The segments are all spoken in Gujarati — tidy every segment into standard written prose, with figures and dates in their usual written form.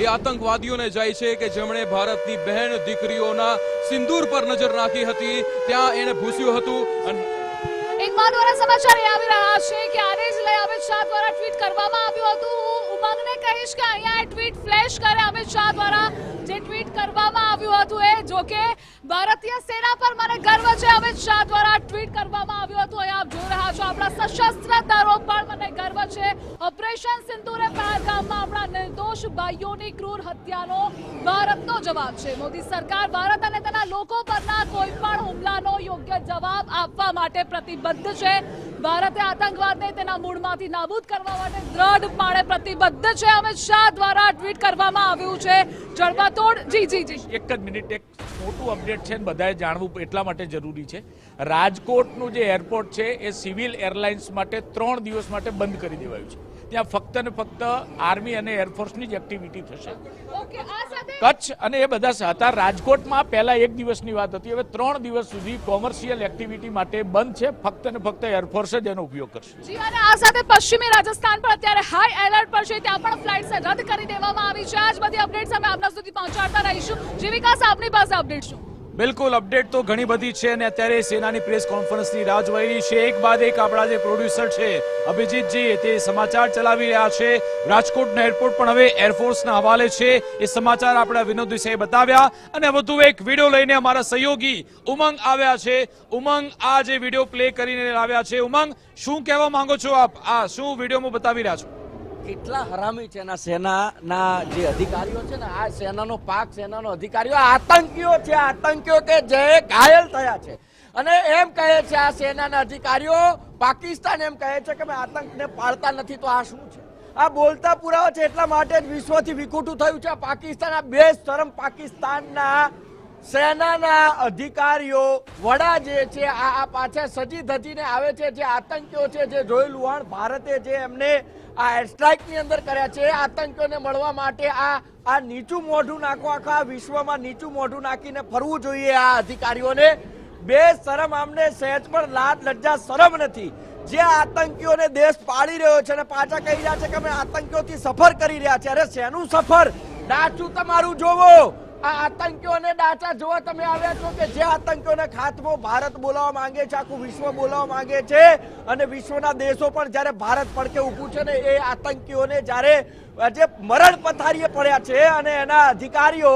એ આતંકવાદીઓને જાય છે કે જેમણે ભારતની બહેન દીકરીઓના સિંદૂર પર નજર નાખી હતી, ત્યાં એને ભૂસ્યું હતું। અને એક મહત્વના સમાચાર એ આવી રહ્યા છે કે આને જ લઈ અમિત શાહ દ્વારા ટ્વીટ કરવામાં આવ્યું હતું। હું ઉમંગને કહીશ કે અહીંયા ટ્વીટ ફ્લેશ કરે અમિત શાહ દ્વારા જે ટ્વીટ કરવામાં આવ્યું હતું એ, જો કે ભારતીય સેના પર મને ગર્વ છે અમિત શાહ દ્વારા ટ્વીટ કરવામાં આવ્યું હતું। અહીં આપ જોઈ રહ્યા છો આપણા સશસ્ત્ર દળો પર મને ગર્વ છે। ઓપરેશન સિંદૂરે પહેલગામમાં આપણા નિર્દોષ ભાઈઓની ક્રૂર હત્યાનો ભારતનો જવાબ છે। મોદી સરકાર ભારત અને તેના લોકો પરના કોઈ પણ હુમલાનો યોગ્ય જવાબ આપવા માટે પ્રતિબદ્ધ છે। ભારતે આતંકવાદને તેના મૂળમાંથી નાબૂદ કરવા માટે દ્રઢપણે પ્રતિબદ્ધ છે। અમિત શાહ દ્વારા ટ્વીટ કરવામાં આવ્યું છે જડબાતોડ। જી એક જ મિનિટ, એક મોટું અપડેટ છે ને બધાએ જાણવું એટલા માટે જરૂરી છે। રાજકોટનું જે એરપોર્ટ છે એ સિવિલ એરલાઇન્સ માટે 3 દિવસ માટે બંધ કરી દેવાયું છે। ત્યાં ફક્ત ને ફક્ત આર્મી અને એરફોર્સની જ એક્ટિવિટી થશે। કચ્છ અને એ બધા હતા। રાજકોટમાં પહેલા 1 દિવસની વાત હતી, હવે 3 દિવસ સુધી કોમર્શિયલ એક્ટિવિટી માટે બંધ છે। ફક્ત ને ફક્ત એરફોર્સ જ એનો ઉપયોગ કરશે। જી, અને આ સાથે પશ્ચિમી રાજસ્થાન પર અત્યારે હાઈ એલર્ટ પર છે, ત્યાં પણ ફ્લાઇટ્સ રદ કરી દેવામાં આવી છે। આજ બધી અપડેટ્સ અમે આપના સુધી પહોંચાડતા રહીશું। જી વિકાસ, આપની પાસે અપડેટ શું? બિલકુલ, અપડેટ તો ઘણી બધી છે અને અત્યારે સેનાની પ્રેસ કોન્ફરન્સની રાહ જોઈ રહી છે। એક બાદ એક આપણા જે પ્રોડ્યુસર છે અભિજીતજી તે સમાચાર ચલાવી રહ્યા છે। રાજકોટના એરપોર્ટ પણ હવે એરફોર્સના હવાલે છે, એ સમાચાર આપણા વિનોદ વિષયે બતાવ્યા। અને વધુ એક વિડીયો લઈને અમારા સહયોગી ઉમંગ આવ્યા છે। ઉમંગ આ જે વિડીયો પ્લે કરીને લાવ્યા છે, ઉમંગ શું કહેવા માંગો છો આપ? આ શું વિડીયોમાં બતાવી રહ્યા છો? કેટલા હરામી છે એના સેનાના જે અધિકારીઓ છે ને, આ સેનાનો પાક સેનાનો અધિકારીઓ આતંકીઓ છે, આતંકીઓ કે જે ઘાયલ થયા છે। અને એમ કહે છે આ સેનાના અધિકારીઓ, પાકિસ્તાન એમ કહે છે કે અમે આતંકને પાળતા નથી। તો આ શું છે? આ બોલતા પુરાવા છે, એટલા માટે જ વિશ્વથી વિખૂટું થયું છે પાકિસ્તાન। આ બેશરમ પાકિસ્તાનના સેનાના અધિકારીઓ વડા જે છે આ પાછા સજી ધજીને આવે છે। જે આતંકીઓ છે, જે જોઈ લુહાણ ભારતે જે એમને આ એર સ્ટ્રાઇકની અંદર કર્યા છે, આતંકીઓને મળવા માટે આ નીચું મોઢું નાખો, આખા વિશ્વમાં નીચું મોઢું નાખીને ફરવું જોઈએ આ અધિકારીઓને। બેશરમ, આમને સહેજ પણ લાજ લજ્જા શરમ નથી। જે આતંકીઓને દેશ પાડી રહ્યો છે અને પાછા કહી રહ્યા છે કે અમે આતંકીઓથી સફર કરી રહ્યા છે। અરે શેનું સફર? ડાચું તમારું જોવો, આ આતંકીઓને ડાચા જોવા તમે આવ્યા છો કે જે આતંકીઓને ખાત્મો ભારત બોલાવવા માંગે છે, આખું વિશ્વ બોલાવવા માંગે છે। અને વિશ્વના દેશો પણ જ્યારે ભારત પડકે ઊભું છે ને, એ આતંકીઓને જ્યારે જે મરણ પથારીએ પડ્યા છે અને એના અધિકારીઓ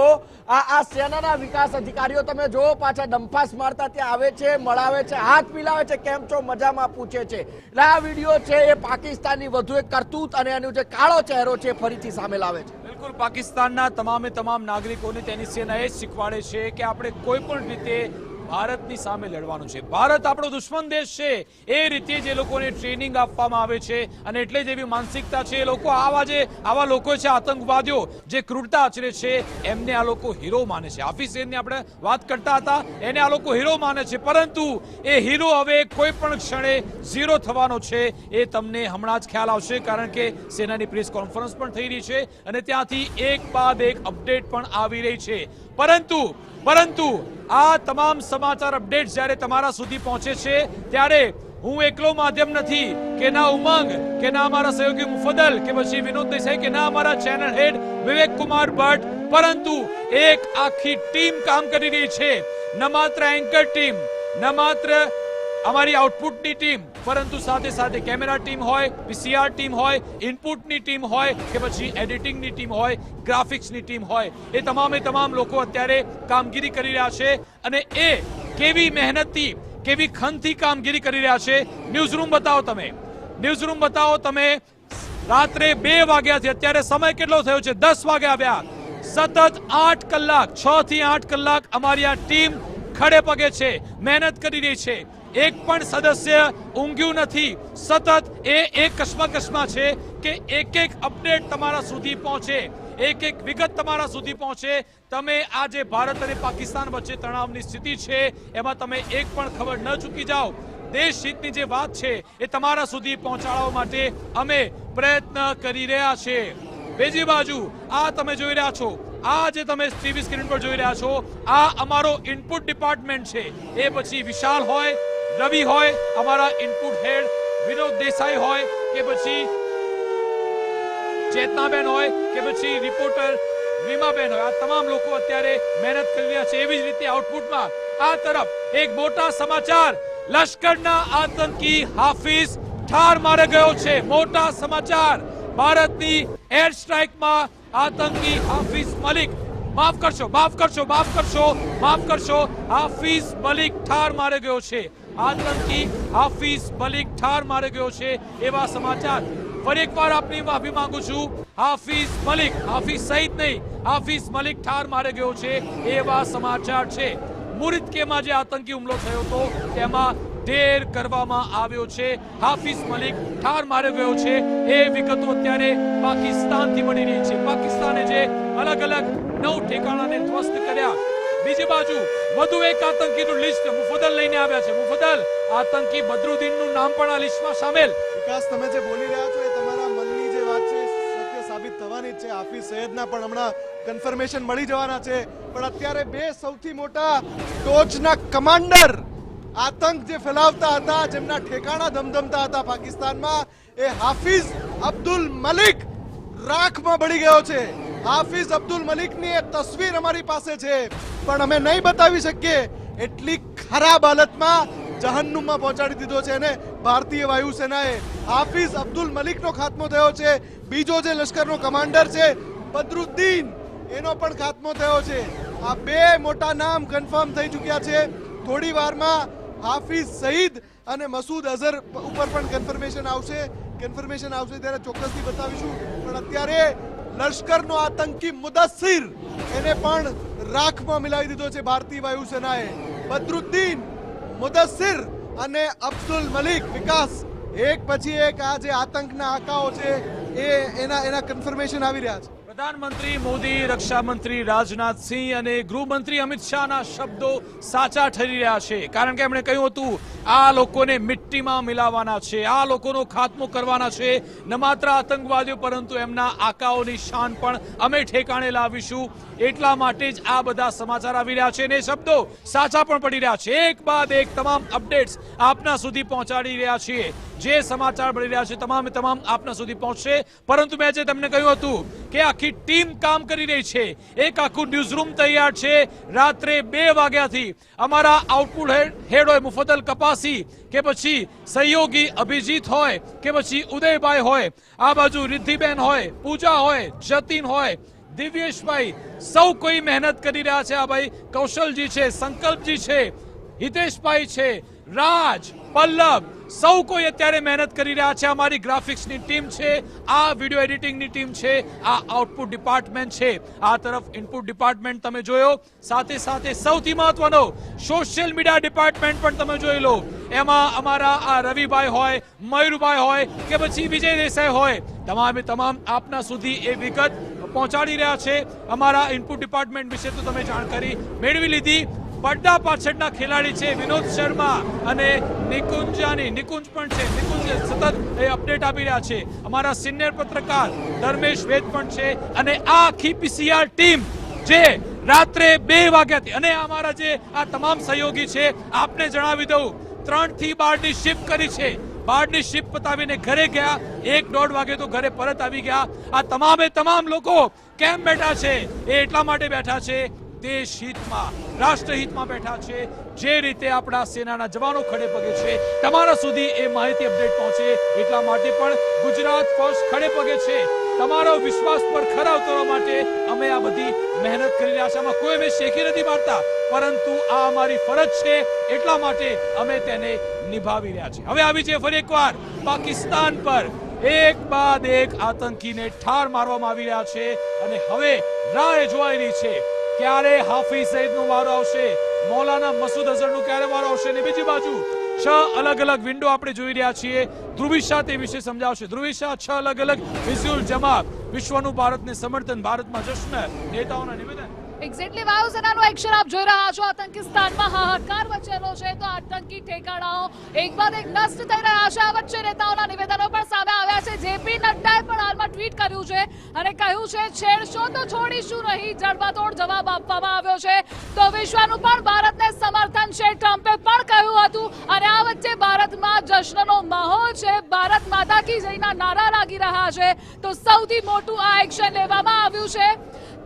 આ સેનાના વિકાસ અધિકારીઓ તમે જો પાછા ડંફાસ મારતા ત્યાં આવે છે, મળાવે છે, હાથ મિલાવે છે, કેમ છો મજામાં પૂછે છે। એટલે આ વિડીયો છે એ પાકિસ્તાનની વધુ એક કરતૂત અને એનો જે કાળો ચહેરો છે ફરીથી સામે લાવે છે। બિલકુલ, પાકિસ્તાનના તમામ નાગરિકોને તેની સેના એ જ શીખવાડે છે કે આપણે કોઈ પણ રીતે ભારતની સામે લડવાનું છે। ભારત આપણો દુશ્મન દેશ છે, એ રીતે જે લોકોને ટ્રેનિંગ આપવામાં આવે છે અને એટલે જ એવી માનસિકતા છે। એ લોકો આવા લોકો છે, આતંકવાદીઓ જે ક્રૂરતા આચરે છે, એમને આ લોકો હીરો માને છે। હાફિઝ સઈદની આપણે વાત કરતા હતા, એને આ લોકો હીરો માને છે, પરંતુ એ હીરો હવે કોઈ પણ ક્ષણે ઝીરો થવાનો છે, એ તમને હમણાં જ ખ્યાલ આવશે। કારણ કે સેનાની પ્રેસ કોન્ફરન્સ પણ થઈ રહી છે અને ત્યાંથી એક બાદ એક અપડેટ પણ આવી રહી છે। પરંતુ આ તમામ સમાચાર અપડેટ જ્યારે તમારા સુધી પહોંચે છે ત્યારે હું એકલો માધ્યમ નથી કે ના ઉમંગ, કે ના અમારા સહયોગી મુફદ્દલ, કે પછી વિનોદ દેસાઈ, કે ના અમારા ચેનલ હેડ વિવેક કુમાર ભટ્ટ, પરંતુ એક આખી ટીમ કામ કરી રહી છે। ન માત્ર એન્કર ટીમ, ન માત્ર અમારી આઉટપુટની ટીમ, પરંતુ સાથે સાથે કેમેરા ટીમ હોય, પીસીઆર ટીમ હોય, ઇનપુટની ટીમ હોય, કે પછી એડિટિંગની ટીમ હોય, ગ્રાફિક્સની ટીમ હોય, એ તમામ લોકો અત્યારે કામગીરી કરી રહ્યા છે। અને એ કેવી મહેનતથી, કેવી ખનથી કામગીરી કરી રહ્યા છે। ન્યૂઝરૂમ બતાવો તમે, ન્યૂઝરૂમ બતાવો તમે। રાત્રે 2 વાગ્યાથી અત્યારે સમય કેટલો થયો છે? 10 વાગ્યા આવ્યા। સતત 8 કલાક, 6 થી 8 કલાક અમારી આ ટીમ ખડે પગે છે, મહેનત કરી રહી છે। એક પણ સદસ્ય ઊંઘ્યું નથી। સતત એ કશ્મકશમાં છે કે એક અપડેટ તમારા સુધી પહોંચે, એક વિગત તમારા સુધી પહોંચે। તમે આજે ભારત અને પાકિસ્તાન વચ્ચે તણાવની સ્થિતિ છે એમાં તમે એક પણ ખબર ન ચૂકી જાઓ। દેશ હિતની જે વાત છે એ તમારા સુધી પહોંચાડવા માટે અમે પ્રયત્ન કરી રહ્યા છીએ। બીજી બાજુ આ તમે જોઈ રહ્યા છો, આ જે તમે ટીવી સ્ક્રીન પર જોઈ રહ્યા છો, આ અમારો ઇનપુટ ડિપાર્ટમેન્ટ છે। એ પછી વિશાલ હોય, રવિ હોય, અમારા ઇનપુટ હેડ વિનોદ દેસાઈ હોય, કે પછી ચેતનાબેન હોય કે પછી રિપોર્ટર રીમાબેન હોય, આ તમામ લોકો અત્યારે મહેનત કરી રહ્યા છે. એવી જ રીતે આઉટપુટમાં આ તરફ એક મોટા સમાચાર, લશ્કરના આતંકી હાફિઝ ઠાર માર્યો ગયો છે. મોટા સમાચાર, ભારતની એર સ્ટ્રાઇકમાં આતંકી હાફિઝ મલિક, માફ કરશો હાફિઝ મલિક ઠાર માર્યો ગયો છે. આતંકી હાફિઝ મલિક ઠાર માર્યો ગયો છે એવા સમાચાર. ફરી એકવાર આપની માફી માંગુ છું. હાફિઝ મલિક, હાફિઝ સહિત નહીં, હાફિઝ મલિક ઠાર માર્યો ગયો છે એવા સમાચાર છે. મુરિદકેમાં જે આતંકી હુમલો થયો હતો તેમાં ઢેર કરવામાં આવ્યો છે. હાફિઝ મલિક ઠાર માર્યો ગયો છે એ વિગતો અત્યારે પાકિસ્તાનથી મળી રહી છે. પાકિસ્તાને જે અલગ અલગ 9 ઠેકાણાને ધ્વસ્ત કર્યા. બીજી બાજુ વધુ એક આતંકીનું લિસ્ટ મુફદ્દલ લઈને આવ્યા છે. મુફદ્દલ, આતંકી બદરુદ્દીનનું નામ પણ આ લિસ્ટમાં સામેલ. વિકાસ, તમે જે બોલી રહ્યા છો એ તમારા મનની જે વાત છે સત્ય સાબિત થવાની જ છે. હાફિઝ સૈયદના પણ હમણાં કન્ફર્મેશન મળી જવાના છે. પણ અત્યારે બે સૌથી મોટા ટોચના કમાન્ડર આતંક જે ફેલાવતા હતા, જેમના ઠેકાણા ધમધમતા હતા પાકિસ્તાનમાં, એ હાફિઝ અબ્દુલ મલિક રાખમાં બળી ગયો છે. હાફિઝ અબ્દુલ મલિકની એ તસવીર અમારી પાસે છે, પણ અમે નહીં બતાવી શકીએ. એટલી ખરાબ હાલતમાં જહન્નુમમાં પહોંચાડી દીધો છે એને ભારતીય વાયુસેનાએ. હાફિઝ અબ્દુલ મલિકનો ખાત્મો થયો છે. બીજો જે લશ્કરનો કમાન્ડર છે બદરુદ્દીન, એનો પણ ખાત્મો થયો છે. આ બે મોટા નામ કન્ફર્મ થઈ ચૂક્યા છે. થોડી વારમાં હાફિઝ સઈદ અને મસૂદ અઝહર ઉપર પણ કન્ફર્મેશન આવશે ત્યારે ચોક્કસથી બતાવીશું. પણ અત્યારે લશ્કરનો આતંકી મુદસ્સિર, એને પણ રાખમાં મિલાવી દીધો છે ભારતીય વાયુસેનાએ. બદરુદ્દીન, મુદસ્સિર અને અબ્દુલ મલિક. વિકાસ, એક પછી એક આ જે આતંકના આકાઓ છે એના કન્ફર્મેશન આવી રહ્યા છે. પ્રધાનમંત્રી મોદી, રક્ષા મંત્રી રાજનાથસિંહ અને ગૃહમંત્રી અમિત શાહના શબ્દો સાચા ઠરી રહ્યા છે. કારણ કે એમણે કહ્યું હતું આ લોકોને મિટ્ટીમાં મિલાવવાના છે, આ લોકોનો ખાત્મો કરવાના છે. ન માત્ર આતંકવાદીઓ પરંતુ એમના આકાઓની શાન પણ અમે ઠેકાણે લાવીશું. એટલા માટે જ આ બધા સમાચાર આવી રહ્યા છે અને શબ્દો સાચા પણ પડી રહ્યા છે. એક બાદ એક તમામ અપડેટ્સ આપના સુધી પહોંચાડી રહ્યા છીએ. જે સમાચાર મળી રહ્યા છે તમામ આપના સુધી પહોંચશે. પરંતુ મેં જે તમને કહ્યું હતું કે આખી ટીમ કામ કરી રહી છે, એક આખું ન્યૂઝરૂમ તૈયાર છે. રાત્રે 2 વાગ્યાથી અમારા આઉટપુટ હેડ હોય મુફદ્દલ કપાસી, કે પછી સહયોગી અભિજીત હોય, કે પછી ઉદયભાઈ હોય, આ બાજુ રિદ્ધિબેન હોય, પૂજા હોય, જતીન હોય, દિવ્યેશભાઈ, સૌ કોઈ મહેનત કરી રહ્યા છે. આ ભાઈ કૌશલજી છે, સંકલ્પજી છે, હિતેશભાઈ છે, રાજ, પલ્લવ, સૌ કોઈ અત્યારે મહેનત કરી રહ્યા છે. અમારી ગ્રાફિક્સની ટીમ છે, આ વિડિયો એડિટિંગની ટીમ છે, આ આઉટપુટ ડિપાર્ટમેન્ટ છે, આ તરફ ઇનપુટ ડિપાર્ટમેન્ટ તમે જોયો. સાથે સાથે સૌથી મહત્વનો સોશિયલ મીડિયા ડિપાર્ટમેન્ટ પણ તમે જોઈ લો. એમાં અમારા આ રવિભાઈ હોય, મયુરભાઈ હોય, કે પછી વિજય દેસાઈ હોય, તમામ આપના સુધી એ વિગત પહોંચાડી રહ્યા છે. અમારા ઇનપુટ ડિપાર્ટમેન્ટ વિશે તો તમે જાણકારી મેળવી લીધી. પડદા પાછળના ખેલાડી છે વિનોદ શર્મા અને નિકુંજ પણ છે. નિકુંજ સતત એ અપડેટ આપી રહ્યા છે. અમારા સિનિયર પત્રકાર ધર્મેશ વેદ પણ છે. અને આ આખી પીસીઆર ટીમ જે રાત્રે 2 વાગ્યાથી, અને અમારા જે આ તમામ સહયોગી છે, આપને જણાવી દઉં 3 થી 12ની શિફ્ટ કરી છે. 12ની શિફ્ટ પતાવીને ઘરે ગયા, 1-1.5 વાગે તો ઘરે પરત આવી ગયા. આ તમામ લોકો કેમ બેઠા છે? એ એટલા માટે બેઠા છે, દેશ હિતમાં, રાષ્ટ્ર હિતમાં બેઠા છે. જે રીતે આપણા સેનાના જવાનો ખડે પગે છે, તમારા સુધી એ માહિતી અપડેટ પહોંચે એટલા માટે પણ ગુજરાત ફર્સ્ટ ખડે પગે છે. તમારો વિશ્વાસ પર ખરા ઉતરવા માટે અમે આ બધી મહેનત કરી રહ્યા છે. આમાં કોઈ અમે શેખી નથી મારતા, પરંતુ આ અમારી ફરજ છે એટલા માટે અમે તેને નિભાવી રહ્યા છીએ. હવે આવી છે ફરી એકવાર પાકિસ્તાન પર એક બાદ એક આતંકીને ઠાર મારવામાં આવી રહ્યા છે. અને હવે રાહ જોવાઈ રહી છે ક્યારે હાફિઝ સઈદનો વારો આવશે, મૌલાના મસૂદ અઝહરનો ક્યારે વારો આવશે. અને બીજી બાજુ 6 અલગ અલગ વિન્ડો આપણે જોઈ રહ્યા છીએ. ધ્રુવી શાહ તે વિશે સમજાવશે. ધ્રુવી શાહ 6 અલગ અલગ વિઝ્યુઅલ જમા, વિશ્વનું ભારતને સમર્થન, ભારતમાં જશ્ન, નેતાઓના નિવેદન. એક્ઝેક્ટલી વાયુસેનાનું એક્શન આપ જોઈ રહ્યા છો. આતંકિસ્તાનમાં હાહાકાર મચેલો છે તો આતંકી ઠેકાણાઓ એક બાદ એક નષ્ટ થઈ રહ્યા છે. આ વચ્ચે નેતાઓના નિવેદનો પણ સામે આવ્યા છે. જેપી નડ્ડાએ પણ હાલમાં ટ્વીટ કર્યું છે અને કહ્યું છે છેડશો તો છોડીશું નહીં. જડબાતોડ જવાબ આપવામાં આવ્યો છે. તો વિશ્વનું પણ ભારતને સમર્થન છે. ટ્રમ્પે પણ કહ્યું હતું અને આ વચ્ચે ભારતમાં જશ્નનો માહોલ છે. ભારત માતા કી જયના નારા લાગી રહ્યા છે. તો સૌથી મોટું આ એક્શન લેવામાં આવ્યું છે.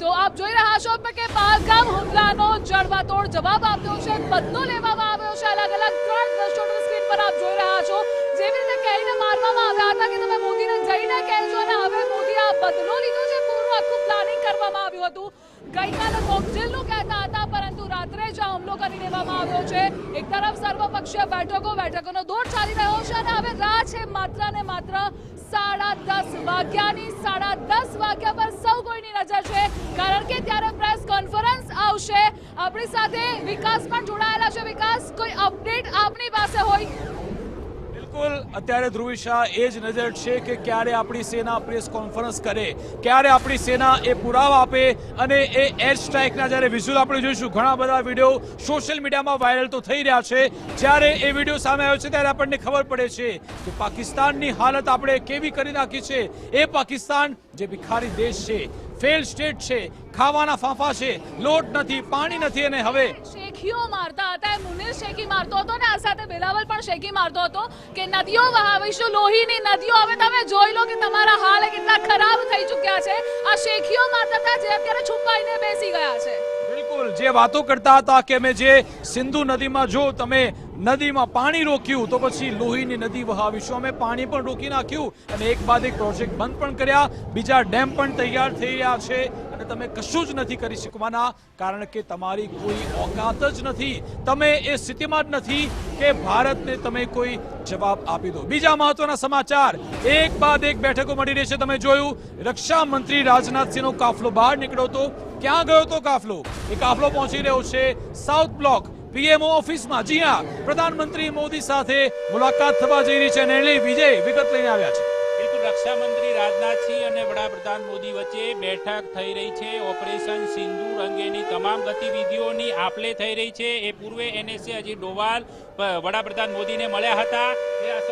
તો આપ જોઈ રહ્યા છો કે પહલગામ હુમલાનો જડબાતોડ જવાબ આપ્યો છે. બદલો લેવામાં આવ્યો છે. અલગ અલગ 3 દ્રશ્યો સ્ક્રીન પર આપ જોઈ રહ્યા છો. જેવી રીતે કહીને મારવામાં આવ્યા હતા કે તમે મોદીને જઈને કહેજો અને હવે મોદી આ બદલો લીધો છે. પૂરું આખું પ્લાનિંગ કરવામાં આવ્યું હતું. ગઈકાલે મોકડ્રીલનું કહેતા હતા પરંતુ રાત્રે જ આ હુમલો કરી દેવામાં આવ્યો છે. એક તરફ સર્વપક્ષીય બેઠકોનો દોર ચાલી રહ્યો છે અને હવે રાહ છે માત્ર ને માત્ર 10:30 વાગ્યાની. 10:30 વાગ્યા પર સૌ કોઈની નજર છે કારણ કે ત્યારે પ્રેસ કોન્ફરન્સ આવશે. આપણી સાથે વિકાસ પણ જોડાયેલા છે. વિકાસ, કોઈ અપડેટ આપની પાસે હોય? બિલકુલ, અત્યારે ધ્રુવી શાહ એ જ નજર છે કે ક્યારે આપણી સેના પ્રેસ કોન્ફરન્સ કરે, ક્યારે આપણી સેના એ પુરાવા આપે અને એ એર સ્ટ્રાઇકના જ્યારે વિઝ્યુઅલ આપણે જોઈશું. ઘણા બધા વિડીયો સોશિયલ મીડિયામાં વાયરલ તો થઈ રહ્યા છે. જ્યારે એ વિડીયો સામે આવ્યો છે ત્યારે આપણને ખબર પડે છે કે પાકિસ્તાનની હાલત આપણે કેવી કરી નાખી છે. એ પાકિસ્તાન જે ભિખારી દેશ છે, ફેલ સ્ટેટ છે, ખાવાના ફાંફા છે, લોટ નથી, પાણી નથી અને હવે શેખીઓ મારતા હતા. મુનિર શેખી મારતો હતો ને આ સાથે બિલાવલ પણ શેખી મારતો હતો કે નદીઓ વહાવીશું, લોહીની નદીઓ. હવે તમે જોઈ લો કે તમારા હાલ કેટલા ખરાબ થઈ ચૂક્યા છે. આ શેખીઓ મારતા હતા જે અત્યારે છુપાઈને બેસી ગયા છે. બિલકુલ, જે વાતો કરતા હતા કે અમે જે સિંધુ નદીમાં જો તમે નદીમાં પાણી રોક્યું તો પછી લોહીની નદી વહાવીશું. અમે પાણી પણ રોકી નાખ્યું અને એક બાદ એક પ્રોજેક્ટ બંધ પણ કર્યા. બીજા ડેમ પણ તૈયાર થઈ રહ્યા છે અને તમે કશું જ નથી કરી શકવાના કારણ કે તમારી કોઈ ઓકાત જ નથી. તમે એ સ્થિતિમાં જ નથી કે ભારતને તમે કોઈ જવાબ આપી દો. બીજા મહત્વના સમાચાર, એક બાદ એક બેઠકો મળી રહી છે. તમે જોયું રક્ષા મંત્રી રાજનાથસિંહનો કાફલો બહાર નીકળ્યો હતો. ક્યાં ગયો તો કાફલો? એ કાફલો પહોંચી રહ્યો છે સાઉથ બ્લોક પીએમઓ ઓફિસમાં. જી હા, પ્રધાનમંત્રી મોદી સાથે મુલાકાત થવા જઈ રહી છે. નેરલી વિજય વિગત લઈને આવ્યા છે. બિલકુલ, રક્ષા મંત્રી રાજનાથસિંહ અને વડાપ્રધાન મોદી વચ્ચે બેઠક થઈ રહી છે. ઓપરેશન સિંદૂર અંગેની તમામ ગતિવિધિઓની આપલે થઈ રહી છે. એ પૂર્વે એનએસએ અજીત ડોભાલ વડાપ્રધાન મોદીને મળ્યા હતા.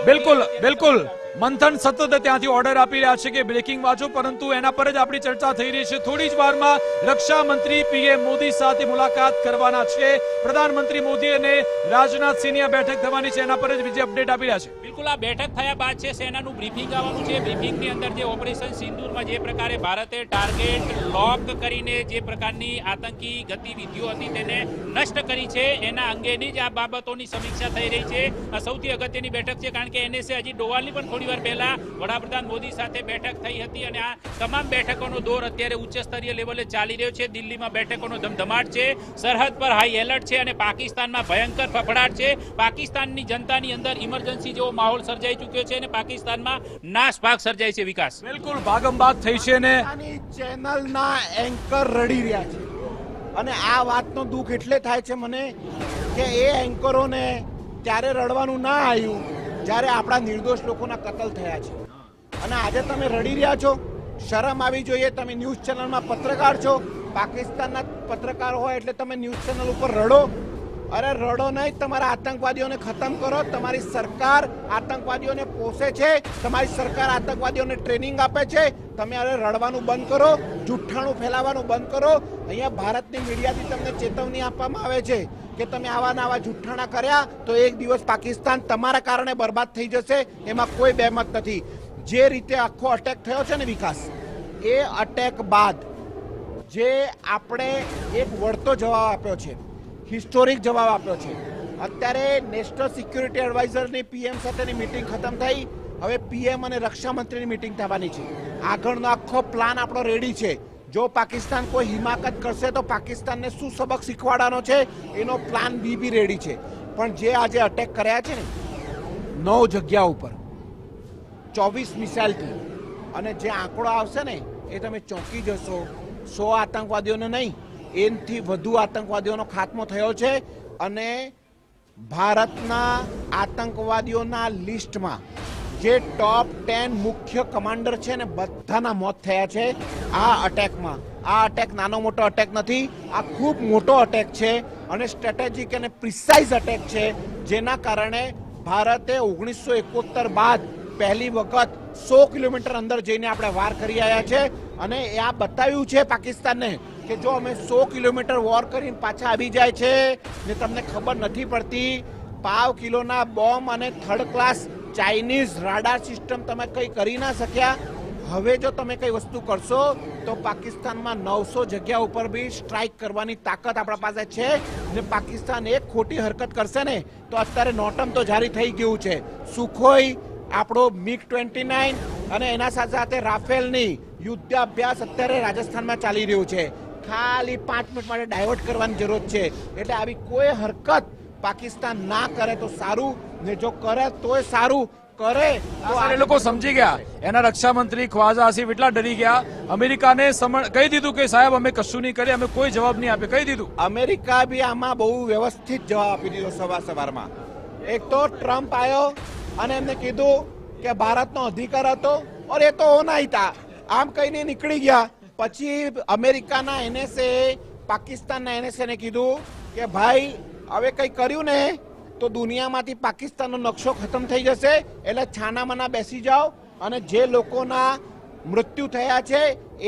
બિલકુલ બિલકુલ, મંથન સતત ત્યાંથી ઓર્ડર આપી રહ્યા છે કે બ્રેકિંગ વાંચો, પરંતુ એના પર જ આપણી ચર્ચા થઈ રહી છે. થોડી જ વારમાં રક્ષા મંત્રી પીએમ મોદી સાથે મુલાકાત કરવાના છે. પ્રધાનમંત્રી મોદી અને રાજનાથસિંહની આ બેઠક થવાની છે. એના પર જ બીજી અપડેટ આપી રહ્યા છે. બિલકુલ, આ બેઠક થયા બાદ છે સેનાનું બ્રીફિંગ આવવાનું છે. બ્રીફિંગની અંદર જે ઓપરેશન સિંદૂરમાં જે પ્રકારે ભારતે ટાર્ગેટ લોક કરીને જે પ્રકારની આતંકી ગતિવિધિઓ હતી તેને નષ્ટ કરી છે એના અંગેની જ આ બાબતોની સમીક્ષા થઈ રહી છે. આ સૌથી અગત્યની બેઠક છે કારણ કે એનએસએ અજીત ડોભાલની પણ થોડી વાર પહેલા વડાપ્રધાન મોદી સાથે બેઠક થઈ હતી અને આ તમામ બેઠકોનો દોર અત્યારે ઉચ્ચ સ્તરીય લેવલે ચાલી રહ્યો છે. દિલ્હીમાં બેઠકોનો ધમધમાટ છે, સરહદ પર હાઈ એલર્ટ છે અને પાકિસ્તાનમાં ભયંકર ફફડાટ છે. પાકિસ્તાનની જનતાની અંદર ઇમરજન્સી જેવો માહોલ સર્જાઈ ચૂક્યો છે અને પાકિસ્તાનમાં નાસભાગ સર્જાય છે. વિકાસ, બિલકુલ ભાગમભાગ થઈ છે ને ચેનલના એન્કર રડી રહ્યા છે અને આ વાતનો દુઃખ એટલે થાય છે મને કે એ એન્કરોને ત્યારે રડવાનું ના આવ્યું જ્યારે આપણા નિર્દોષ લોકોના કતલ થયા છે અને આજે તમે રડી રહ્યા છો. શરમ આવી જોઈએ. તમે ન્યૂઝ ચેનલમાં પત્રકાર છો, પાકિસ્તાનના પત્રકાર હોય એટલે તમે ન્યૂઝ ચેનલ ઉપર રડો. અરે રડો નહીં, તમારા આતંકવાદીઓને ખતમ કરો. તમારી સરકાર આતંકવાદીઓને પોષે છે, તમારી સરકાર આતંકવાદીઓને ટ્રેનિંગ આપે છે. તમે અરે રડવાનું બંધ કરો, જુઠ્ઠાણું ફેલાવાનું બંધ કરો. અહીંયા ભારતની મીડિયાથી તમને ચેતવણી આપવામાં આવે છે કે તમે આવા જુઠ્ઠાણા કર્યા તો એક દિવસ પાકિસ્તાન તમારા કારણે બરબાદ થઈ જશે. એમાં કોઈ બેમત નથી. જે રીતે આખો અટેક થયો છે ને વિકાસ, એ અટેક બાદ જે આપણે એક વળતો જવાબ આપ્યો છે, હિસ્ટોરિક જવાબ આપ્યો છે. અત્યારે નેશનલ સિક્યુરિટી એડવાઇઝરની પીએમ સાથેની મિટિંગ ખતમ થઈ. હવે પીએમ અને રક્ષા મંત્રીની મિટિંગ થવાની છે. આગળનો આખો પ્લાન આપણો રેડી છે. જો પાકિસ્તાન કોઈ હિમાકત કરશે તો પાકિસ્તાનને શું સબક શીખવાડવાનો છે એનો પ્લાન બી રેડી છે. પણ જે આજે અટેક કર્યા છે ને 9 જગ્યા ઉપર 24 મિસાઇલથી, અને જે આંકડો આવશે ને એ તમે ચોંકી જશો. 100 આતંકવાદીઓને નહીં, એનાથી વધુ આતંકવાદીઓનો ખાત્મો થયો છે અને ભારતના આતંકવાદીઓના લિસ્ટમાં જે ટોપ 10 મુખ્ય કમાન્ડર છે ને બધાના મોત થયા છે આ અટેકમાં. આ અટેક નાનો મોટો અટેક નથી, આ ખૂબ મોટો અટેક છે અને સ્ટ્રેટેજિક અને પ્રિસાઇઝ અટેક છે, જેના કારણે ભારતે 1971 બાદ પહેલી વખત 100 કિલોમીટર અંદર જઈને આપણે વાર કરી આવ્યા છે અને એ આ બતાવ્યું છે પાકિસ્તાનને કે જો અમે 100 કિલોમીટર વોર કરીને પાછા આવી જાય છે ને તમને ખબર નથી પડતી, પાવ કિલોના બોમ્બ અને થર્ડ ક્લાસ ચાઇનીઝ રાડાર સિસ્ટમ તમે કંઈ કરી ના શક્યા. હવે જો તમે કઈ વસ્તુ કરશો તો પાકિસ્તાનમાં 900 જગ્યા ઉપર બી સ્ટ્રાઇક કરવાની તાકાત આપણા પાસે છે ને પાકિસ્તાન એક ખોટી હરકત કરશે ને તો અત્યારે નોટમ તો જારી થઈ ગયું છે. સુખોઈ, આપણો MiG-29 અને એના સાથે સાથે રાફેલની યુદ્ધાભ્યાસ અત્યારે રાજસ્થાનમાં ચાલી રહ્યું છે. ખાલી 5 મિનિટ માટે ડાયવર્ટ કરવાની જરૂર છે. એટલે આવી કોઈ હરકત પાકિસ્તાન ના કરે તો સારું ને જો કરે તોય સારું, કરે તો આ લોકો સમજી ગયા. એના રક્ષા મંત્રી ખ્વાજા આસિફ એટલા ડરી ગયા, અમેરિકાને કહી દીધું કે સાહેબ અમે કશું નહીં કરીએ, અમે કોઈ જવાબ નહીં આપે, કહી દીધું. અમેરિકા બી આમાં બહુ વ્યવસ્થિત જવાબ આપી દીધો સવારમાં. એક તો ટ્રમ્પ આવ્યો અને એમને કીધું કે ભારતનો અધિકાર હતો और એ તો હોના ही था, આમ કહીને નીકળી ગયા. પછી અમેરિકાના NSA પાકિસ્તાનના NSA ને કીધું કે ભાઈ હવે કંઈ કર્યું ને તો દુનિયામાંથી પાકિસ્તાનનો નકશો ખતમ થઈ જશે, એટલે છાનામાના બેસી જાઓ અને જે લોકોના મૃત્યુ થયા છે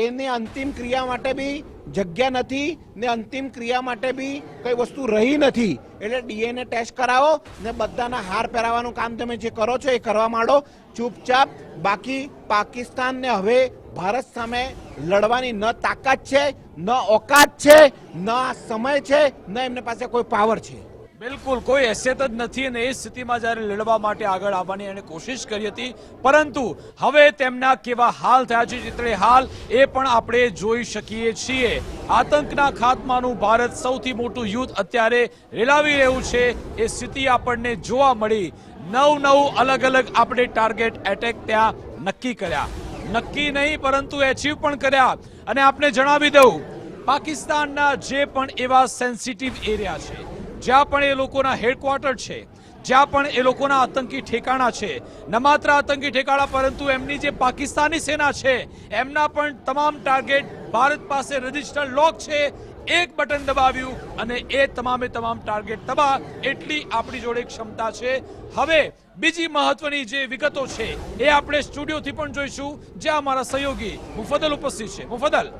એની અંતિમ ક્રિયા માટે બી જગ્યા નથી ને અંતિમ ક્રિયા માટે બી કઈ વસ્તુ રહી નથી, એટલે DNA ટેસ્ટ કરાવો ને બધાના હાર પહેરાવાનું કામ તમે જે કરો છો એ કરવા માંડો ચૂપચાપ. બાકી પાકિસ્તાનને હવે ભારત સામે લડવાની ન તાકાત છે, ન ઓકાત છે, ન સમય છે, ન એમને પાસે કોઈ પાવર છે. બિલકુલ કોઈ હેસિયત જ નથી અને એ સ્થિતિમાં જ્યારે લડવા માટે આગળ આવવાની એને કોશિશ કરી હતી, પરંતુ હવે તેમના કેવા હાલ થયા છે ચિત્રે હાલ એ પણ આપણે જોઈ શકીએ છીએ. આતંકના ખાત્માનું ભારત સૌથી મોટું યુદ્ધ અત્યારે રેલાવી રહ્યું છે એ સ્થિતિ આપણને જોવા મળી. 9 અલગ અલગ આપણે ટાર્ગેટ એટેક ત્યાં નક્કી કર્યા, નક્કી નહીં પરંતુ એચીવ પણ કર્યા. અને આપણે જણાવી દઉં, પાકિસ્તાનના જે પણ એવા સેન્સિટિવ એરિયા છે, જ્યાં પણ એ લોકોના હેડક્વાર્ટર છે, જ્યાં પણ એ લોકોના આતંકી ઠેકાણા છે, ન માત્ર આતંકી ઠેકાણા પરંતુ એમની જે પાકિસ્તાની સેના છે એમના પણ તમામ ટાર્ગેટ ભારત પાસે રજિસ્ટર લોક છે. એક બટન દબાવ્યું અને એ તમામે તમામ ટાર્ગેટ તબાહ. એટલી આપણી જોડે ક્ષમતા છે. હવે બીજી મહત્વની જે વિગતો છે એ આપણે સ્ટુડિયોથી પણ જોઈશું, જ્યાં અમારા સહયોગી મુફદ્દલ ઉપસ્થિત છે. મુફદ્દલ,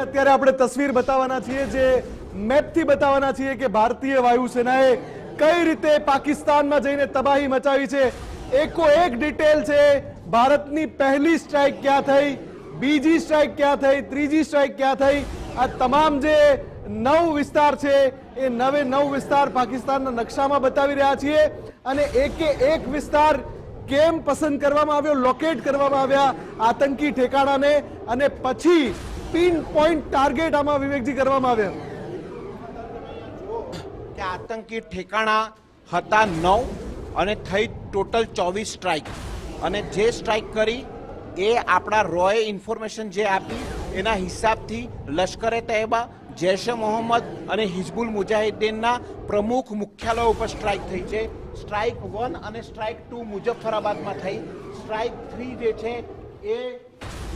અત્યારે આપણે તસવીર બતાવવાના છીએ, જે મેપથી બતાવવાના છીએ કે ભારતીય વાયુસેનાએ કઈ રીતે પાકિસ્તાનમાં જઈને તબાહી મચાવી છે. એકો એક ડિટેલ છે, ભારતની પહેલી સ્ટ્રાઇક ક્યાં થઈ, બીજી સ્ટ્રાઇક ક્યાં થઈ, ત્રીજી સ્ટ્રાઇક ક્યાં થઈ. આ તમામ જે 9 વિસ્તાર છે એ 9 વિસ્તાર પાકિસ્તાનના નકશામાં બતાવી રહ્યા છીએ અને એકે એક વિસ્તાર કેમ પસંદ કરવામાં આવ્યો, લોકેટ કરવામાં આવ્યા આતંકી ઠેકાણાને અને પછી પિન પોઈન્ટ ટાર્ગેટ આમાં વિવેકજી કરવામાં આવ્યા. કે આતંકી ઠેકાણા હતા 9 અને થઈ ટોટલ 24 સ્ટ્રાઇક. અને જે સ્ટ્રાઇક કરી એ આપણા રોએ ઇન્ફોર્મેશન જે આપી એના હિસાબથી લશ્કરે તૈયબા, જૈશ એ મોહમ્મદ અને હિઝબુલ મુજાહિદ્દીનના પ્રમુખ મુખ્યાલયો ઉપર સ્ટ્રાઇક થઈ છે. સ્ટ્રાઇક 1 અને સ્ટ્રાઇક 2 મુઝફ્ફરાબાદમાં થઈ, સ્ટ્રાઇક 3 જે છે એ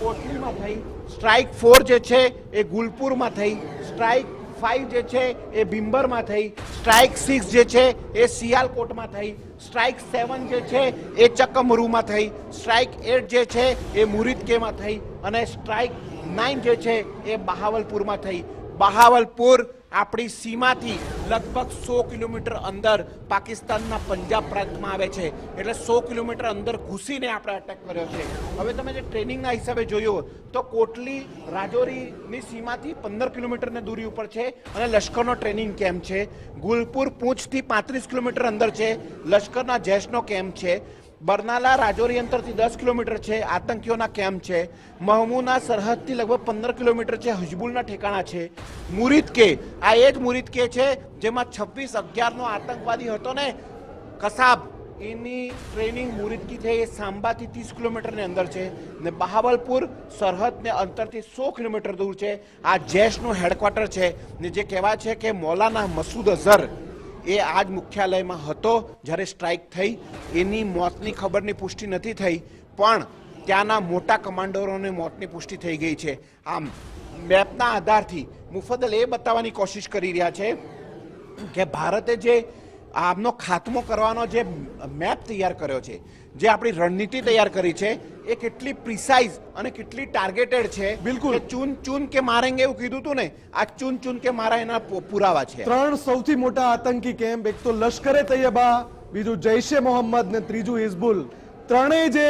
કોટલીમાં થઈ, સ્ટ્રાઇક 4 જે છે એ ગુલપુરમાં થઈ, સ્ટ્રાઇક 5 જે છે એ બિમ્બરમાં થઈ, સ્ટ્રાઇક 6 જે છે એ સિયાલકોટમાં થઈ, સ્ટ્રાઇક 7 જે છે એ ચકમરૂમાં થઈ, સ્ટ્રાઇક 8 જે છે એ મુરીદકેમાં થઈ અને સ્ટ્રાઇક 9 જે છે એ બહાવલપુરમાં થઈ. બહાવલપુર આપણી સીમાથી લગભગ 100 કિલોમીટર અંદર પાકિસ્તાનના પંજાબ પ્રાંતમાં આવે છે, એટલે 100 કિલોમીટર અંદર ઘૂસીને આપણે અટેક કર્યો છે. હવે તમે જે ટ્રેનિંગના હિસાબે જોયું તો કોટલી રાજૌરીની સીમાથી 15 કિલોમીટરની દૂરી ઉપર છે અને લશ્કરનો ટ્રેનિંગ કેમ્પ છે. ગુલપુર પૂંછથી 35 કિલોમીટર અંદર છે, લશ્કરના જૈશનો કેમ્પ છે. બરનાલા રાજૌરી અંતરથી 10 કિલોમીટર છે, આતંકીઓના કેમ્પ છે. મહમૂના સરહદથી લગભગ 15 કિલોમીટર છે, હિઝબુલના ઠેકાણા છે. મુરીદકે, આ એ જ મુરીદકે છે જેમાં 26/11નો આતંકવાદી હતો ને કસાબ, એની ટ્રેનિંગ મુરીદકી થઈ, એ સાંબાથી 30 કિલોમીટરની અંદર છે. ને બહાવલપુર સરહદને અંતરથી 100 કિલોમીટર દૂર છે. આ જૈશનું હેડક્વાર્ટર છે ને જે કહેવાય છે કે મૌલાના મસૂદ અઝહર એ આજ મુખ્યાલયમાં હતો જ્યારે સ્ટ્રાઇક થઈ. એની મોતની ખબરની પુષ્ટિ નથી થઈ, પણ ત્યાંના મોટા કમાન્ડરોની મોતની પુષ્ટિ થઈ ગઈ છે. આમ મેપના આધારથી મુફદ્દલ એ બતાવવાની કોશિશ કરી રહ્યા છે કે ભારતે જે આમનો ખાત્મો કરવાનો જે મેપ તૈયાર કર્યો છે, જે આપણી રણનીતિ તૈયાર કરી છે, એ કેટલી પ્રિસાઇઝ અને કેટલી ટાર્ગેટેડ છે. બિલકુલ. કે ચૂન ચૂન કે મારેંગે એવું કીધું હતું ને, આ ચૂન ચૂન કે મારા એના પુરાવા છે. 3 સૌથી મોટા આતંકી કેમ્પ, એક તો લશ્કરે તૈયબા, બીજું જૈશે મોહમ્મદ ને ત્રીજું હિઝબુલ. ત્રણેય જે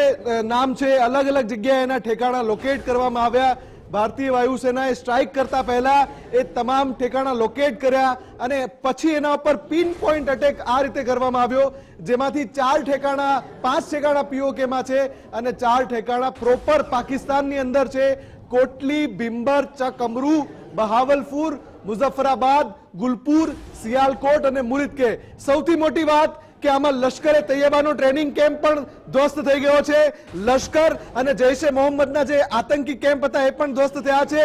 નામ છે, અલગ અલગ જગ્યાએ એના ઠેકાણા લોકેટ કરવામાં આવ્યા. ભારતીય વાયુસેનાએ સ્ટ્રાઇક કરતા પહેલા એ તમામ ઠેકાણા લોકેટ કર્યા અને પછી એના ઉપર પિન પોઈન્ટ અટેક આ રીતે કરવામાં આવ્યો, જેમાંથી 4 ઠેકાણા 5 ઠેકાણા પીઓકેમાં છે અને 4 ઠેકાણા પ્રોપર પાકિસ્તાનની અંદર છે. કોટલી, બિમ્બર, ચકમરુ, બહાવલપુર, મુઝફ્ફરાબાદ, ગુલપુર, સિયાલકોટ અને મુરિદકે. સૌથી મોટી વાત કે આમાં લશ્કરે તૈયબાનો ટ્રેનિંગ કેમ્પ પણ ધ્વસ્ત થઈ ગયો છે. લશ્કર અને જૈશે મોહમ્મદના જે આતંકી કેમ્પ હતા એ પણ ધ્વસ્ત થયા છે.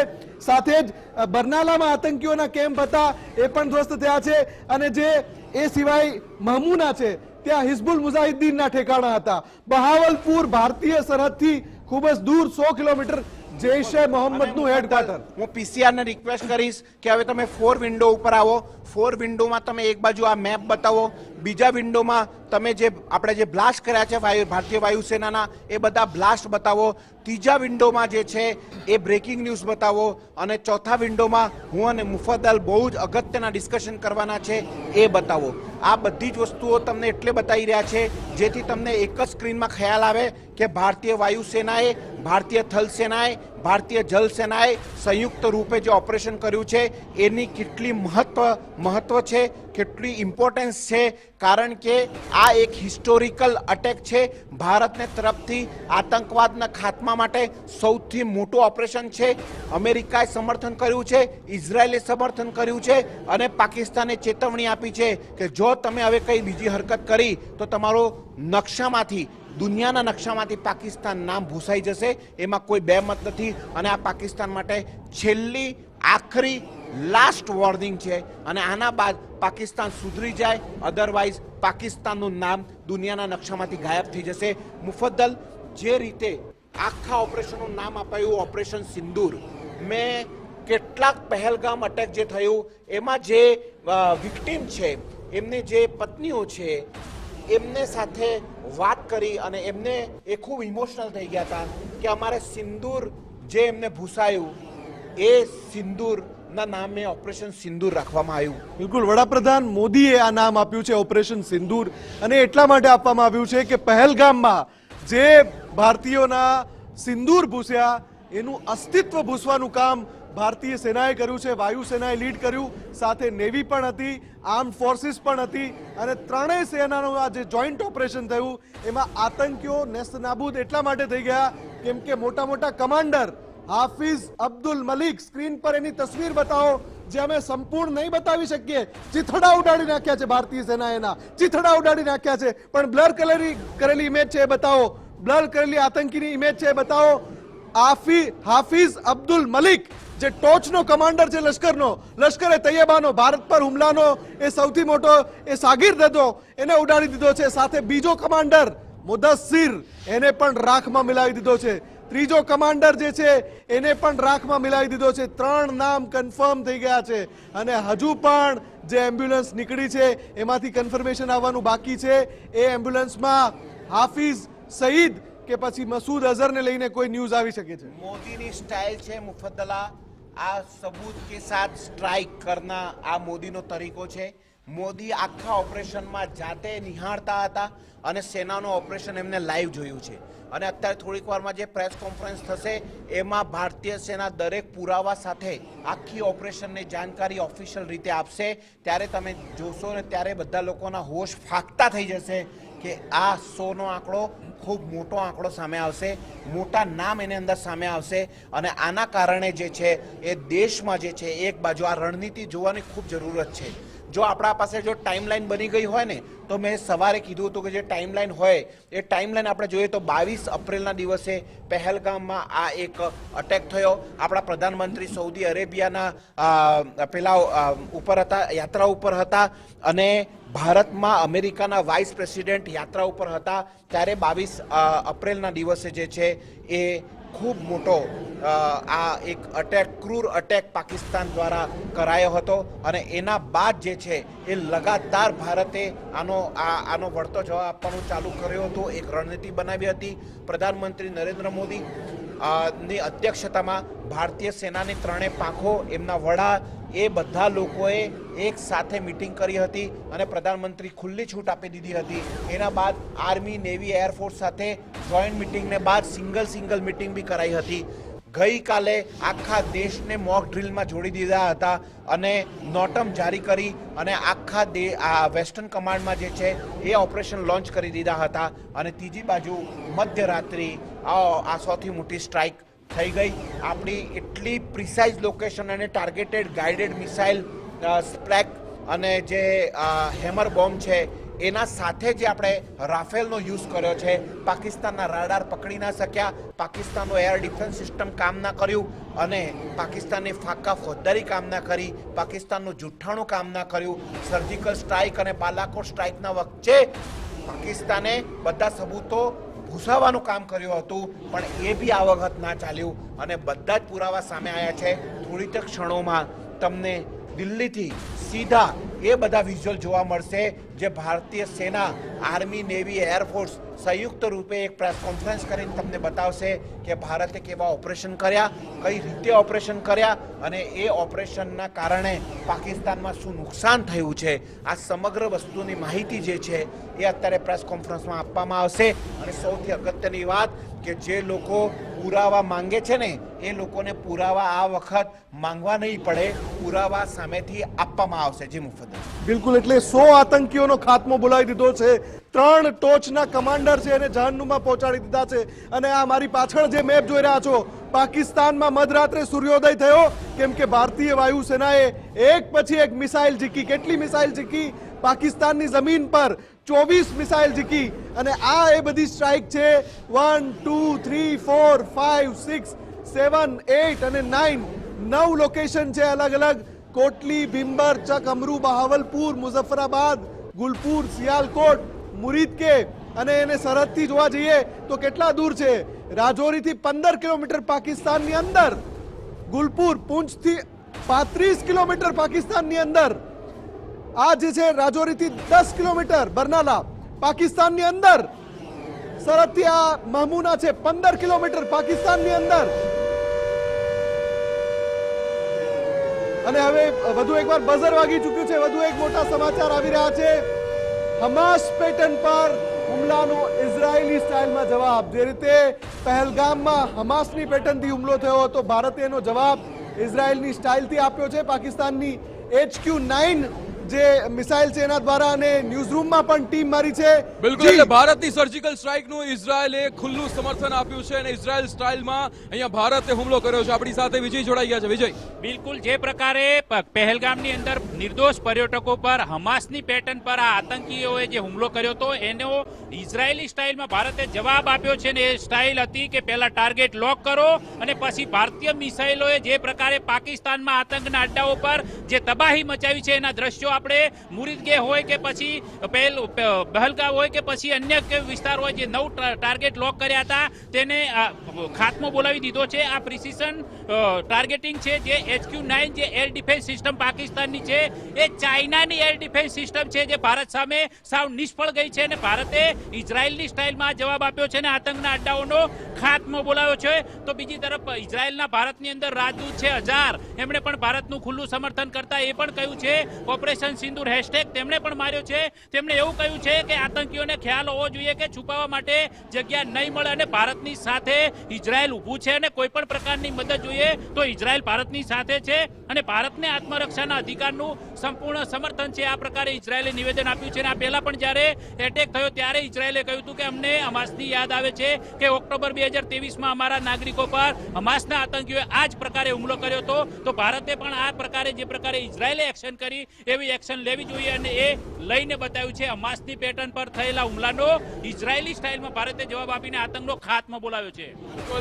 સાથે જ બરનાલામાં આતંકીઓના કેમ્પ હતા એ પણ ધ્વસ્ત થયા છે. અને જે એ સિવાય મહમૂના છે ત્યાં હિઝબુલ મુજાહિદ્દીનના ઠેકાણા હતા. બહાવલપુર ભારતીય સરહદથી ખૂબ જ દૂર 100 કિલોમીટર જૈશે મોહમ્મદનું હેડક્વાર્ટર. હું પીસીઆર ને રિક્વેસ્ટ કરીશ કે હવે તમે 4 વિન્ડો ઉપર આવો. 4 વિન્ડોમાં તમે એક બાજુ આ મેપ બતાવો, બીજા વિન્ડોમાં તમે જે આપણે જે બ્લાસ્ટ કર્યા છે ભારતીય વાયુસેનાના એ બધા બ્લાસ્ટ બતાવો, ત્રીજા વિન્ડોમાં જે છે એ બ્રેકિંગ ન્યૂઝ બતાવો, અને ચોથા વિન્ડોમાં હું અને મુફદ્દલ બહુ જ અગત્યના ડિસ્કશન કરવાના છે એ બતાવો. આ બધી જ વસ્તુઓ તમને એટલે બતાવી રહ્યા છે જેથી તમને એક જ સ્ક્રીનમાં ખ્યાલ આવે કે ભારતીય વાયુસેનાએ, ભારતીય થલ સેનાએ, ભારતીય જલ સેનાએ સંયુક્ત રૂપે જે ઓપરેશન કર્યું છે એની કેટલી મહત્વ છે, કેટલી ઇમ્પોર્ટન્સ છે. કારણ કે આ એક હિસ્ટોરિકલ અટેક છે. ભારતને તરફથી આતંકવાદના ખાત્મા માટે સૌથી મોટું ઓપરેશન છે. અમેરિકાએ સમર્થન કર્યું છે, ઇઝરાયેલે સમર્થન કર્યું છે અને પાકિસ્તાને ચેતવણી આપી છે કે જો તમે હવે કંઈ બીજી હરકત કરી તો તમારો નકશામાંથી, દુનિયાના નકશામાંથી પાકિસ્તાન નામ ભૂસાઈ જશે. એમાં કોઈ બે મત નથી. અને આ પાકિસ્તાન માટે છેલ્લી આખરી લાસ્ટ વોર્નિંગ છે. અને આના બાદ પાકિસ્તાન સુધરી જાય, અધરવાઇઝ પાકિસ્તાનનું નામ દુનિયાના નકશામાંથી ગાયબ થઈ જશે. મુફદ્દલ, જે રીતે આખા ઓપરેશનનું નામ અપાયું ઓપરેશન સિંદૂર, મેં કેટલાક પહેલગામ અટેક જે થયું એમાં જે વિક્ટીમ છે, એમની જે પત્નીઓ છે, એમને સાથે વાત કરી અને એમને એ ખૂબ ઇમોશનલ થઈ ગયા હતા કે અમારે સિંદૂર જે એમને ભૂસાયું એ સિંદૂરના નામે ઓપરેશન સિંદૂર રાખવામાં આવ્યું. બિલકુલ, વડાપ્રધાન મોદીએ આ નામ આપ્યું છે ઓપરેશન સિંદૂર, અને એટલા માટે આપવામાં આવ્યું છે કે પહેલગામમાં જે ભારતીયોના સિંદૂર ભૂસ્યા એનું અસ્તિત્વ ભૂસવાનું કામ ભારતીય સેનાએ કર્યું છે. વાયુસેનાએ લીડ કર્યું, સાથે નેવી પણ હતી, આર્મ્ડ ફોર્સિસ પણ હતી, અને ત્રણેય સેનાનું આ જે જોઈન્ટ ઓપરેશન થયું એમાં આતંકીઓ નેસ્તનાબૂદ એટલા માટે થઈ ગયા કેમ કે મોટા મોટા કમાન્ડર હાફિઝ અબ્દુલ મલિક, સ્ક્રીન પર એની તસવીર બતાવો, જે અમે સંપૂર્ણ નહીં બતાવી શકીએ, ચીથડા ઉડાડી નાખ્યા છે ભારતીય સેનાએ, એના ચીથડા ઉડાડી નાખ્યા છે, પણ બ્લર કરેલી ઇમેજ છે એ બતાવો, બ્લર કરેલી આતંકીની ઇમેજ છે એ બતાવો. હાફિઝ અબ્દુલ મલિક જે ટોચનો કમાન્ડર છે લશ્કરનો, લશ્કરે તૈયબાનો, ભારત પર હુમલાનો એ સૌથી મોટો એ શાગીર્દ હતો, એને ઉડાડી દીધો છે. સાથે બીજો કમાન્ડર મુદસ્સિર, એને પણ રાખમાં મિલાવી દીધો છે. ત્રીજો કમાન્ડર જે છે એને પણ રાખમાં મિલાવી દીધો છે. 3 નામ કન્ફર્મ થઈ ગયા છે અને હજુ પણ જે એમ્બ્યુલન્સ નીકળી છે એમાંથી કન્ફર્મેશન આવવાનું બાકી છે. એ એમ્બ્યુલન્સમાં હાફિઝ સઈદ કે પછી મસૂદ અઝહરને લઈને કોઈ ન્યૂઝ આવી શકે છે. મોદીની સ્ટાઇલ છે મુફદ્દલા, આ સબૂત કે સાથ સ્ટ્રાઇક કરના આ મોદીનો તરીકો છે. મોદી આખા ઓપરેશનમાં જાતે નિહાળતા હતા અને સેનાનો ઓપરેશન એમને લાઈવ જોયું છે. અને અત્યારે થોડીક વારમાં જે પ્રેસ કોન્ફરન્સ થશે એમાં ભારતીય સેના દરેક પુરાવા સાથે આખી ઓપરેશનની જાણકારી ઓફિશિયલ રીતે આપશે. ત્યારે તમે જોશો ને ત્યારે બધા લોકોના હોશ ફાંકતા થઈ જશે કે આ 100નો આંકડો ખૂબ મોટો આંકડો સામે આવશે, મોટા નામ એની અંદર સામે આવશે. અને આના કારણે જે છે એ દેશમાં જે છે એક બાજુ આ રણનીતિ જોવાની ખૂબ જરૂરત છે. જો આપણા પાસે જો ટાઈમલાઈન બની ગઈ હોય ને તો મેં સવારે કીધું હતું કે જે ટાઈમલાઈન હોય એ ટાઈમલાઈન આપણે જોઈએ તો 22 એપ્રિલના દિવસે પહેલગામમાં આ એક અટેક થયો. આપણા પ્રધાનમંત્રી સૌદી અરેબિયાના પેલા ઉપર હતા, યાત્રા ઉપર હતા, અને ભારતમાં અમેરિકાના વાઇસ પ્રેસિડેન્ટ યાત્રા ઉપર હતા. ત્યારે 22 એપ્રિલના દિવસે જે છે એ ખૂબ મોટો આ એક અટેક, ક્રૂર અટેક પાકિસ્તાન દ્વારા કરાયો હતો. અને એના બાદ જે છે એ લગાતાર ભારતે આનો વળતો જવાબ આપવાનું ચાલુ કર્યો હતો. એક રણનીતિ બનાવી હતી. પ્રધાનમંત્રી નરેન્દ્ર મોદી ની અધ્યક્ષતામાં ભારતીય સેનાની ત્રણેય પાંખો, એમના વડા, એ બધા લોકોએ એક સાથે મીટિંગ કરી હતી અને પ્રધાનમંત્રી ખુલ્લી છૂટ આપી દીધી હતી. એના બાદ આર્મી, નેવી, એરફોર્સ સાથે જોઈન્ટ મીટિંગને બાદ સિંગલ મીટિંગ બી કરાઈ હતી. ગઈકાલે આખા દેશને મોક ડ્રીલમાં જોડી દીધા હતા અને નોટમ જારી કરી અને આખા આ વેસ્ટર્ન કમાન્ડમાં જે છે એ ઓપરેશન લોન્ચ કરી દીધા હતા. અને ત્રીજી બાજુ મધ્યરાત્રિ આ સૌથી મોટી સ્ટ્રાઇક થઈ ગઈ. આપણી એટલી પ્રિસાઇઝ લોકેશન અને ટાર્ગેટેડ ગાઇડેડ મિસાઇલ સ્પ્રેક અને જે હેમર બોમ્બ છે એના સાથે જે આપણે રાફેલનો યુઝ કર્યો છે, પાકિસ્તાનના રાડાર પકડી ના શક્યા, પાકિસ્તાનનો એર ડિફેન્સ સિસ્ટમ કામ ના કર્યું અને પાકિસ્તાનની ફાકા ફોજદારી કામ ના કરી, પાકિસ્તાનનું જુઠ્ઠાણું કામ ના કર્યું. સર્જિકલ સ્ટ્રાઇક અને બાલાકોટ સ્ટ્રાઇકના વચ્ચે પાકિસ્તાને બધા સબૂતો ભૂસાવાનું કામ કર્યું હતું, પણ એ બી આ વખત ના ચાલ્યું અને બધા જ પુરાવા સામે આવ્યા છે. થોડી જ ક્ષણોમાં તમને દિલ્હીથી સીધા એ બધા વિઝ્યુઅલ જોવા મળશે જે ભારતીય સેના, આર્મી, નેવી, એરફોર્સ સંયુક્ત રૂપે એક પ્રેસ કોન્ફરન્સ કરીને તમને બતાવશે કે ભારતે કેવા ઓપરેશન કર્યા, કઈ રીતે ઓપરેશન કર્યા અને એ ઓપરેશનના કારણે પાકિસ્તાનમાં શું નુકસાન થયું છે. આ સમગ્ર વસ્તુની માહિતી જે છે એ અત્યારે પ્રેસ કોન્ફરન્સમાં આપવામાં આવશે. અને સૌથી અગત્યની વાત કે જે લોકો પુરાવા માંગે છે ને એ લોકોને પુરાવા આ વખત માંગવા નહીં પડે, પુરાવા સામેથી આપવામાં આવશે. જી મુફદ્દલ. બિલકુલ, એટલે 100 આતંકીઓનો ખાત્મો બોલાવી દીધો છે. 3 ટોચના કમાન્ડર છે એને જહન્નુમમાં પહોંચાડી દીધા છે. અને આ મારી પાછળ જે મેપ જોઈ રહ્યા છો, પાકિસ્તાનમાં મધરાત્રે સૂર્યોદય થયો કેમ કે ભારતીય વાયુસેનાએ એક પછી એક મિસાઇલ ઝીકી. કેટલી મિસાઇલ ઝીકી? પાકિસ્તાનની જમીન પર 24 મિસાઇલ ઝીકી. અને આ એ બધી સ્ટ્રાઇક છે 1, 2, 3, 4, 5, 6, 7, 8 અને 9. 9 લોકેશન છે અલગ અલગ. કોટલી, ભીમબર, ચક, અમરૂ, બહાવલપુર, મુઝફ્ફરાબાદ, ગુલપુર, સિયાલકોટ, મુરીદકે. અને એને સરહદથી જોવા જઈએ તો કેટલા દૂર છે? રાજૌરીથી 15 કિલોમીટર પાકિસ્તાનની અંદર, ગુલપુર, પૂંછથી 35 કિલોમીટર પાકિસ્તાનની અંદર, આ જે છે રાજૌરીથી 10 કિલોમીટર બરનાલા પાકિસ્તાનની અંદર, સરહદથી આ મહમૂના છે 15 કિલોમીટર પાકિસ્તાનની અંદર. અને હવે વધુ એકવાર બઝર વાગી ચૂક્યું છે. વધુ એક મોટા સમાચાર આવી રહ્યા છે. હમાસ પેટર્ન પર હુમલાનો ઇઝરાયેલી સ્ટાઇલમાં જવાબ. જે રીતે પહેલગામમાં હમાસની પેટર્નથી હુમલો થયો હતો, ભારતે એનો જવાબ ઇઝરાયેલની સ્ટાઇલથી આપ્યો છે. પાકિસ્તાનની HQ-9 જે મિસાઇલ છે એના દ્વારા અને ન્યૂઝરૂમમાં પણ ટીમ મારી છે. બિલકુલ, એટલે ભારતની સર્જિકલ સ્ટ્રાઇકનું ઇઝરાયેલે ખુલ્લું સમર્થન આપ્યું છે અને ઇઝરાયેલ સ્ટાઇલમાં અહીંયા ભારતે હુમલો કર્યો છે. આપણી સાથે વિજય જોડાઈ ગયા છે. વિજય, બિલકુલ, જે પ્રકારે પહેલગામની અંદર નિર્દોષ પર્યટકો પર હમાસની પેટર્ન પર આ આતંકીઓએ જે હુમલો કર્યો હતો એનો ઇઝરાયેલી સ્ટાઇલમાં ભારતે જવાબ આપ્યો છે. ને એ સ્ટાઇલ હતી કે પહેલા ટાર્ગેટ લોક કરો અને પછી ભારતીય મિસાઇલોએ જે પ્રકારે પાકિસ્તાનમાં આતંકના અડ્ડાઓ પર જે તબાહી મચાવી છે એના દ્રશ્યો આપણે મુરીદગે હોય કે પછી પહેલગામ હોય કે પછી અન્ય વિસ્તાર હોય, જે 9 ટાર્ગેટ લોક કર્યા હતા તેને ખાત્મો બોલાવી દીધો છે. આ પ્રિસિઝન ટાર્ગેટિંગ છે જે HQ-9 જે એર ડિફેન્સ સિસ્ટમ પાકિસ્તાનની છે એ ચાઇનાની એર ડિફેન્સ સિસ્ટમ છે જે ભારત સામે સાવ નિષ્ફળ ગઈ છે. અને ભારતે ઇઝરાયેલની સ્ટાઇલમાં જવાબ આપ્યો છે અને આતંકના અડ્ડાઓનો ખાત્મો બોલાવ્યો છે. તો બીજી તરફ ઇઝરાયેલના ભારતની અંદર રાજદૂત છે અઝાર, એમણે પણ ભારતનું ખુલ્લું સમર્થન કરતા એ પણ કહ્યું છે ઓપરેશન સિંદૂર હેશટેગ તેમણે પણ માર્યો છે. તેમણે એવું કહ્યું છે કે આતંકીઓને ખ્યાલ હોવો જોઈએ કે છુપાવવા માટે જગ્યા નહીં મળે અને ભારતની સાથે ઇઝરાયેલ ઊભું છે અને કોઈ પણ પ્રકારની મદદ જોઈએ તો ઇઝરાયેલ ભારતની સાથે છે અને ભારતને આત્મરક્ષાના અધિકારનું સંપૂર્ણ સમર્થન છે. આ પ્રકારે ઇઝરાયેલે નિવેદન આપ્યું છે. અને આ પહેલા પણ જ્યારે એટેક થયો ત્યારે ઇઝરાયેલે કહ્યું હતું કે અમને હમાસની યાદ આવે છે કે ઓક્ટોબર 2023માં અમારા નાગરિકો પર હમાસના આતંકીઓએ આ જ પ્રકારે હુમલો કર્યો હતો. તો ભારતે પણ આ પ્રકારે જે પ્રકારે ઇઝરાયેલે એક્શન કરી એવી એક્શન લેવી જોઈએ અને એ લઈને બતાવ્યું છે. હમાસની પેટર્ન પર થયેલા હુમલાનો ઇઝરાયેલી સ્ટાઇલમાં ભારતે જવાબ આપીને આતંકનો ખાત્મો બોલાવ્યો છે.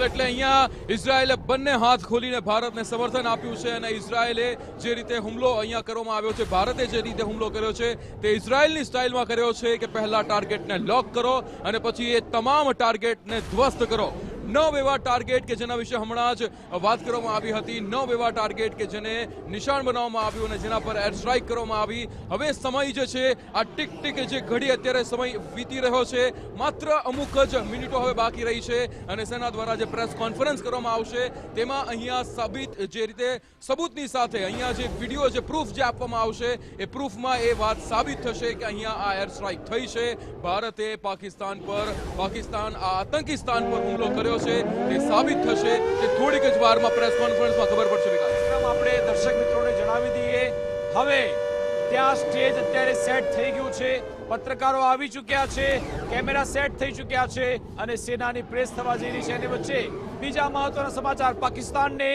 એટલે અહીંયા ઇઝરાયેલે બંને હાથ ખોલીને ભારતને સમર્થન આપ્યું છે અને ઇઝરાયેલે જે રીતે હુમલો અહીંયા કરવામાં આવ્યો છે, ભારતે જે રીતે હુમલો કર્યો છે તે ઇઝરાયેલની સ્ટાઇલમાં કર્યો છે કે પહેલા ટાર્ગેટને લોક કરો અને પછી એ તમામ ટાર્ગેટને ધ્વસ્ત કરો. 9 એવા ટાર્ગેટ કે જેના વિશે હમણાં જ વાત કરવામાં આવી હતી, 9 એવા ટાર્ગેટ કે જેને નિશાન બનાવવામાં આવ્યું અને જેના પર એર સ્ટ્રાઇક કરવામાં આવી. હવે સમય જે છે આ ટીક ટીક જે ઘડી અત્યારે સમય વીતી રહ્યો છે, માત્ર અમુક જ મિનિટો હવે બાકી રહી છે અને સેના દ્વારા જે પ્રેસ કોન્ફરન્સ કરવામાં આવશે તેમાં અહીંયા સાબિત જે રીતે સબૂતની સાથે અહીંયા જે વિડીયો જે પ્રૂફ જે આપવામાં આવશે એ પ્રૂફમાં એ વાત સાબિત થશે કે અહીંયા આ એર સ્ટ્રાઇક થઈ છે. ભારતે પાકિસ્તાન આ આતંકી સ્થાન પર હુમલો કર્યો છે તે સાબિત થશે કે થોડીક જ વારમાં પ્રેસ કોન્ફરન્સમાં ખબર પડશે. વિકાસ, આપણે દર્શક મિત્રોને જણાવી દઈએ, હવે ત્યાં સ્ટેજ અત્યારે સેટ થઈ ગયું છે, પત્રકારો આવી ચૂક્યા છે, કેમેરા સેટ થઈ ચૂક્યા છે અને સેનાની પ્રેસ થવા જઈ રહી છે. અને વચ્ચે બીજા મહત્વના સમાચાર, પાકિસ્તાનને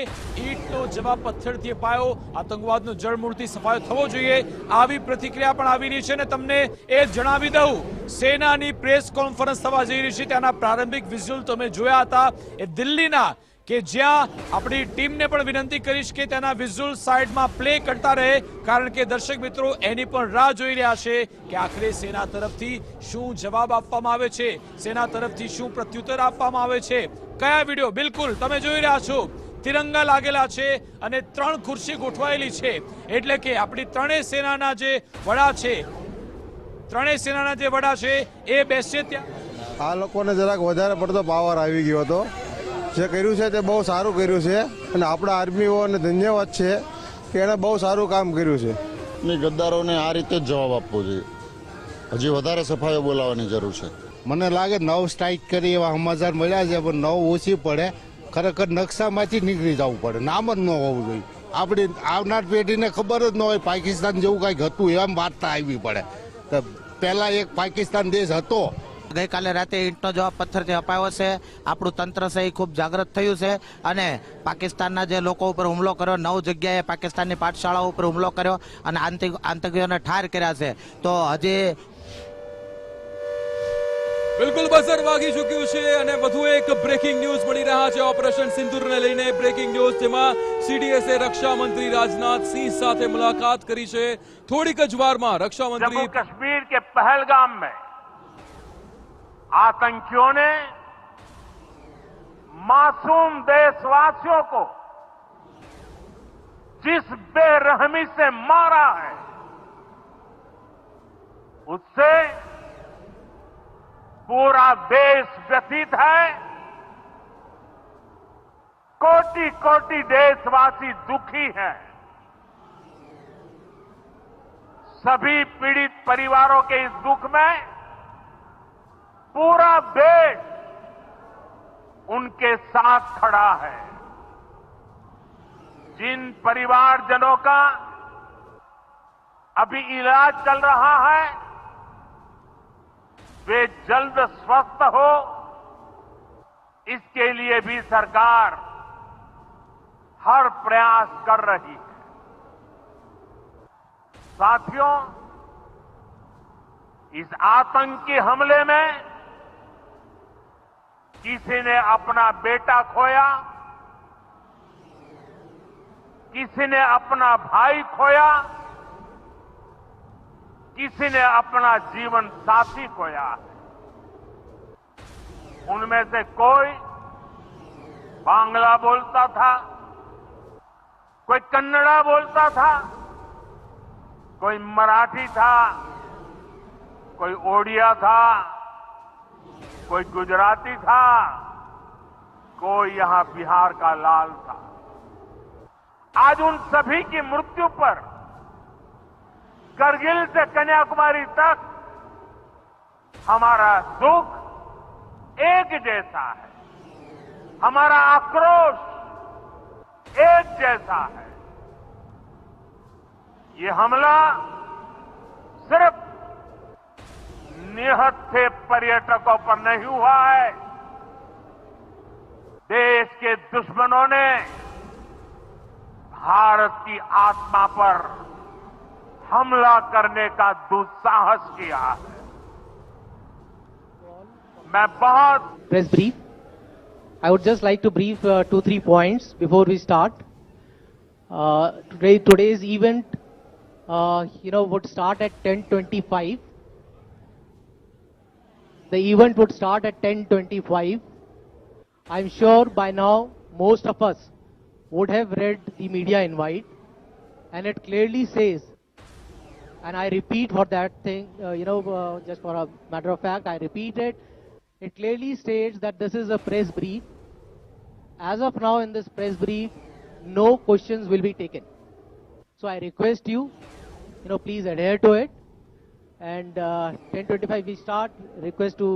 ઈંટનો જવાબ પથ્થરથી અપાયો, આતંકવાદનો જળમૂળથી સફાયો થવો જોઈએ, આવી પ્રતિક્રિયા પણ આવી રહી છે. અને તમને એ જણાવી દઉં, સેનાની પ્રેસ કોન્ફરન્સ થવા જઈ રહી છે ત્યાંના પ્રારંભિક વિઝ્યુઅલ તમે જોયા હતા એ દિલ્હીના, કે જ્યાં આપણી ટીમને પણ વિનંતી કરીશ કે તેના વિઝ્યુઅલ સાઇડમાં પ્લે કરતા રહે, કારણ કે દર્શક મિત્રો એની પણ રાહ જોઈ રહ્યા છે કે આખરે સેના તરફથી શું જવાબ આપવામાં આવે છે, સેના તરફથી શું પ્રત્યુત્તર આપવામાં આવે છે. કયા વિડીયો? બિલકુલ તમે જોઈ રહ્યા છો, તિરંગા લાગેલા છે અને 3 ખુરશી ગોઠવાયેલી છે, એટલે કે આપણી ત્રણેય સેનાના જે વડા છે એ બેસે ત્યાં. આ લોકોને જરાક વધારે પડતો પાવર આવી ગયો હતો. જે કર્યું છે તે બહુ સારું કર્યું છે અને આપણા આર્મીઓને ધન્યવાદ છે કે એણે બહુ સારું કામ કર્યું છે. ની ગદ્દારોને આ રીતે જ જવાબ આપવો જોઈએ. હજી વધારે સફાઈઓ બોલાવવાની જરૂર છે. મને લાગે 9 સ્ટ્રાઇક કરી એવા સમાચાર મળ્યા છે, પણ 9 ઓછી પડે. ખરેખર નકશામાંથી નીકળી જવું પડે, નામ જ ન હોવું જોઈએ. આપણી આવનાર પેઢીને ખબર જ ન હોય પાકિસ્તાન જેવું કંઈક હતું, એમ વાર્તા આવવી પડે. તો પહેલાં એક પાકિસ્તાન દેશ હતો. ગઈકાલે રાતે ઈંટનો જવાબ પથ્થરથી અપાયો છે. આપણું તંત્ર છે એ ખૂબ જાગૃત થયું છે અને પાકિસ્તાનના જે લોકો ઉપર હુમલો કર્યો, 9 જગ્યાએ પાકિસ્તાનની પાઠશાળાઓ ઉપર હુમલો કર્યો અને આતંકીઓને ઠાર કર્યા છે. તો હજી બિલકુલ બઝર વાગી ચૂક્યું છે અને વધુ એક બ્રેકિંગ ન્યૂઝ મળી રહ્યા છે ઓપરેશન સિંદૂરને લઈને. બ્રેકિંગ ન્યૂઝ, જેમાં સીડીએસએ રક્ષા મંત્રી રાજનાથ સિંહ સાથે મુલાકાત કરી છે. થોડીક જ વારમાં રક્ષા મંત્રી कश्मीर के पहलगाम में आतंकियों ने मासूम देशवासियों को जिस बेरहमी से मारा है, उससे पूरा देश व्यथित है. कोटि कोटि देशवासी दुखी हैं. सभी पीड़ित परिवारों के इस दुख में पूरा देश उनके साथ खड़ा है. जिन परिवारजनों का अभी इलाज चल रहा है, वे जल्द स्वस्थ हो, इसके लिए भी सरकार हर प्रयास कर रही है. साथियों, इस आतंकी हमले में किसी ने अपना बेटा खोया, किसी ने अपना भाई खोया, किसी ने अपना जीवन साथी खोया. उनमें से कोई बांग्ला बोलता था, कोई कन्नड़ा बोलता था, कोई मराठी था, कोई ओडिया था, कोई गुजराती था, कोई यहां बिहार का लाल था. आज उन सभी की मृत्यु पर करगिल से कन्याकुमारी तक हमारा दुख एक जैसा है, हमारा आक्रोश एक जैसा है. ये हमला सिर्फ निहत्थे पर्यटकों पर नहीं हुआ है. देश के दुश्मनों ने भारत की आत्मा पर हमला करने का दुस्साहस किया। मैं बहुत Press brief. I would just like to brief 2-3 points before we start. Today's event, would start at 10:25. The event would start at 10:25. I'm sure by now most of us would have read the media invite, and it clearly says, and I repeat for that thing, just for a matter of fact, I repeat it. It clearly states that this is a press brief. As of now, in this press brief, no questions will be taken. So I request you, please adhere to it. And 10:25 we start. Request to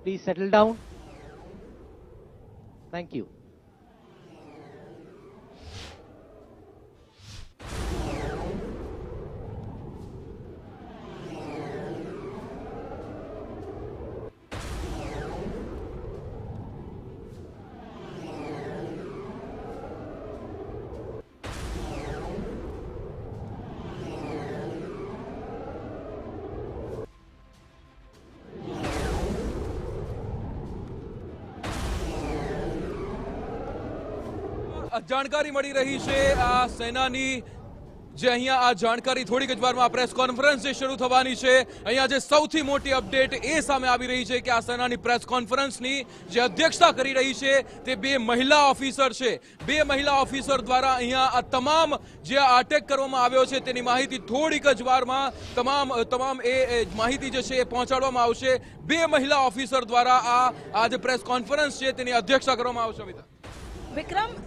please settle down. Thank you. જાણકારી મળી રહી છે આ સેનાની જે અહીંયા આ જાણકારી થોડીક જ વારમાં પ્રેસ કોન્ફરન્સ જે શરૂ થવાની છે અહીંયા જે સૌથી મોટી અપડેટ એ સામે આવી રહી છે કે આ સેનાની પ્રેસ કોન્ફરન્સની જે અધ્યક્ષતા કરી રહી છે તે બે મહિલા ઓફિસર છે. બે મહિલા ઓફિસર દ્વારા અહીંયા આ તમામ જે અટેક કરવામાં આવ્યો છે તેની માહિતી થોડીક જ વારમાં તમામ એ માહિતી જે છે એ પહોંચાડવામાં આવશે. બે મહિલા ઓફિસર દ્વારા આ જે પ્રેસ કોન્ફરન્સ છે તેની અધ્યક્ષતા કરવામાં આવશે. વિક્રમ,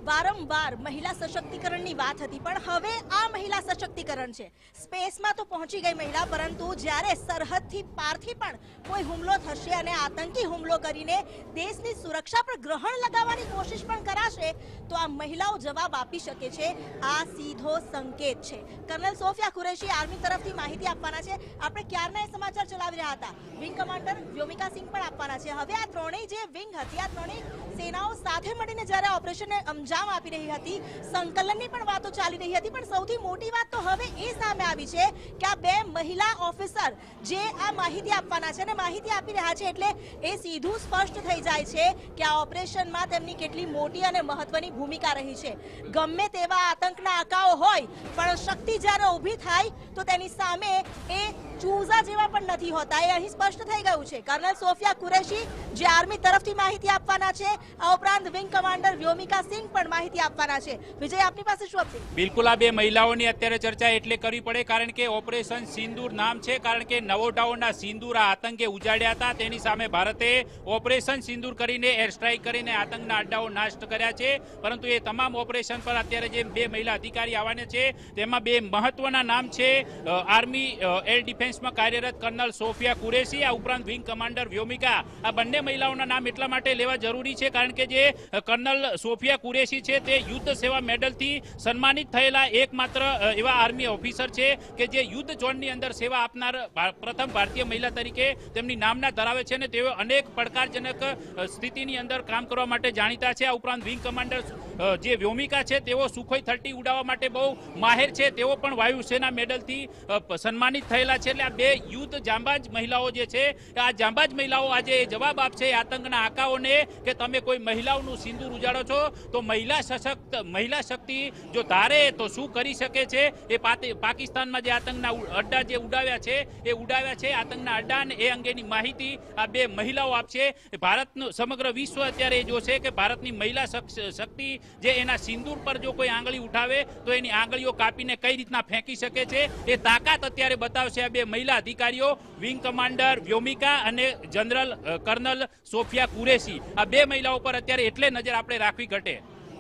વારંવાર મહિલા સશક્તિકરણની વાત હતી, પણ હવે આ મહિલા સશક્તિકરણ છે. સ્પેસમાં તો પહોંચી ગઈ મહિલા, પરંતુ જ્યારે સરહદથી પારથી પણ કોઈ હુમલો થશે અને આતંકી હુમલો કરીને દેશની સુરક્ષા પર ગ્રહણ લગાવવાની કોશિશ પણ કરાશે, તો આ મહિલાઓ જવાબ આપી શકે છે. આ સીધો સંકેત છે. કર્નલ સોફિયા કુરેશી આર્મી તરફથી માહિતી આપવાના છે. આપણે ક્યારના એ સમાચાર ચલાવી રહ્યા હતા. વિંગ કમાન્ડર વ્યોમિકા સિંહ પણ આપવાના છે. હવે આ ત્રણેય જે વિંગ હતી, આ ત્રણેય સેનાઓ સાથે મળીને જ્યારે ઓપરેશનને અંજામ આપી રહી હતી, સંકલનની પણ વાતો ચાલી રહી હતી, પણ સૌથી મોટી વાત તો હવે એ સામે આવી છે કે આ બે મહિલા ઓફિસર જે આ માહિતી આપવાના છે અને માહિતી આપી રહ્યા છે, એટલે એ સીધું સ્પષ્ટ થઈ જાય છે કે આ ઓપરેશનમાં તેમની કેટલી મોટી અને મહત્વની ભૂમિકા રહી છે. ગમે તેવા આતંકના આકાઓ હોય, પણ શક્તિ જ્યારે ઊભી થાય તો તેની સામે એ ચૂઝા જેવા પણ નથી હોતા. એ અહીં સ્પષ્ટ થઈ ગયું છે. કર્નલ સોફિયા કુરેશી જે આર્મી તરફથી માહિતી આપવાના છે, આ ઉપરાંત વિંગ કમાન્ડર વ્યોમિકા સિંહ પણ માહિતી આપવાના છે. વિજય, આપની પાસે શું અપડેટ? બિલકુલ, આ બે મહિલાઓની અત્યારે ચર્ચા એટલે કરવી પડે કારણ કે ઓપરેશન સિંદૂર નામ છે, કારણ કે નવોટાઓના સિંદૂર આ આતંકે ઉજાડ્યા હતા. તેની સામે ભારતે ઓપરેશન સિંદૂર કરીને એર સ્ટ્રાઇક કરીને આતંકના અડ્ડાઓ નાશ કર્યા છે. પરંતુ એ તમામ ઓપરેશન પર અત્યારે જે બે મહિલા અધિકારી આવવાના છે, તેમાં બે મહત્વના નામ છે. આર્મી એર ડિફેન્સમાં કાર્યરત કર્નલ સોફિયા કુરેશી, આ ઉપરાંત વિંગ કમાન્ડર વ્યોમિકા. આ બંને મહિલાઓના નામ એટલા માટે લેવા જરૂરી છે કારણ કે જે કર્નલ સોફિયા કુરેશી છે તે યુદ્ધ સેવા મેડલથી સન્માનિત થયેલા એકમાત્ર એવા આર્મી ઓફિસર છે કે જે યુદ્ધ ઝોનની અંદર સેવા આપનાર પ્રથમ ભારતીય મહિલા તરીકે તેમની નામના ધરાવે છે અને તેઓ અનેક પડકારજનક સ્થિતિની અંદર કામ કરવા માટે જાણીતા છે. આ ઉપરાંત વિંગ કમાન્ડર જે વ્યોમિકા છે તેઓ સુખોઈ 30 ઉડાવવા માટે બહુ માહેર છે. તેઓ પણ વાયુસેના મેડલથી સન્માનિત થયેલા છે. એટલે આ બે યુદ્ધ જાંબાજ મહિલાઓ જે છે, આ જાંબાજ મહિલાઓ આજે જવાબ આપશે આતંકના આકાઓને કે તમે કોઈ મહિલાઓનું સિંદૂર ઉજાડો છો તો મહિલા શક્તિ જો ધારે તો શું કરી શકે છે. એ પાકિસ્તાનમાં જે આતંકના અડ્ડા જે ઉડાવ્યા છે આતંકના અડ્ડા, અને એ અંગેની માહિતી આ બે મહિલાઓ આપશે. ભારતનું સમગ્ર વિશ્વ અત્યારે જોશે કે ભારતની મહિલા શક્તિ જે એના સિંદૂર પર જો કોઈ આંગળી ઉઠાવે તો એની આંગળીઓ કાપીને કઈ રીતના ફેંકી શકે છે, એ તાકાત અત્યારે બતાવશે આ બે મહિલા અધિકારીઓ, વિંગ કમાન્ડર વ્યોમિકા અને જનરલ કર્નલ સોફિયા કુરેશી. આ બે મહિલાઓ પર અત્યારે એટલે નજર આપણે રાખવી ઘટે.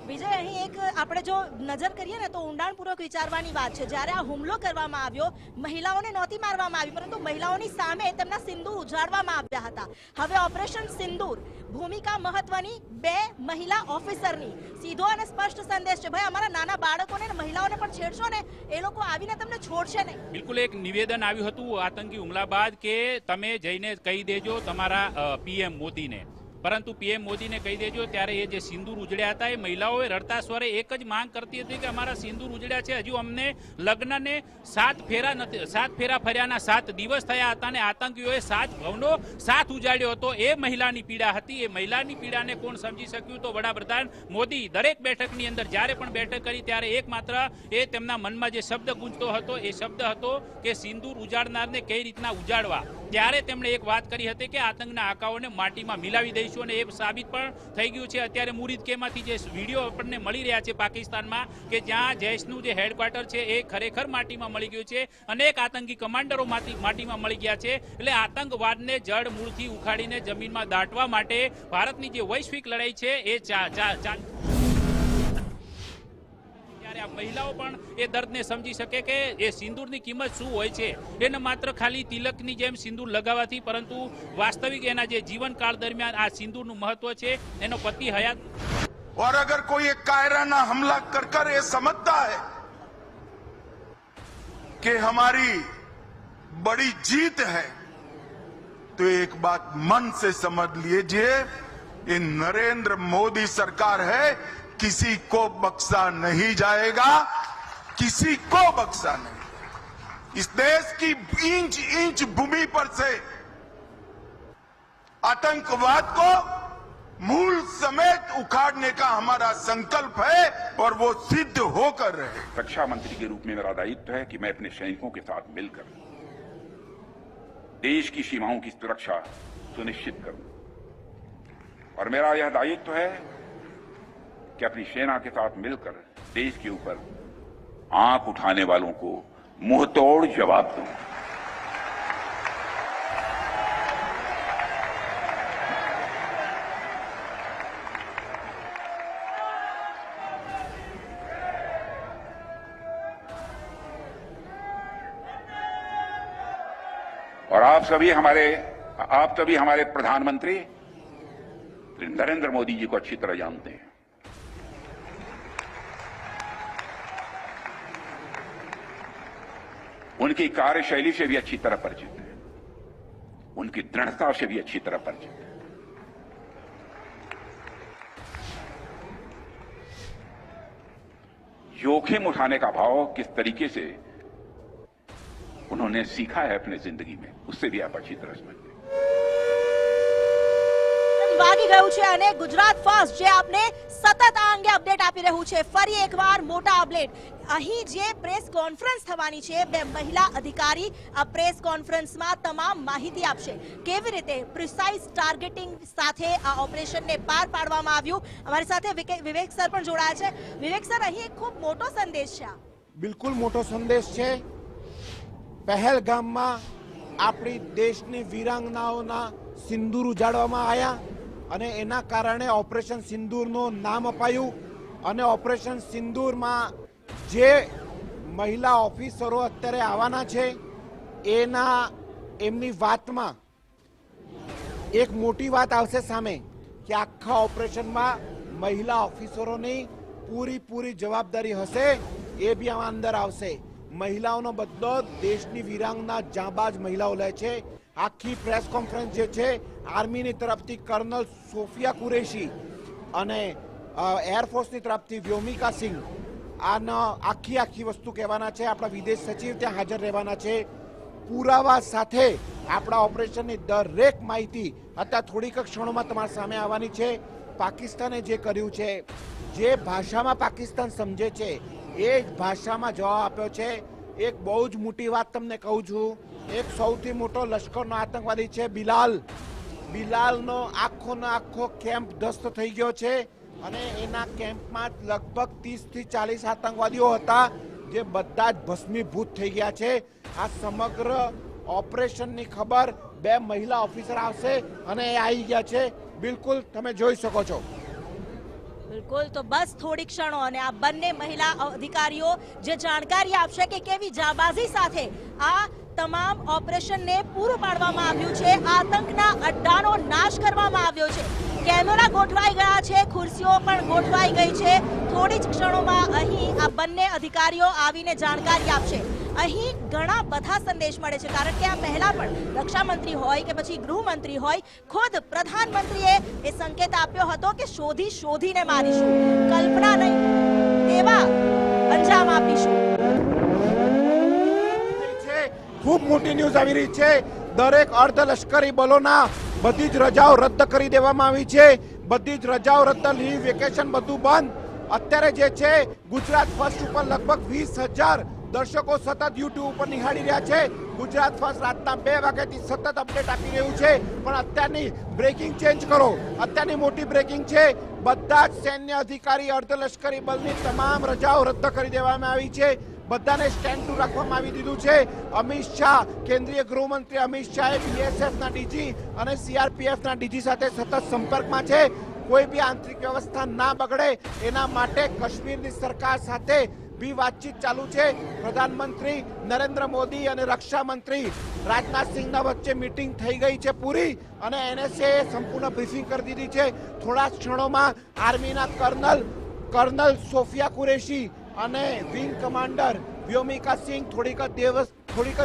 વિજય, અહીં એક આપણે જો નજર કરીએ ને તો ઊંડાણપૂર્વક વિચારવાની વાત છે. જ્યારે આ હુમલો કરવામાં આવ્યો, મહિલાઓને નહોતી મારવામાં આવી, પરંતુ મહિલાઓની સામે તેમના સિંદૂર ઉજાડવામાં આવ્યા હતા. હવે ઓપરેશન સિંદૂર, ભૂમિકા મહત્વની બે મહિલા ઓફિસરની, સીધો અને સ્પષ્ટ સંદેશ છે. ભાઈ, અમારા નાના બાળકોને અને મહિલાઓને પણ છેડશો ને, એ લોકો આવીને તમને છોડશે નહીં. બિલકુલ, એક નિવેદન આવ્યું હતું આતંકી હુમલા બાદ કે તમે જઈને કહી દેજો તમારા પીએમ મોદીને પરંતુ પીએમ મોદીને કહી દેજો ત્યારે એ જે સિંદૂર ઉજળ્યા હતા એ મહિલાઓએ રડતા સ્વરે એક જ માંગ કરતી હતી કે અમારા સિંદૂર ઉજળ્યા છે, હજુ અમને લગ્નને 7 ફેરા ફર્યાના 7 દિવસ થયા હતા અને આતંકીઓએ 7 ભવનો સાથ ઉજાડ્યો હતો. એ મહિલાની પીડા હતી. એ મહિલાની પીડાને કોણ સમજી શક્યું? તો વડાપ્રધાન મોદી દરેક બેઠકની અંદર જ્યારે પણ બેઠક કરી ત્યારે એકમાત્ર એ તેમના મનમાં જે શબ્દ ગુંજતો હતો એ શબ્દ હતો કે સિંદૂર ઉજાડનારને કઈ રીતના ઉજાડવા. ત્યારે તેમણે એક વાત કરી હતી કે આતંકના આકાઓને માટીમાં મિલાવી દઈશું અને એ સાબિત પણ થઈ ગયું છે. અત્યારે મુરીદ કેમાંથી જે વિડીયો આપણને મળી રહ્યા છે પાકિસ્તાનમાં કે જ્યાં જૈશનું જે હેડક્વાર્ટર છે એ ખરેખર માટીમાં મળી ગયું છે. અનેક આતંકી કમાન્ડરો માટીમાં મળી ગયા છે. એટલે આતંકવાદને જડ મૂળથી ઉખાડીને જમીનમાં દાટવા માટે ભારતની જે વૈશ્વિક લડાઈ છે એ ત્યારે આ મહિલાઓ પણ એ દર્દને સમજી શકે કે એ સિંદૂરની કિંમત શું હોય છે. એને માત્ર ખાલી તિલકની જેમ સિંદૂર લગાવવાથી, પરંતુ વાસ્તવિક એના જે જીવનકાળ દરમિયાન આ સિંદૂરનું મહત્વ છે. એનો પતિ હયાત और अगर कोई एक कायराना हमला कर ये समझता है कि हमारी बड़ी जीत है, तो एक बात मन से समझ लीजिए, ये नरेंद्र मोदी सरकार है, किसी को बख्शा नहीं जाएगा, किसी को बख्शा नहीं. इस देश की इंच इंच भूमि पर से आतंकवाद को मूल समेत उखाड़ने का हमारा संकल्प है और वो सिद्ध होकर रहे. रक्षा मंत्री के रूप में मेरा दायित्व है कि मैं अपने सैनिकों के साथ मिलकर देश की सीमाओं की सुरक्षा सुनिश्चित करूं, और मेरा यह दायित्व है कि अपनी सेना के साथ मिलकर देश के ऊपर आंख उठाने वालों को मुंहतोड़ जवाब दूं. और आप सभी हमारे प्रधानमंत्री नरेंद्र मोदी जी को अच्छी तरह जानते हैं. उनकी कार्यशैली से भी अच्छी तरह परिचित है, उनकी दृढ़ता से भी अच्छी तरह परिचित है. जोखिम उठाने का भाव किस तरीके से उन्होंने सीखा है अपने जिंदगी में, उससे भी आप अच्छी तरह समझते हैं. વાગી ગયું છે અને ગુજરાત ફર્સ્ટ જે આપને સતત આ અંગે અપડેટ આપી રહ્યું છે. ફરી એકવાર મોટા અપડેટ. અહીં જે પ્રેસ કોન્ફરન્સ થવાની છે, 2 મહિલા અધિકારી આ પ્રેસ કોન્ફરન્સમાં તમામ માહિતી આપશે. કેવી રીતે પ્રિસાઇઝ ટાર્ગેટિંગ સાથે આ ઓપરેશનને પાર પાડવામાં આવ્યું. અમારી સાથે વિવેક સર પણ જોડાયા છે. વિવેક સર, અહીં એક ખૂબ મોટો સંદેશ છે. બિલકુલ મોટો સંદેશ છે. પહેલગામમાં આપણી દેશની વીરાંગનાઓના સિંદૂર ઉજાડવામાં આવ્યા અને એના કારણે ઓપરેશન સિંદૂરનું નામ અપાયું. અને ઓપરેશન સિંદૂરમાં જે મહિલા ઓફિસરો અત્યારે આવવાના છે એમની વાતમાં એક મોટી વાત આવશે સામે કે આખા ઓપરેશનમાં મહિલા ઓફિસરોની પૂરી જવાબદારી હશે. એ બી આમાં અંદર આવશે. મહિલાઓનો બદલો દેશની વીરાંગના જાંબાજ મહિલાઓ લે છે. આખી પ્રેસ કોન્ફરન્સ જે છે આર્મીની તરફથી કર્નલ સોફિયા કુરેશી અને એરફોર્સની તરફથી વ્યોમિકા સિંહ આખી વસ્તુ કહેવાના છે. આપણા વિદેશ સચિવ ત્યાં હાજર રહેવાના છે. પુરાવા સાથે આપણા ઓપરેશનની દરેક માહિતી અત્યારે થોડીક ક્ષણોમાં તમારા સામે આવવાની છે. પાકિસ્તાને જે કર્યું છે, જે ભાષામાં પાકિસ્તાન સમજે છે એ જ ભાષામાં જવાબ આપ્યો છે. એક બહુ જ મોટી વાત તમને કહું છું. એક સૌથી મોટો લશ્કરનો આતંકવાદી છે બિલાલનો આખો કેમ્પ ધસ્ત થઈ ગયો છે અને એના કેમ્પમાં લગભગ 30 થી 40 આતંકવાદીઓ હતા જે બધા જ ભસ્મીભૂત થઈ ગયા છે. આ સમગ્ર ઓપરેશનની ખબર 2 મહિલા ઓફિસર આવશે અને એ આવી ગયા છે. બિલકુલ તમે જોઈ શકો છો. બિલકુલ. તો બસ થોડી ક્ષણો અને આ બંને મહિલા અધિકારીઓ જે જાણકારી આપશે કે કેવી જાબાઝી સાથે આ તમામ ઓપરેશનને પૂરું પાડવામાં આવ્યું છે, આતંકના અડ્ડાનો નાશ કરવામાં આવ્યો છે, કેમેરા ગોઠવાઈ ગયા છે, ખુરશીઓ પણ ગોઠવાઈ ગઈ છે. થોડી જ ક્ષણોમાં અહીં આ બંને અધિકારીઓ આવીને જાણકારી આપશે. અહીં ઘણા બધા સંદેશ મળે છે, કારણ કે આ પહેલા પણ રક્ષા મંત્રી હોય કે પછી ગૃહમંત્રી હોય, ખુદ પ્રધાનમંત્રીએ એ સંકેત આપ્યો હતો કે શોધીને મારીશું, કલ્પના નહીં તેવા અંજામ આપીશું. ખૂબ મોટી ન્યૂઝ આવી રહી છે. દરેક અર્ધ લશ્કરી બલોના બધી જ રજાઓ રદ કરી દેવામાં આવી છે. બધી જ રજાઓ રદ, લીવ, વેકેશન બધું બંધ. અત્યારે જે છે ગુજરાત ફર્સ્ટ ઉપર લગભગ 20,000 દર્શકો સતત યુટ્યુબ ઉપર નિહાળી રહ્યા છે. ગુજરાત ફર્સ્ટ રાતના 2 વાગ્યાથી સતત અપડેટ આપી રહ્યું છે. પણ અત્યારની બ્રેકિંગ ચેન્જ કરો. અત્યારની મોટી બ્રેકિંગ છે, બધા જ સૈન્ય અધિકારી, અર્ધ લશ્કરી બલની તમામ રજાઓ રદ કરી દેવામાં આવી છે. બધાને સ્ટેન્ડ ટુ રાખવામાં આવી દીધું છે. અમિત શાહ, કેન્દ્રીય ગૃહમંત્રી અમિત શાહ બીએસએફના ડીજી અને સીઆરપીએફના ડીજી સાથે સતત સંપર્કમાં છે. કોઈ બી આંતરિક વ્યવસ્થા ના બગડે એના માટે કાશ્મીરની સરકાર સાથે બી વાતચીત ચાલુ છે. પ્રધાનમંત્રી નરેન્દ્ર મોદી અને રક્ષા મંત્રી રાજનાથસિંહના વચ્ચે મીટિંગ થઈ ગઈ છે પૂરી, અને એનએસએ સંપૂર્ણ બ્રીફિંગ કરી દીધી છે. થોડા ક્ષણોમાં આર્મીના કર્નલ સોફિયા કુરેશી અને વિંગ કમાન્ડર વ્યોમિકા સિંહ થોડીક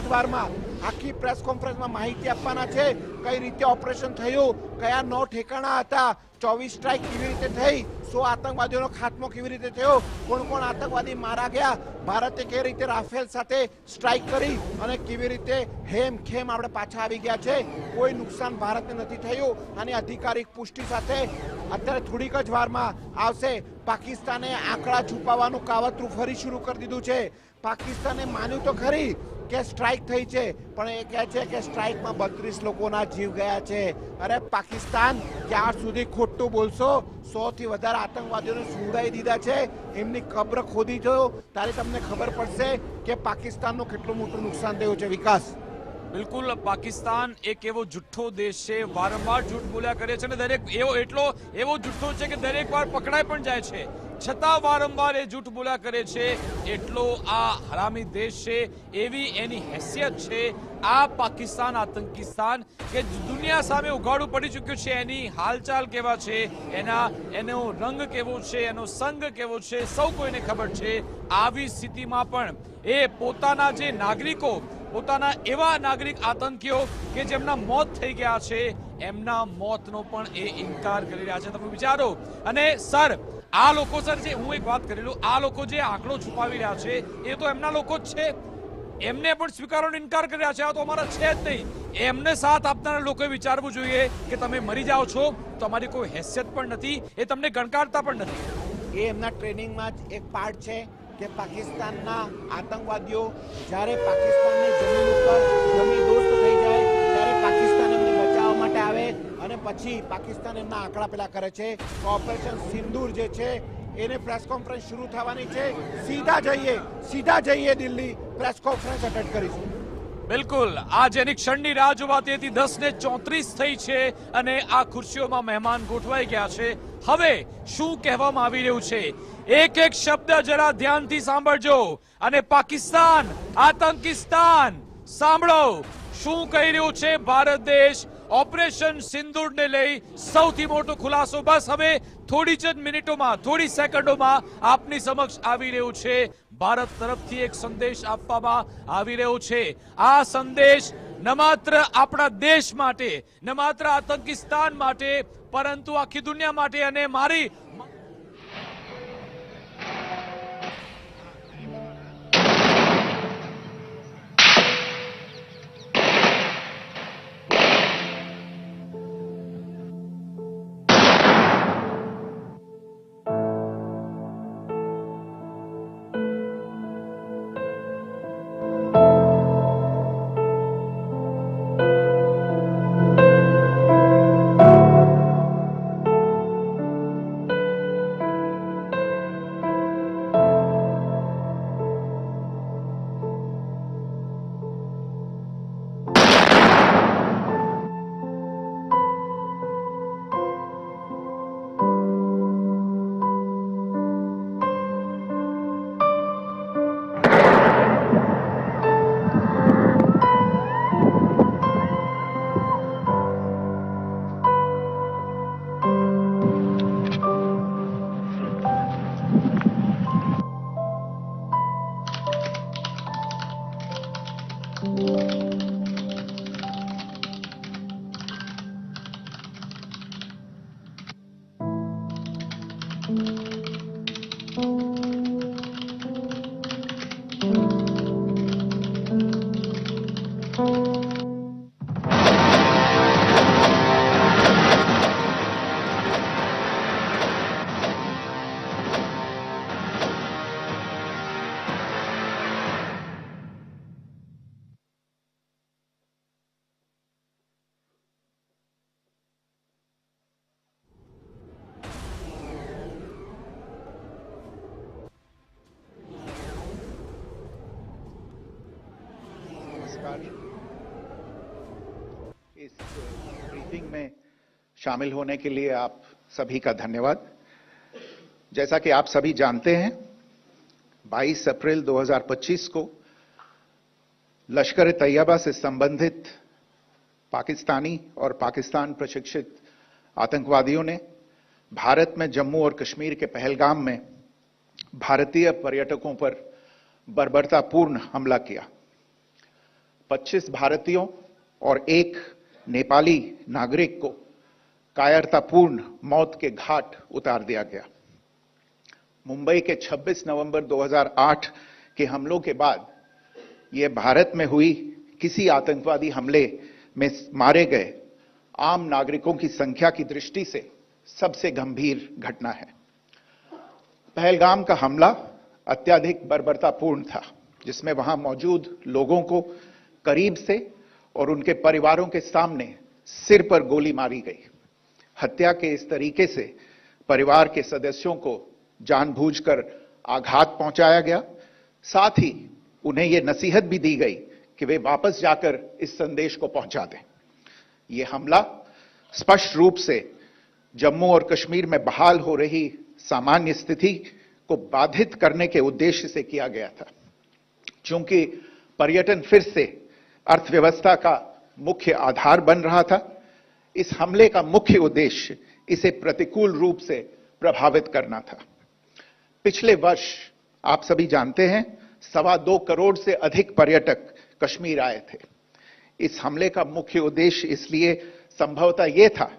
જ વારમાં આખી પ્રેસ કોન્ફરન્સમાં માહિતી આપવાના છે. કઈ રીતે ઓપરેશન થયું, કયા 9 ઠેકાણા હતા, 24 સ્ટ્રાઇક કેવી રીતે થઈ, 100 આતંકવાદીઓનો ખાત્મો કેવી રીતે થયો, કોણ આતંકવાદી મારા ગયા, ભારતે કેવી રીતે રાફેલ સાથે સ્ટ્રાઇક કરી અને કેવી રીતે હેમખેમ આપણે પાછા આવી ગયા છે. કોઈ નુકસાન ભારતને નથી થયું. અને આધિકારિક પુષ્ટિ સાથે અત્યારે થોડીક જ વારમાં આવશે. પાકિસ્તાને આંકડા છુપાવવાનું કાવતરું ફરી શરૂ કરી દીધું છે. પાકિસ્તાને માન્યું તો ખરી કે સ્ટ્રાઇક થઈ છે, પણ એ કહે છે કે સ્ટ્રાઇકમાં 32 લોકોના જીવ ગયા છે. અરે પાકિસ્તાન, ક્યાર સુધી ખોટું બોલશો? 100 થી વધારે આતંકવાદીઓને સુવડાવી દીધા છે. એમની કબ્ર ખોદી જો ત્યારે તમને ખબર પડશે કે પાકિસ્તાનનું કેટલું મોટું નુકસાન થયું છે. વિકાસ, બિલકુલ, પાકિસ્તાન એક એવો જુઠ્ઠો દેશ છે, વારંવાર જૂઠ બોલ્યા કરે છે, અને દરેક એવો જુઠ્ઠો છે કે દરેક વાર પકડાઈ પણ જાય છે, છતાં વારંવાર એ જૂઠ બોલ્યા કરે છે. એટલો આ હરામી દેશ છે, એવી એની હેસિયત છે આ પાકિસ્તાન, આતંકિસ્તાન, કે દુનિયા સામે ઉઘાડું પડી ચૂક્યું છે. એની હાલચાલ કેવા છે, એનો રંગ કેવો છે, એનો સંગ કેવો છે, સૌ કોઈને ખબર છે. આવી સ્થિતિમાં પણ એ પોતાના જે નાગરિકો, પોતાના એવા નાગરિક આતંકીઓ કે જેમના મોત થઈ ગયા છે, એમના મોતનો પણ એ ઇનકાર કરી રહ્યા છે. તમે વિચારો. અને સર, આ લોકો, સર, જે હું એક વાત કરી લઉં, આ લોકો જે આંકડો છુપાવી રહ્યા છે એ તો એમના લોકો જ છે. એમને પણ સ્વીકારવાનો ઇનકાર કરી રહ્યા છે. આ તો અમારા છે જ નહીં. એમને સાથ આપનારા લોકોએ વિચારવું જોઈએ કે તમે મરી જાઓ છો તો અમારી કોઈ હેસિયત પણ નથી, એ તમને ગણકારતા પણ નથી. એ એમના ટ્રેનિંગમાં જ એક પાર્ટ છે કે પાકિસ્તાનના આતંકવાદીઓ જ્યારે પાકિસ્તાનની જમીન ઉપર જમીનદોસ્ત થઈ જાય ત્યારે પાકિસ્તાન એમને બચાવવા માટે આવે અને પછી પાકિસ્તાન એમના આંકડા પેલા કરે છે. ઓપરેશન સિંદૂર જે છે એને પ્રેસ કોન્ફરન્સ શરૂ થવાની છે. સીધા જઈએ દિલ્હી, પ્રેસ કોન્ફરન્સ અટેન્ડ કરીશું. બિલકુલ, આ જેની ક્ષણની રાહ જોવાતી હતી 10:34 થઈ છે અને આ ખુરશીઓમાં મહેમાન ગોઠવાઈ ગયા છે. હવે શું કહેવામાં આવી રહ્યું છે, એક એક શબ્દ જરા ધ્યાનથી સાંભળજો. અને પાકિસ્તાન, આતંકિસ્તાન, સાંભળો શું કહી રહ્યું છે ભારત દેશ. ઓપરેશન સિંદૂરને લઈ સૌથી મોટો ખુલાસો બસ હવે થોડી જ મિનિટોમાં, થોડી સેકન્ડોમાં આપની સમક્ષ આવી રહ્યું છે. ભારત તરફથી એક સંદેશ આપવામાં આવી રહ્યો છે. આ સંદેશ ન માત્ર આપણા દેશ માટે, ન માત્ર આતંકિસ્તાન માટે, પરંતુ આખી દુનિયા માટે. અને મારી नमस्कार। इस ब्रीफिंग में शामिल होने के लिए आप सभी का धन्यवाद। जैसा कि आप सभी जानते हैं, 22 अप्रैल 2025 को लश्कर ए तैयबा से संबंधित पाकिस्तानी और पाकिस्तान प्रशिक्षित आतंकवादियों ने भारत में जम्मू और कश्मीर के पहलगाम में भारतीय पर्यटकों पर बर्बरतापूर्ण हमला किया। 25 भारतीयों और एक नेपाली नागरिक को कायरतापूर्ण मौत के घाट उतार दिया गया। मुंबई के 26 नवंबर 2008 के हमलों के बाद यह भारत में हुई किसी आतंकवादी हमले में मारे गए आम नागरिकों की संख्या की दृष्टि से सबसे गंभीर घटना है। पहलगाम का हमला अत्यधिक बर्बरतापूर्ण था, जिसमें वहां मौजूद लोगों को करीब से और उनके परिवारों के सामने सिर पर गोली मारी गई। हत्या के इस तरीके से परिवार के सदस्यों को जानबूझकर आघात पहुंचाया गया। साथ ही उन्हें यह नसीहत भी दी गई कि वे वापस जाकर इस संदेश को पहुंचा दें। यह हमला स्पष्ट रूप से जम्मू और कश्मीर में बहाल हो रही सामान्य स्थिति को बाधित करने के उद्देश्य से किया गया था। चूंकि पर्यटन फिर से अर्थव्यवस्था का मुख्य आधार बन रहा था, इस हमले का मुख्य उद्देश्य इसे प्रतिकूल रूप से प्रभावित करना था। पिछले वर्ष आप सभी जानते हैं 2.25 करोड़ से अधिक पर्यटक कश्मीर आए थे। इस हमले का मुख्य उद्देश्य इसलिए संभवतः यह था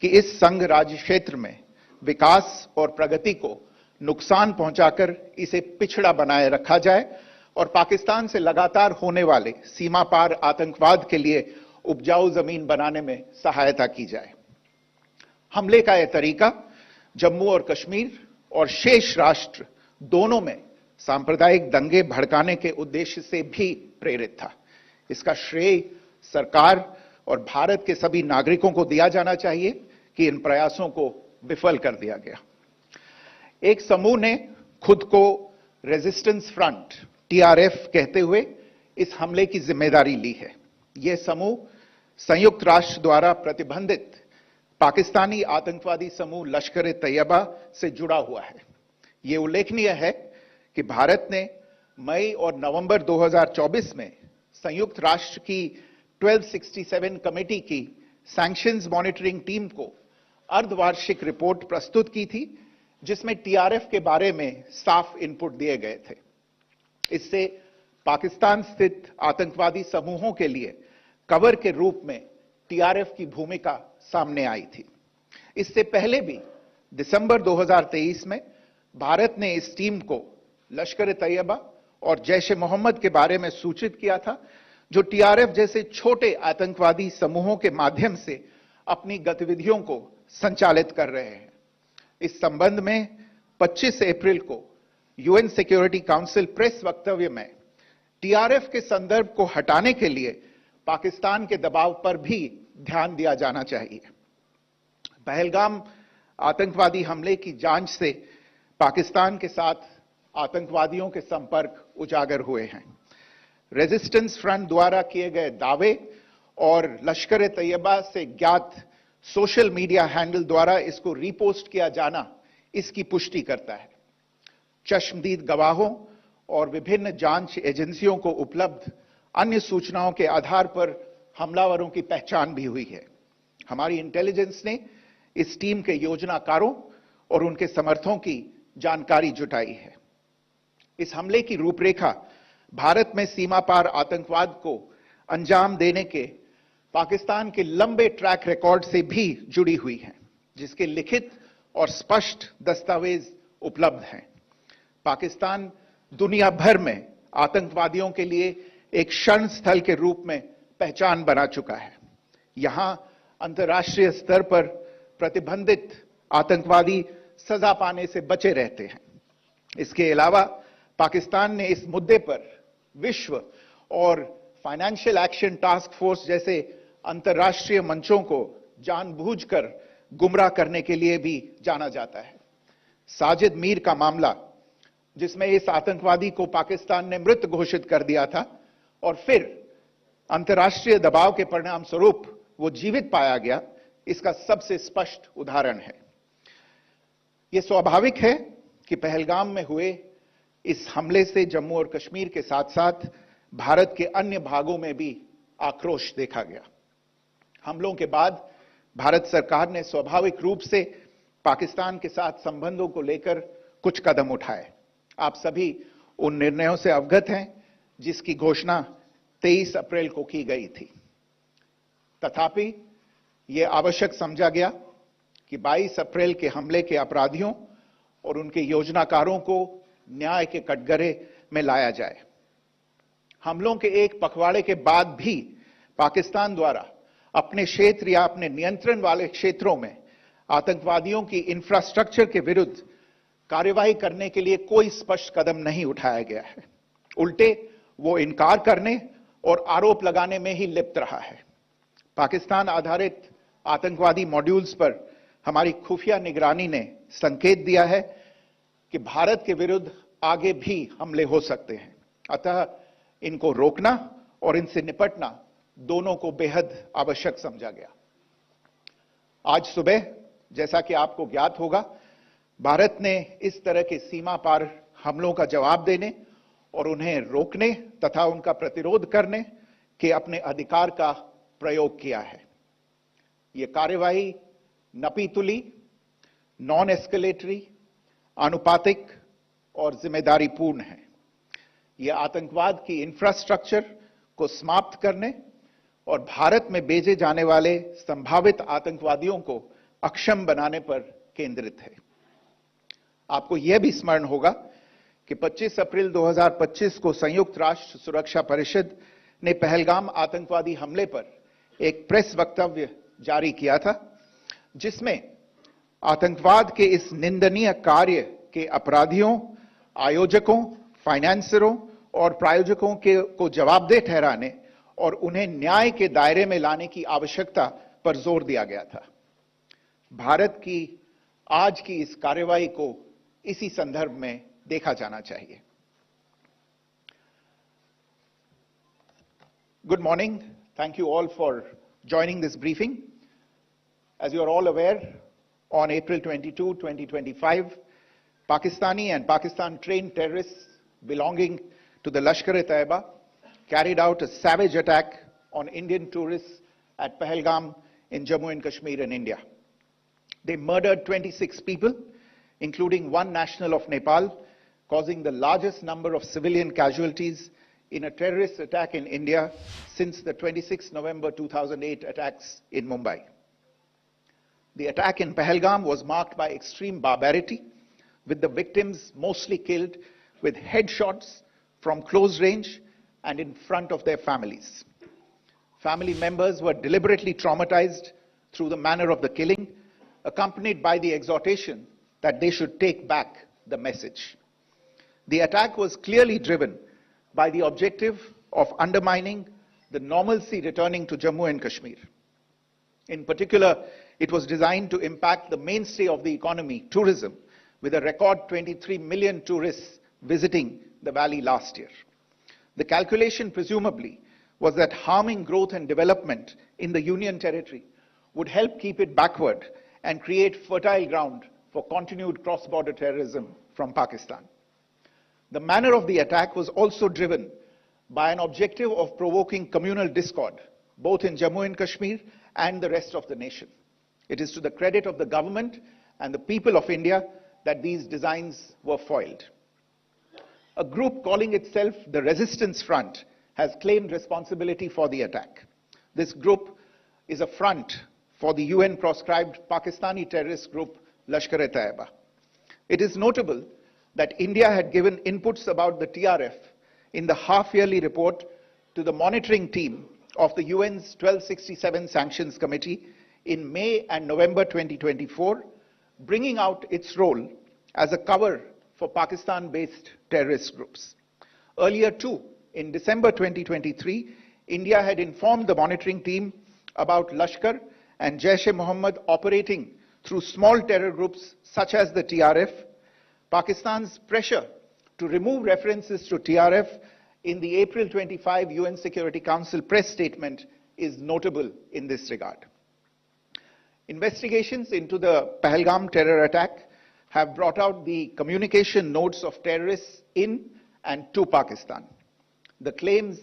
कि इस संघ राज्य क्षेत्र में विकास और प्रगति को नुकसान पहुंचाकर इसे पिछड़ा बनाए रखा जाए और पाकिस्तान से लगातार होने वाले सीमा पार आतंकवाद के लिए उपजाऊ जमीन बनाने में सहायता की जाए। हमले का यह तरीका जम्मू और कश्मीर और शेष राष्ट्र दोनों में सांप्रदायिक दंगे भड़काने के उद्देश्य से भी प्रेरित था। इसका श्रेय सरकार और भारत के सभी नागरिकों को दिया जाना चाहिए कि इन प्रयासों को विफल कर दिया गया। एक समूह ने खुद को रेजिस्टेंस फ्रंट TRF कहते हुए इस हमले की जिम्मेदारी ली है। यह समूह संयुक्त राष्ट्र द्वारा प्रतिबंधित पाकिस्तानी आतंकवादी समूह लश्कर ए तैयबा से जुड़ा हुआ है। यह उल्लेखनीय है कि भारत ने मई और नवंबर 2024 में संयुक्त राष्ट्र की 1267 कमेटी की सैंक्शंस मॉनिटरिंग टीम को अर्धवार्षिक रिपोर्ट प्रस्तुत की थी, जिसमें TRF के बारे में साफ इनपुट दिए गए थे। इससे पाकिस्तान स्थित आतंकवादी समूहों के लिए कवर के रूप में TRF की भूमिका सामने आई थी। इससे पहले भी दिसंबर 2023 में भारत ने इस टीम को लश्कर ए तैयबा और जैश ए मोहम्मद के बारे में सूचित किया था, जो TRF जैसे छोटे आतंकवादी समूहों के माध्यम से अपनी गतिविधियों को संचालित कर रहे हैं। इस संबंध में 25 अप्रैल को UN सिक्योरिटी काउंसिल प्रेस वक्तव्य में TRF के संदर्भ को हटाने के लिए पाकिस्तान के दबाव पर भी ध्यान दिया जाना चाहिए। पहलगाम आतंकवादी हमले की जांच से पाकिस्तान के साथ आतंकवादियों के संपर्क उजागर हुए हैं। रेजिस्टेंस फ्रंट द्वारा किए गए दावे और लश्कर ए तैयबा से ज्ञात सोशल मीडिया हैंडल द्वारा इसको रीपोस्ट किया जाना इसकी पुष्टि करता है। चश्मदीद गवाहों और विभिन्न जांच एजेंसियों को उपलब्ध अन्य सूचनाओं के आधार पर हमलावरों की पहचान भी हुई है। हमारी इंटेलिजेंस ने इस टीम के योजनाकारों और उनके समर्थकों की जानकारी जुटाई है। इस हमले की रूपरेखा भारत में सीमा पार आतंकवाद को अंजाम देने के पाकिस्तान के लंबे ट्रैक रिकॉर्ड से भी जुड़ी हुई हैं, जिसके लिखित और स्पष्ट दस्तावेज उपलब्ध हैं। पाकिस्तान दुनिया भर में आतंकवादियों के लिए एक शरण स्थल के रूप में पहचान बना चुका है। यहां अंतर्राष्ट्रीय स्तर पर प्रतिबंधित आतंकवादी सजा पाने से बचे रहते हैं। इसके अलावा पाकिस्तान ने इस मुद्दे पर विश्व और फाइनेंशियल एक्शन टास्क फोर्स जैसे अंतर्राष्ट्रीय मंचों को जानबूझकर गुमराह करने के लिए भी जाना जाता है। साजिद मीर का मामला, जिसमें इस आतंकवादी को पाकिस्तान ने मृत घोषित कर दिया था और फिर अंतर्राष्ट्रीय दबाव के परिणाम स्वरूप वो जीवित पाया गया, इसका सबसे स्पष्ट उदाहरण है। यह स्वाभाविक है कि पहलगाम में हुए इस हमले से जम्मू और कश्मीर के साथ साथ भारत के अन्य भागों में भी आक्रोश देखा गया। हमलों के बाद भारत सरकार ने स्वाभाविक रूप से पाकिस्तान के साथ संबंधों को लेकर कुछ कदम उठाए। आप सभी उन निर्णयों से अवगत हैं जिसकी घोषणा 23 अप्रैल को की गई थी। तथापि यह आवश्यक समझा गया कि 22 अप्रैल के हमले के अपराधियों और उनके योजनाकारों को न्याय के कटघरे में लाया जाए। हमलों के एक पखवाड़े के बाद भी पाकिस्तान द्वारा अपने क्षेत्र या अपने नियंत्रण वाले क्षेत्रों में आतंकवादियों की इंफ्रास्ट्रक्चर के विरुद्ध कार्यवाही करने के लिए कोई स्पष्ट कदम नहीं उठाया गया है। उल्टे वो इनकार करने और आरोप लगाने में ही लिप्त रहा है। पाकिस्तान आधारित आतंकवादी मॉड्यूल्स पर हमारी खुफिया निगरानी ने संकेत दिया है कि भारत के विरुद्ध आगे भी हमले हो सकते हैं। अतः इनको रोकना और इनसे निपटना दोनों को बेहद आवश्यक समझा गया। आज सुबह, जैसा कि आपको ज्ञात होगा, भारत ने इस तरह के सीमा पार हमलों का जवाब देने और उन्हें रोकने तथा उनका प्रतिरोध करने के अपने अधिकार का प्रयोग किया है। यह कार्यवाही नपीतुली, नॉन एस्केलेटरी, आनुपातिक और जिम्मेदारीपूर्ण है। यह आतंकवाद की इंफ्रास्ट्रक्चर को समाप्त करने और भारत में भेजे जाने वाले संभावित आतंकवादियों को अक्षम बनाने पर केंद्रित है। आपको यह भी स्मरण होगा कि 25 अप्रैल 2025 को संयुक्त राष्ट्र सुरक्षा परिषद ने पहलगाम आतंकवादी हमले पर एक प्रेस वक्तव्य जारी किया था, जिसमें आतंकवाद के इस निंदनीय कार्य के अपराधियों, आयोजकों, फाइनेंसरों और प्रायोजकों को जवाबदेह ठहराने और उन्हें न्याय के दायरे में लाने की आवश्यकता पर जोर दिया गया था। भारत की आज की इस कार्रवाई को इसी संदर्भ में देखा जाना चाहिए। Good morning. Thank you all for joining this briefing. As you are all aware, on April 22, 2025, Pakistani and Pakistan-trained terrorists belonging to the Lashkar-e-Taiba carried out a savage attack on Indian tourists at Pahalgam in Jammu and Kashmir in India. They murdered 26 people, including one national of Nepal, causing the largest number of civilian casualties in a terrorist attack in India since the 26 November 2008 attacks in Mumbai. The attack in Pahalgam was marked by extreme barbarity, with the victims mostly killed with headshots from close range and in front of their families. Family members were deliberately traumatized through the manner of the killing, accompanied by the exhortation that they should take back the message. The attack was clearly driven by the objective of undermining the normalcy returning to Jammu and Kashmir. In particular, it was designed to impact the mainstay of the economy, tourism, with a record 23 million tourists visiting the valley last year. The calculation presumably was that harming growth and development in the Union territory would help keep it backward and create fertile ground for continued cross-border terrorism from Pakistan. The manner of the attack was also driven by an objective of provoking communal discord, both in Jammu and Kashmir and the rest of the nation. It is to the credit of the government and the people of India that these designs were foiled. a group calling itself the Resistance Front has claimed responsibility for the attack. This group is a front for the UN-proscribed Pakistani terrorist group Lashkar-e-Taiba. It is notable that India had given inputs about the TRF in the half-yearly report to the monitoring team of the UN's 1267 Sanctions Committee in May and November 2024, bringing out its role as a cover for Pakistan-based terrorist groups. Earlier too, in December 2023, India had informed the monitoring team about Lashkar and Jaish-e-Mohammed operating through small terror groups such as the TRF. Pakistan's pressure to remove references to TRF in the April 25 UN Security Council press statement is notable in this regard. Investigations into the Pahalgam terror attack have brought out the communication notes of terrorists in and to Pakistan. The claims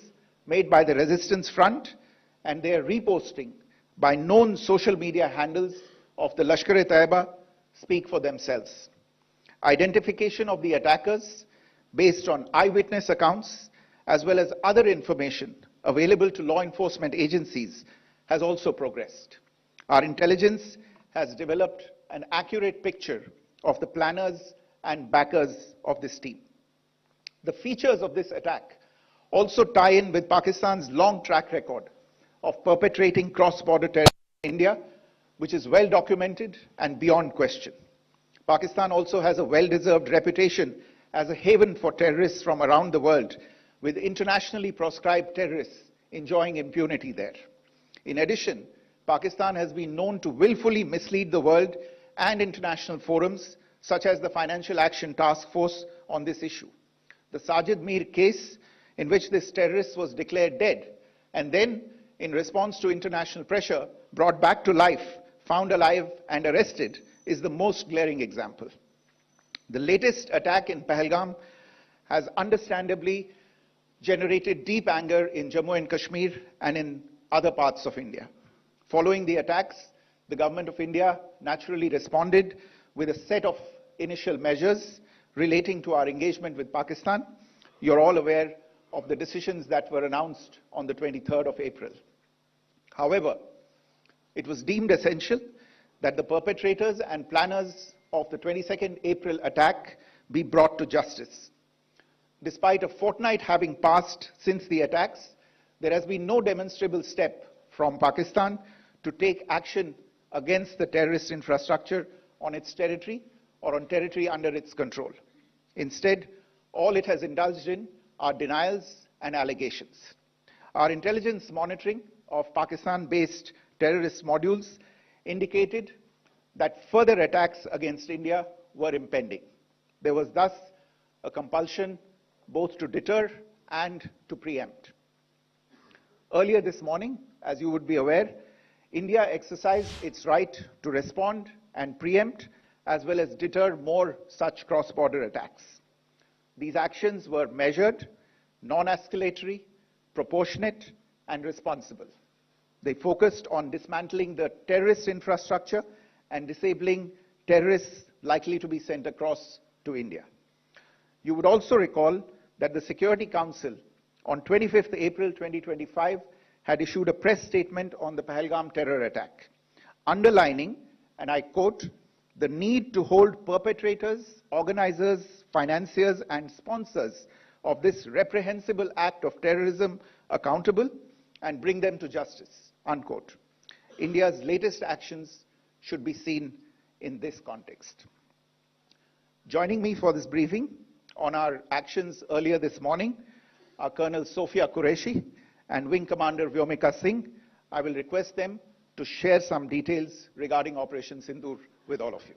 made by the Resistance Front and their reposting by known social media handles of the Lashkar-e-Taiba speak for themselves. Identification of the attackers based on eyewitness accounts as well as other information available to law enforcement agencies has also progressed. Our intelligence has developed an accurate picture of the planners and backers of this team. The features of this attack also tie in with Pakistan's long track record of perpetrating cross-border terrorism in India, which is well documented and beyond question. Pakistan also has a well-deserved reputation as a haven for terrorists from around the world, with internationally proscribed terrorists enjoying impunity there. In addition, Pakistan has been known to willfully mislead the world and international forums, such as the Financial Action Task Force, on this issue. The Sajid Mir case, in which this terrorist was declared dead and then, in response to international pressure, brought back to life, found alive and arrested, is the most glaring example. The latest attack in Pahalgam has understandably generated deep anger in Jammu and Kashmir and in other parts of India. Following the attacks, the Government of India naturally responded with a set of initial measures relating to our engagement with Pakistan. You're all aware of the decisions that were announced on the 23rd of April. However, it was deemed essential that the perpetrators and planners of the 22nd April attack be brought to justice. Despite a fortnight having passed since the attacks, there has been no demonstrable step from Pakistan to take action against the terrorist infrastructure on its territory or on territory under its control. Instead, all it has indulged in are denials and allegations. Our intelligence monitoring of Pakistan-based terrorist modules indicated that further attacks against India were impending. There was thus a compulsion both to deter and to preempt. Earlier this morning, as you would be aware, India exercised its right to respond and preempt as well as deter more such cross-border attacks. These actions were measured, non-escalatory, proportionate, and responsible. They focused on dismantling the terrorist infrastructure and disabling terrorists likely to be sent across to India. You would also recall that the Security Council on 25th April 2025 had issued a press statement on the Pahalgam terror attack, underlining, and I quote, the need to hold perpetrators, organizers, financiers, and sponsors of this reprehensible act of terrorism accountable and bring them to justice, unquote. India's latest actions should be seen in this context. Joining me for this briefing on our actions earlier this morning are Colonel Sophia Qureshi and Wing Commander Vyomika Singh. I will request them to share some details regarding Operation Sindoor with all of you.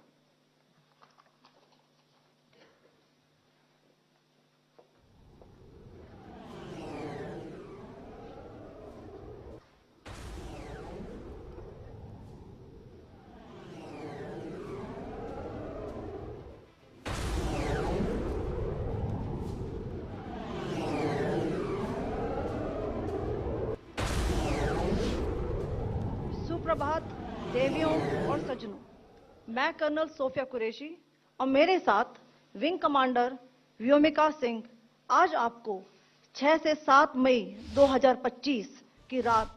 सुप्रभात देवियों और सज्जनों, मैं कर्नल सोफिया कुरैशी और मेरे साथ विंग कमांडर व्योमिका सिंह आज आपको 6 से 7 मई 2025 की रात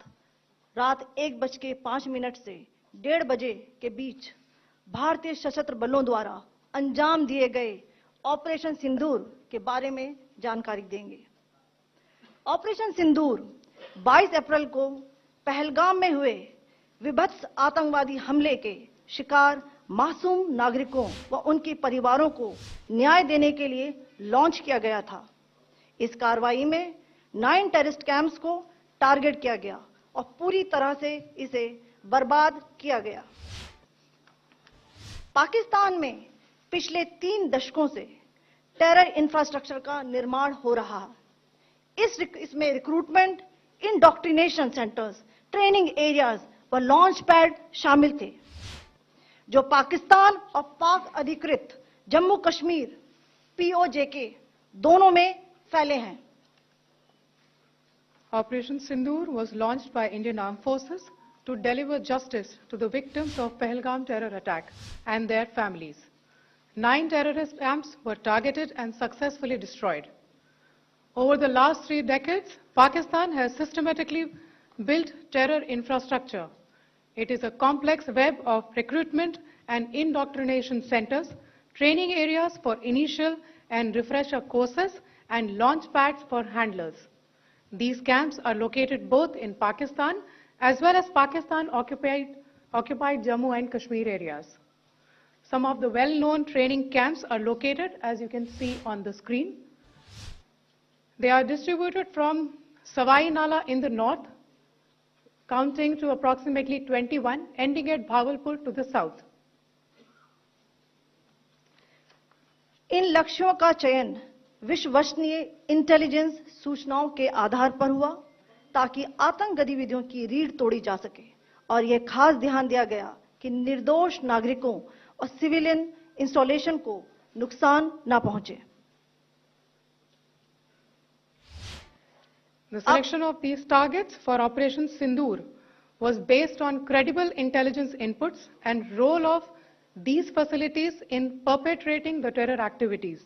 1:05 से 1:30 बजे के बीच भारतीय सशस्त्र बलों द्वारा अंजाम दिए गए ऑपरेशन सिंदूर के बारे में जानकारी देंगे। ऑपरेशन सिंदूर 22 अप्रैल को पहलगाम में हुए विभत्स आतंकवादी हमले के शिकार मासूम नागरिकों व उनके परिवारों को न्याय देने के लिए लॉन्च किया गया था। इस कार्रवाई में 9 टेररिस्ट कैंप्स को टारगेट किया गया और पूरी तरह से इसे बर्बाद किया गया। पाकिस्तान में पिछले 3 दशकों से टेरर इंफ्रास्ट्रक्चर का निर्माण हो रहा है। इसमें recruitment, indoctrination centres, training areas व लॉन्च पैड शामिल थे, जो पाकिस्तान और पाक अधिकृत जम्मू कश्मीर POJK दोनों में फैले हैं। Operation Sindoor was launched by Indian Armed Forces to deliver justice to the victims of Pahalgam terror attack and their families. 9 terrorist camps were targeted and successfully destroyed. Over the last 3 decades, Pakistan has systematically built terror infrastructure. It is a complex web of recruitment and indoctrination centers, training areas for initial and refresher courses, and launch pads for handlers. These camps are located both in Pakistan as well as Pakistan-occupied Jammu and Kashmir areas. Some of the well-known training camps are located, as you can see on the screen. They are distributed from Savai Nala in the north, counting to approximately 21, ending at Bhagalpur to the south. इन लक्ष्यों का चयन विश्वसनीय इंटेलिजेंस सूचनाओं के आधार पर हुआ ताकि आतंक गतिविधियों की रीढ़ तोड़ी जा सके, और यह खास ध्यान दिया गया कि निर्दोष नागरिकों और सिविलियन इंस्टॉलेशन को नुकसान न पहुंचे। The selection of these targets for Operation Sindoor was based on credible intelligence inputs and role of these facilities in perpetrating the terror activities.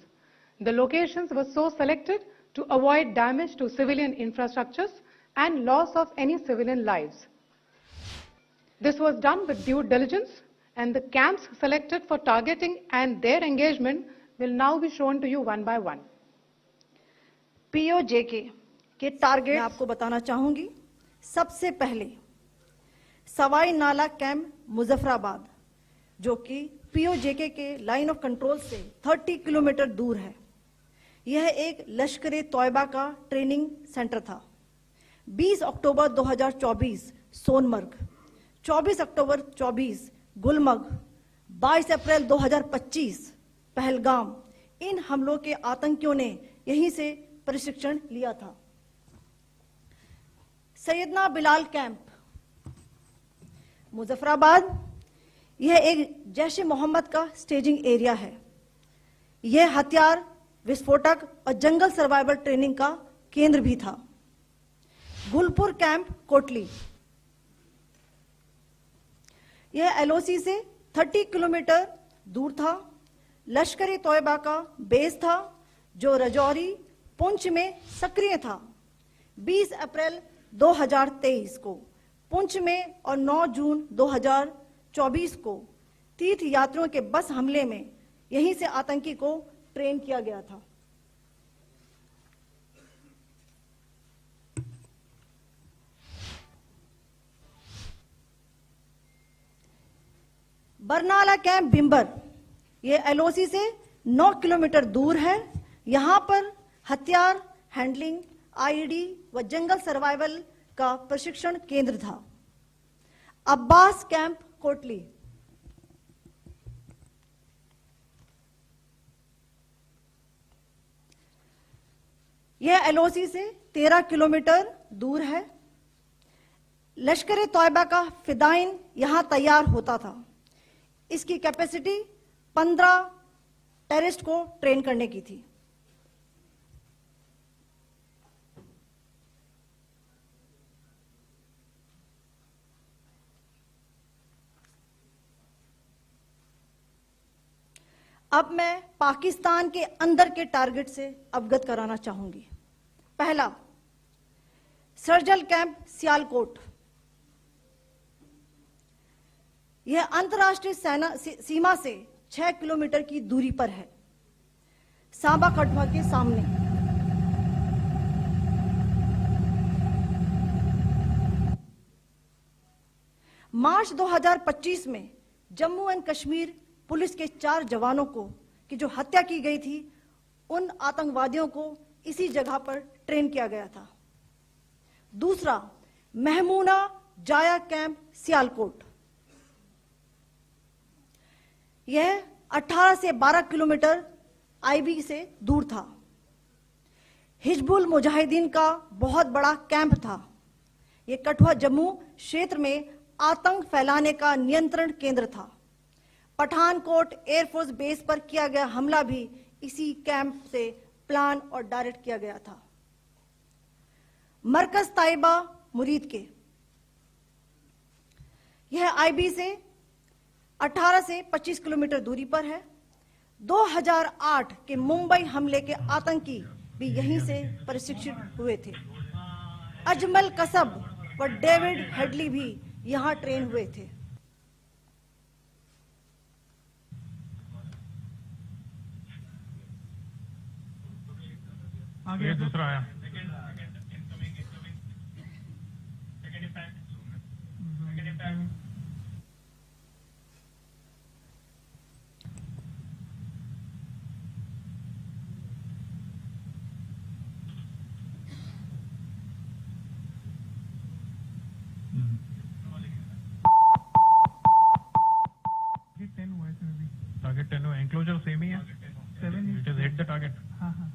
The locations were so selected to avoid damage to civilian infrastructures and loss of any civilian lives. This was done with due diligence, and the camps selected for targeting and their engagement will now be shown to you one by one. POJK के टारगेट मैं आपको बताना चाहूंगी। सबसे पहले सवाई नाला कैंप मुजफ्फराबाद, जो कि POJK के लाइन ऑफ कंट्रोल से 30 किलोमीटर दूर है। यह एक लश्कर तोयबा का ट्रेनिंग सेंटर था। 20 अक्टूबर 2024 सोनमर्ग, 24 अक्टूबर 24 गुलमर्ग, 22 अप्रैल 2025 पहलगाम, इन हमलों के आतंकियों ने यहीं से प्रशिक्षण लिया था। सैयदना बिलाल कैंप मुजफ्फराबाद, यह एक जैश ए मोहम्मद का स्टेजिंग एरिया है। यह हथियार, विस्फोटक और जंगल सर्वाइवल ट्रेनिंग का केंद्र भी था। गुलपुर कैंप कोटली, यह LOC से 30 किलोमीटर दूर था। लश्कर ए तोयबा का बेस था, जो रजौरी, पुंछ में सक्रिय था। 20 अप्रैल 2023 को पुंछ में और 9 जून 2024 को तीर्थ यात्रियों के बस हमले में यहीं से आतंकी को ट्रेन किया गया था। बरनाला कैंप बिंबर, यह LOC से 9 किलोमीटर दूर है। यहां पर हथियार, हैंडलिंग, IED व जंगल सर्वाइवल का प्रशिक्षण केंद्र था। अब्बास कैंप कोटली, यह LOC से 13 किलोमीटर दूर है। लश्कर ए तोयबा का फिदाइन यहां तैयार होता था। इसकी कैपेसिटी 15 टेररिस्ट को ट्रेन करने की थी। अब मैं पाकिस्तान के अंदर के टारगेट से अवगत कराना चाहूंगी। पहला, सर्जिकल कैंप सियालकोट। यह अंतर्राष्ट्रीय सीमा से 6 किलोमीटर की दूरी पर है, सांबा कठुआ के सामने। मार्च 2025 में जम्मू एंड कश्मीर पुलिस के 4 जवानों की जो हत्या की गई थी, उन आतंकवादियों को इसी जगह पर ट्रेन किया गया था। दूसरा, महमूना जाया कैंप सियालकोट। यह 18 से 12 किलोमीटर आईबी से दूर था। हिजबुल मुजाहिदीन का बहुत बड़ा कैंप था। यह कठुआ जम्मू क्षेत्र में आतंक फैलाने का नियंत्रण केंद्र था। पठानकोट एयरफोर्स बेस पर किया गया हमला भी इसी कैंप से प्लान और डायरेक्ट किया गया था। मरकज ताइबा मुरीद के, यह आईबी से 18 से 25 किलोमीटर दूरी पर है। 2008 के मुंबई हमले के आतंकी भी यहीं से प्रशिक्षित हुए थे। अजमल कसब व डेविड हेडली भी यहां ट्रेन हुए थे। आगे दूसरा आया। टारगेट 10 हुआ, एंक्लोजर सेम ही है। 7 it is hit the target. हाँ हाँ।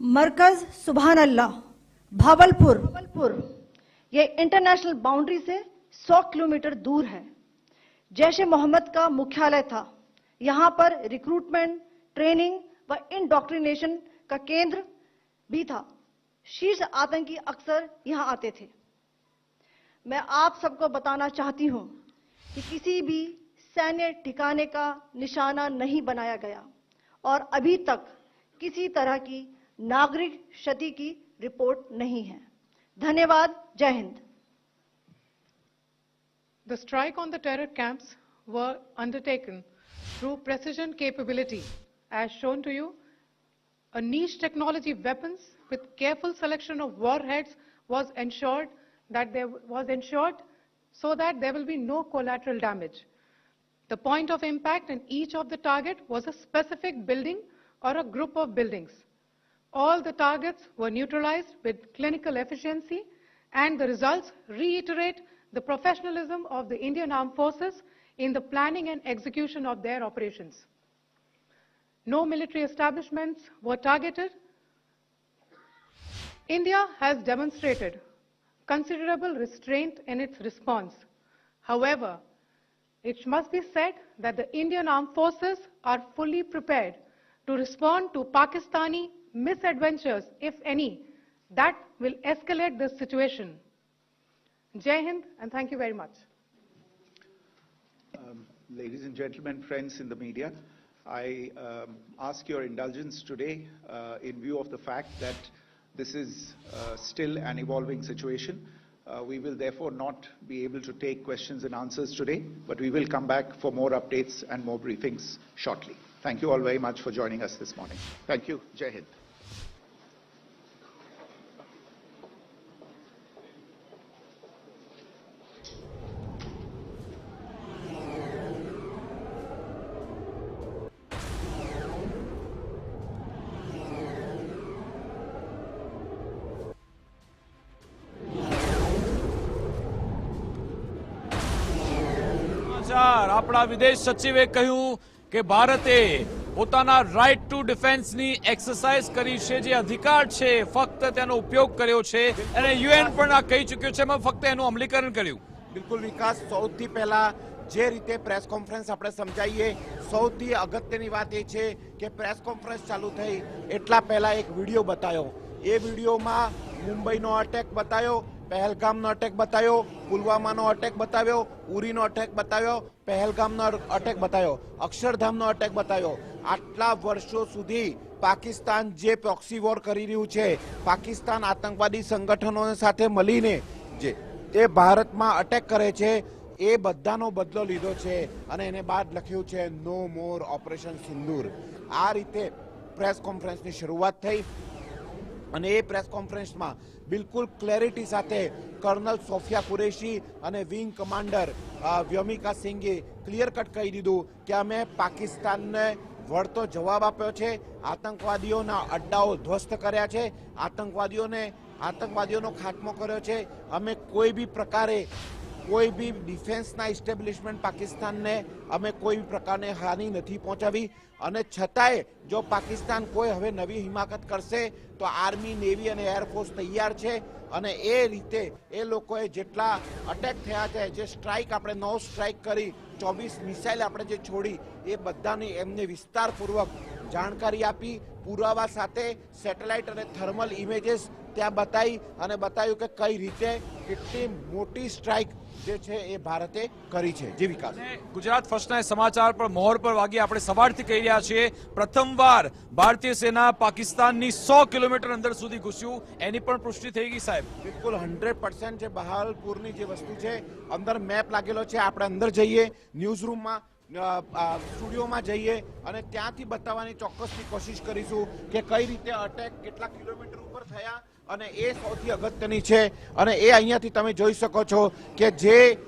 मरकज सुभान अल्लाह भावलपुर, यह इंटरनेशनल बाउंड्री से 100 किलोमीटर दूर है। जैश ए मोहम्मद का मुख्यालय था। यहां पर रिक्रूटमेंट, ट्रेनिंग व इंडोक्ट्रिनेशन का केंद्र भी था। शीर्ष आतंकी अक्सर यहां आते थे। मैं आप सबको बताना चाहती हूं कि किसी भी सैन्य ठिकाने का निशाना नहीं बनाया गया और अभी तक किसी तरह की नागरिक क्षति की रिपोर्ट नहीं है। धन्यवाद। जय Hind. The strike on the terror camps were undertaken through precision capability, as shown to you. A niche technology weapons with careful selection of warheads was ensured so that there will be no collateral damage. The point of impact in each of the target was a specific building or a group of buildings. All the targets were neutralized with clinical efficiency, and the results reiterate the professionalism of the Indian Armed Forces in the planning and execution of their operations. No military establishments were targeted. India has demonstrated considerable restraint in its response. However, it must be said that the Indian Armed Forces are fully prepared to respond to Pakistani misadventures, if any, that will escalate this situation. Jai Hind, and thank you very much. Ladies and gentlemen, friends in the media, I ask your indulgence today in view of the fact that this is still an evolving situation. We will therefore not be able to take questions and answers today, but we will come back for more updates and more briefings shortly. Thank you all very much for joining us this morning. Thank you. Jai Hind. આપણા વિદેશ સચિવે કહ્યું કે ભારતે પોતાના રાઇટ ટુ ડિફેન્સની એક્સરસાઇઝ કરી છે, જે અધિકાર છે ફક્ત તેનો ઉપયોગ કર્યો છે અને યુએન પણ આ કહી ચૂક્યો છે, એમાં ફક્ત એનું અમલીકરણ કર્યું. બિલકુલ વિકાસ, સૌથી પહેલા જે રીતે પ્રેસ કોન્ફરન્સ આપણે સમજાવીએ, સૌથી અગત્યની વાત એ છે કે પ્રેસ કોન્ફરન્સ ચાલુ થઈ એટલા પહેલા એક વિડીયો બતાવ્યો. એ વિડીયોમાં મુંબઈનો અટેક બતાવ્યો, પહેલગામનો અટેક બતાવ્યો, પુલવામાનો અટેક બતાવ્યો, ઉરીનો અટેક બતાવ્યો, પહેલગામનો અટેક બતાવ્યો, અક્ષરધામનો અટેક બતાવ્યો. આટલા વર્ષો સુધી પાકિસ્તાન જે પ્રોક્સી વોર કરી રહ્યું છે, પાકિસ્તાન આતંકવાદી સંગઠનો સાથે મળીને જે તે ભારતમાં અટેક કરે છે, એ બધાનો બદલો લીધો છે અને એને બાદ લખ્યું છે નો મોર ઓપરેશન સિંદૂર. આ રીતે પ્રેસ કોન્ફરન્સની શરૂઆત થઈ અને એ પ્રેસ કોન્ફરન્સમાં બિલકુલ ક્લેરિટી સાથે કર્નલ સોફિયા કુરેશી અને વિંગ કમાન્ડર વ્યોમિકા સિંઘે ક્લિયર કટ કહી દીધું કે અમે પાકિસ્તાનને વળતો જવાબ આપ્યો છે, આતંકવાદીઓના અડ્ડાઓ ધ્વસ્ત કર્યા છે, આતંકવાદીઓનો ખાત્મો કર્યો છે. અમે કોઈ બી પ્રકારે કોઈ બી ડિફેન્સના ઇસ્ટેબ્લિશમેન્ટ પાકિસ્તાનને અમે કોઈ બી પ્રકારની હાનિ નથી પહોંચાવી અને છતાંય જો પાકિસ્તાન કોઈ હવે નવી હિમાકત કરશે તો આર્મી, નેવી અને એરફોર્સ તૈયાર છે અને એ રીતે એ લોકોએ જેટલા અટેક થયા છે, જે સ્ટ્રાઇક આપણે 9 સ્ટ્રાઇક કરી, 24 મિસાઇલ આપણે જે છોડી, એ બધાની એમને વિસ્તારપૂર્વક જાણકારી આપી, પુરાવા સાથે સેટેલાઇટ અને થર્મલ ઇમેજીસ ત્યાં બતાવી અને બતાવ્યું કે કઈ રીતે કેટલી મોટી સ્ટ્રાઇક જે છે એ ભારતે કરી છે. જી વિકાસ. ગુજરાત ફર્સ્ટના સમાચાર પર મોહર પર વાગી આપણે સવારથી કહી રહ્યા છીએ, પ્રથમવાર ભારતીય સેના પાકિસ્તાનની 100 કિલોમીટર અંદર સુધી ઘૂસ્યું, એની પણ પુષ્ટિ થઈ ગઈ સાહેબ. બિલકુલ 100% જે બહાવલપુરની જે વસ્તુ છે, અંદર મેપ લાગેલો છે. આપણે અંદર જઈએ, ન્યૂઝ રૂમમાં સ્ટુડિયોમાં જઈએ અને ત્યાંથી બતાવવાની ચોક્કસથી કોશિશ કરીશું કે કઈ રીતે અટેક કેટલા કિલોમીટર ઉપર થયા અને એ સૌથી અગત્યની છે. અને એ અહીંયાથી તમે જોઈ શકો છો કે જે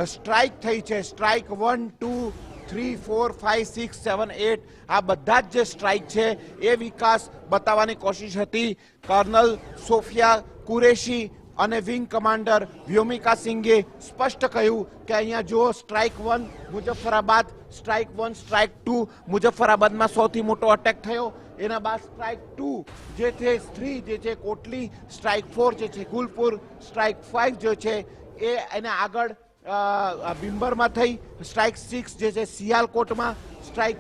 સ્ટ્રાઇક થઈ છે, સ્ટ્રાઇક 1, 2, 3, 4, 5, 6, 7, 8, આ બધા જ જે સ્ટ્રાઇક છે એ વિકાસ બતાવવાની કોશિશ હતી. કર્નલ સોફિયા કુરેશી અને વિંગ કમાન્ડર વ્યોમિકા સિંઘે સ્પષ્ટ કહ્યું કે અહીંયા જો સ્ટ્રાઇક 1 મુઝફ્ફરાબાદ, સ્ટ્રાઇક 1, સ્ટ્રાઇક 2 મુઝફ્ફરાબાદમાં સૌથી મોટો અટેક થયો. એના બાદ સ્ટ્રાઇક 2 જે છે 3 જે છે કોટલી, સ્ટ્રાઇક 4 જે છે ગુલપુર, સ્ટ્રાઇક 5 જે છે એ એના આગળ બિમ્બરમાં થઈ, સ્ટ્રાઇક 6 જે છે સિયાલકોટમાં, સ્ટ્રાઇક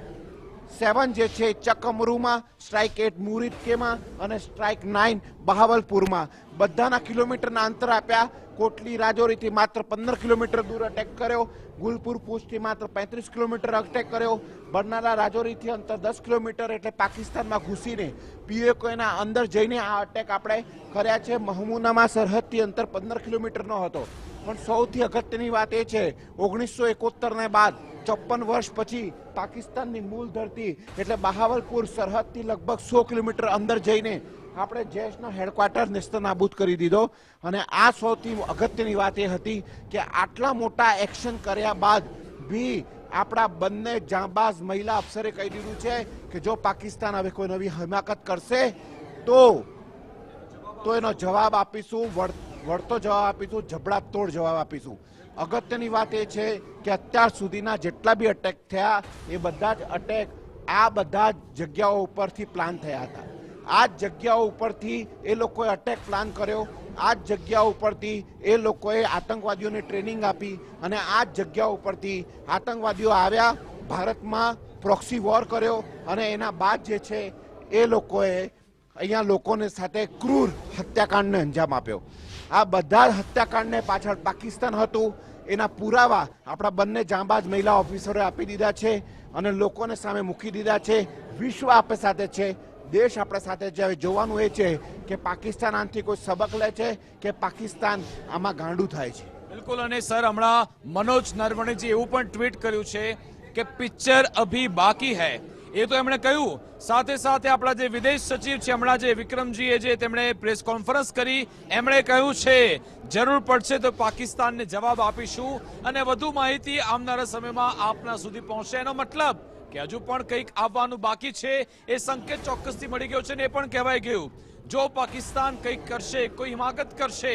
7 જે છે ચકમરૂમાં, સ્ટ્રાઇક 8 મુરીદકેમાં અને સ્ટ્રાઇક 9 બહાવલપુરમાં. બધાના કિલોમીટરના અંતર આપ્યા. કોટલી રાજૌરીથી માત્ર 15 કિલોમીટર દૂર અટેક કર્યો, ગુલપુર પૂંછથી માત્ર 35 કિલોમીટર અટેક કર્યો, બરનાલા રાજૌરીથી અંતર 10 કિલોમીટર, એટલે પાકિસ્તાનમાં ઘૂસીને પીઓકેના અંદર જઈને આ અટેક આપણે કર્યા છે. મહમૂનામાં સરહદથી અંતર 15 કિલોમીટરનો હતો. પણ સૌથી અગત્યની વાત એ છે 1971 બાદ 54 વર્ષ પછી પાકિસ્તાનની મૂળ ધરતી એટલે બહાવલપુર સરહદથી લગભગ 100 કિલોમીટર અંદર જઈને આપણે જૈશનો હેડક્વાર્ટર નેસ્તનાબૂદ કરી દીધો. અને આ સૌથી અગત્યની વાત એ હતી કે આટલા મોટા એક્શન કર્યા બાદ બી આપણા બંને જાંબાઝ મહિલા અફસરે કહી દીધું છે કે જો પાકિસ્તાન હવે કોઈ નવી હમાકત કરશે તો એનો જવાબ આપીશું, વળતો જવાબ આપીશું, જબડાતોડ જવાબ આપીશું. અગત્યની વાત એ છે કે અત્યાર સુધીના જેટલા બી અટેક થયા એ બધા જ અટેક આ બધા જગ્યાઓ ઉપરથી પ્લાન થયા હતા. આ જ જગ્યાઓ ઉપરથી એ લોકોએ અટેક પ્લાન કર્યો, આ જ જગ્યાઓ ઉપરથી એ લોકોએ આતંકવાદીઓને ટ્રેનિંગ આપી અને આ જ જગ્યાઓ ઉપરથી આતંકવાદીઓ આવ્યા, ભારતમાં પ્રોક્સી વોર કર્યો અને એના બાદ જે છે એ લોકોએ અહીંયા લોકોને સાથે ક્રૂર હત્યાકાંડને અંજામ આપ્યો. આ બધા હત્યાકાંડને પાછળ પાકિસ્તાન હતું. એના પુરાવા આપણા બંને જાંબાજ મહિલા ઓફિસરોએ આપી દીધા છે અને લોકોને સામે મૂકી દીધા છે. વિશ્વ આપણી સાથે છે, દેશ આપણા સાથે છે. હવે જોવાનું એ છે કે પાકિસ્તાન આનાથી કોઈ સબક લે છે કે પાકિસ્તાન આમાં ગાંડું થાય છે. બિલકુલ. અને સર હમણાં મનોજ નરવણેજી એવું પણ ટ્વીટ કર્યું છે કે પિક્ચર અભી બાકી હૈ. એ તો એમણે કહ્યું, સાથે સાથે આપણા જે વિદેશ સચિવ છે હમણાં જે વિક્રમજીએ જે તેમણે પ્રેસ કોન્ફરન્સ કરી, એમણે કહ્યું છે જરૂર પડશે તો પાકિસ્તાનને જવાબ આપીશું અને વધુ માહિતી આવનારા સમયમાં આપના સુધી પહોંચશે. એનો મતલબ કે હજુ પણ કંઈક આવવાનું બાકી છે, એ સંકેત ચોક્કસથી મળી ગયો છે. ને એ પણ કહેવાય ગયું જો પાકિસ્તાન કંઈક કરશે, કોઈ હિમાકત કરશે,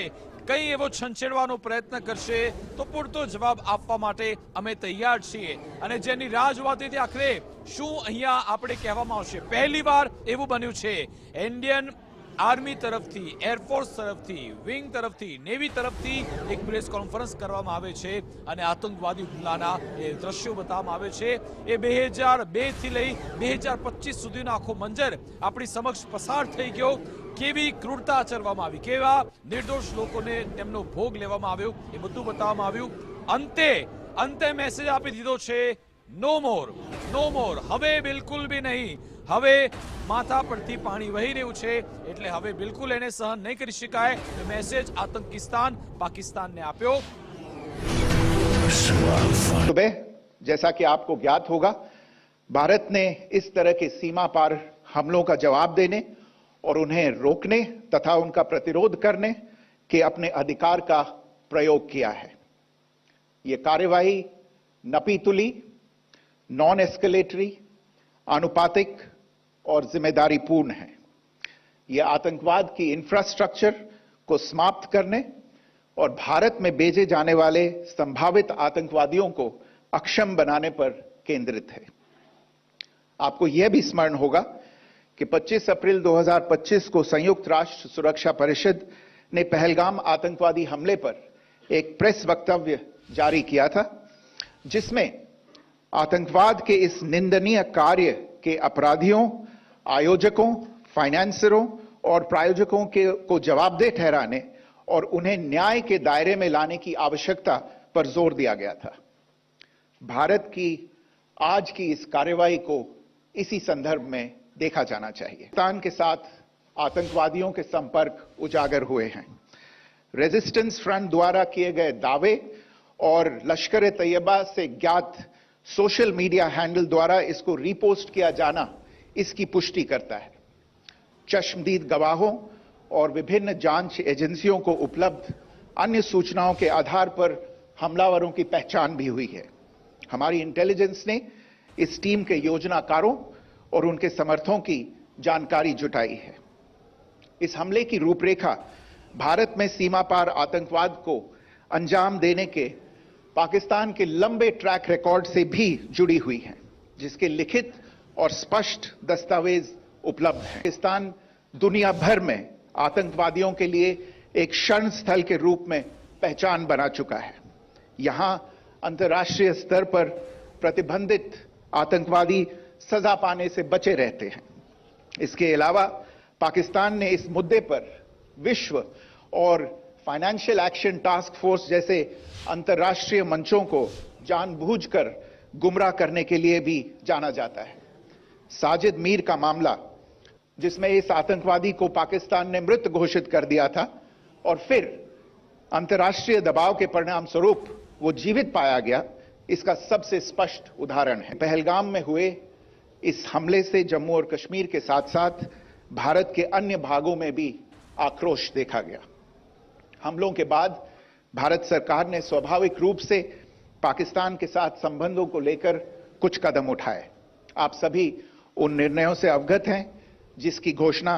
કંઈ એવો છંછેડવાનો પ્રયત્ન કરશે તો પૂરતો જવાબ આપવા માટે અમે તૈયાર છીએ અને જેની રાહ જોવાતી હતી આખરે શું અહીંયા આપણે કહેવામાં આવશે. પહેલીવાર એવું બન્યું છે ઇન્ડિયન આર્મી તરફથી, એરફોર્સ તરફથી, વિંગ તરફથી, નેવી તરફથી એક પ્રેસ કોન્ફરન્સ કરવામાં આવે છે અને આતંકવાદી હુમલાના એ દ્રશ્યો બતાવવામાં આવે છે. એ 2002 થી લઈ 2025 સુધીનો આખો મંજર આપણી સમક્ષ પસાર થઈ ગયો. કેવી ક્રૂરતા આચરવામાં આવી, કેવા નિર્દોષ લોકોને તેમનો ભોગ લેવામાં આવ્યો, એ બધું બતાવવામાં આવ્યું. અંતે મેસેજ આપી દીધો છે, નો મોર. હવે બિલકુલ બી નહીં. હવે માથા પરથી પાણી વહી રહ્યું છે એટલે હવે બિલકુલ એને સહન નહીં કરી શકાય. મેસેજ આતંકિસ્તાન પાकिस्तान ने આપ્યો. सुबह जैसा कि आपको ज्ञात होगा, भारत ने इस तरह के सीमा पार हमलों का जवाब देने और उन्हें रोकने तथा उनका प्रतिरोध करने के अपने अधिकार का प्रयोग किया है. ये कार्यवाही नपीतुली, नॉन एस्केलेटरी, आनुपातिक और जिम्मेदारी पूर्ण है. यह आतंकवाद की इंफ्रास्ट्रक्चर को समाप्त करने और भारत में भेजे जाने वाले संभावित आतंकवादियों को अक्षम बनाने पर केंद्रित है. आपको यह भी स्मरण होगा कि 25 अप्रैल 2025 को संयुक्त राष्ट्र सुरक्षा परिषद ने पहलगाम आतंकवादी हमले पर एक प्रेस वक्तव्य जारी किया था, जिसमें आतंकवाद के इस निंदनीय कार्य के अपराधियों, आयोजकों, फाइनेंसरों और प्रायोजकों को जवाबदेह ठहराने और उन्हें न्याय के दायरे में लाने की आवश्यकता पर जोर दिया गया था. भारत की आज की इस कार्रवाई को इसी संदर्भ में देखा जाना चाहिए. पाकिस्तान के साथ आतंकवादियों के संपर्क उजागर हुए हैं. रेजिस्टेंस फ्रंट द्वारा किए गए दावे और लश्कर ए तैयबा से ज्ञात सोशल मीडिया हैंडल द्वारा इसको रीपोस्ट किया जाना इसकी पुष्टि करता है. चश्मदीद गवाहों और विभिन्न जांच एजेंसियों को उपलब्ध अन्य सूचनाओं के आधार पर हमलावरों की पहचान भी हुई है. हमारी इंटेलिजेंस ने इस टीम के योजनाकारों और उनके समर्थकों की जानकारी जुटाई है. इस हमले की रूपरेखा भारत में सीमा पार आतंकवाद को अंजाम देने के पाकिस्तान के लंबे ट्रैक रिकॉर्ड से भी जुड़ी हुई है, जिसके लिखित और स्पष्ट दस्तावेज उपलब्ध हैं. पाकिस्तान दुनिया भर में आतंकवादियों के लिए एक शरण स्थल के रूप में पहचान बना चुका है. यहां अंतर्राष्ट्रीय स्तर पर प्रतिबंधित आतंकवादी सजा पाने से बचे रहते हैं. इसके अलावा पाकिस्तान ने इस मुद्दे पर विश्व और फाइनेंशियल एक्शन टास्क फोर्स जैसे अंतर्राष्ट्रीय मंचों को जानबूझकर गुमराह करने के लिए भी जाना जाता है. साजिद मीर का मामला, जिसमें इस आतंकवादी को पाकिस्तान ने मृत घोषित कर दिया था और फिर अंतर्राष्ट्रीय दबाव के परिणाम स्वरूप वो जीवित पाया गया, इसका सबसे स्पष्ट उदाहरण है. पहलगाम में हुए इस हमले से जम्मू और कश्मीर के साथ साथ भारत के अन्य भागों में भी आक्रोश देखा गया. हमलों के बाद भारत सरकार ने स्वाभाविक रूप से पाकिस्तान के साथ संबंधों को लेकर कुछ कदम उठाए. आप सभी उन निर्णयों से अवगत हैं जिसकी घोषणा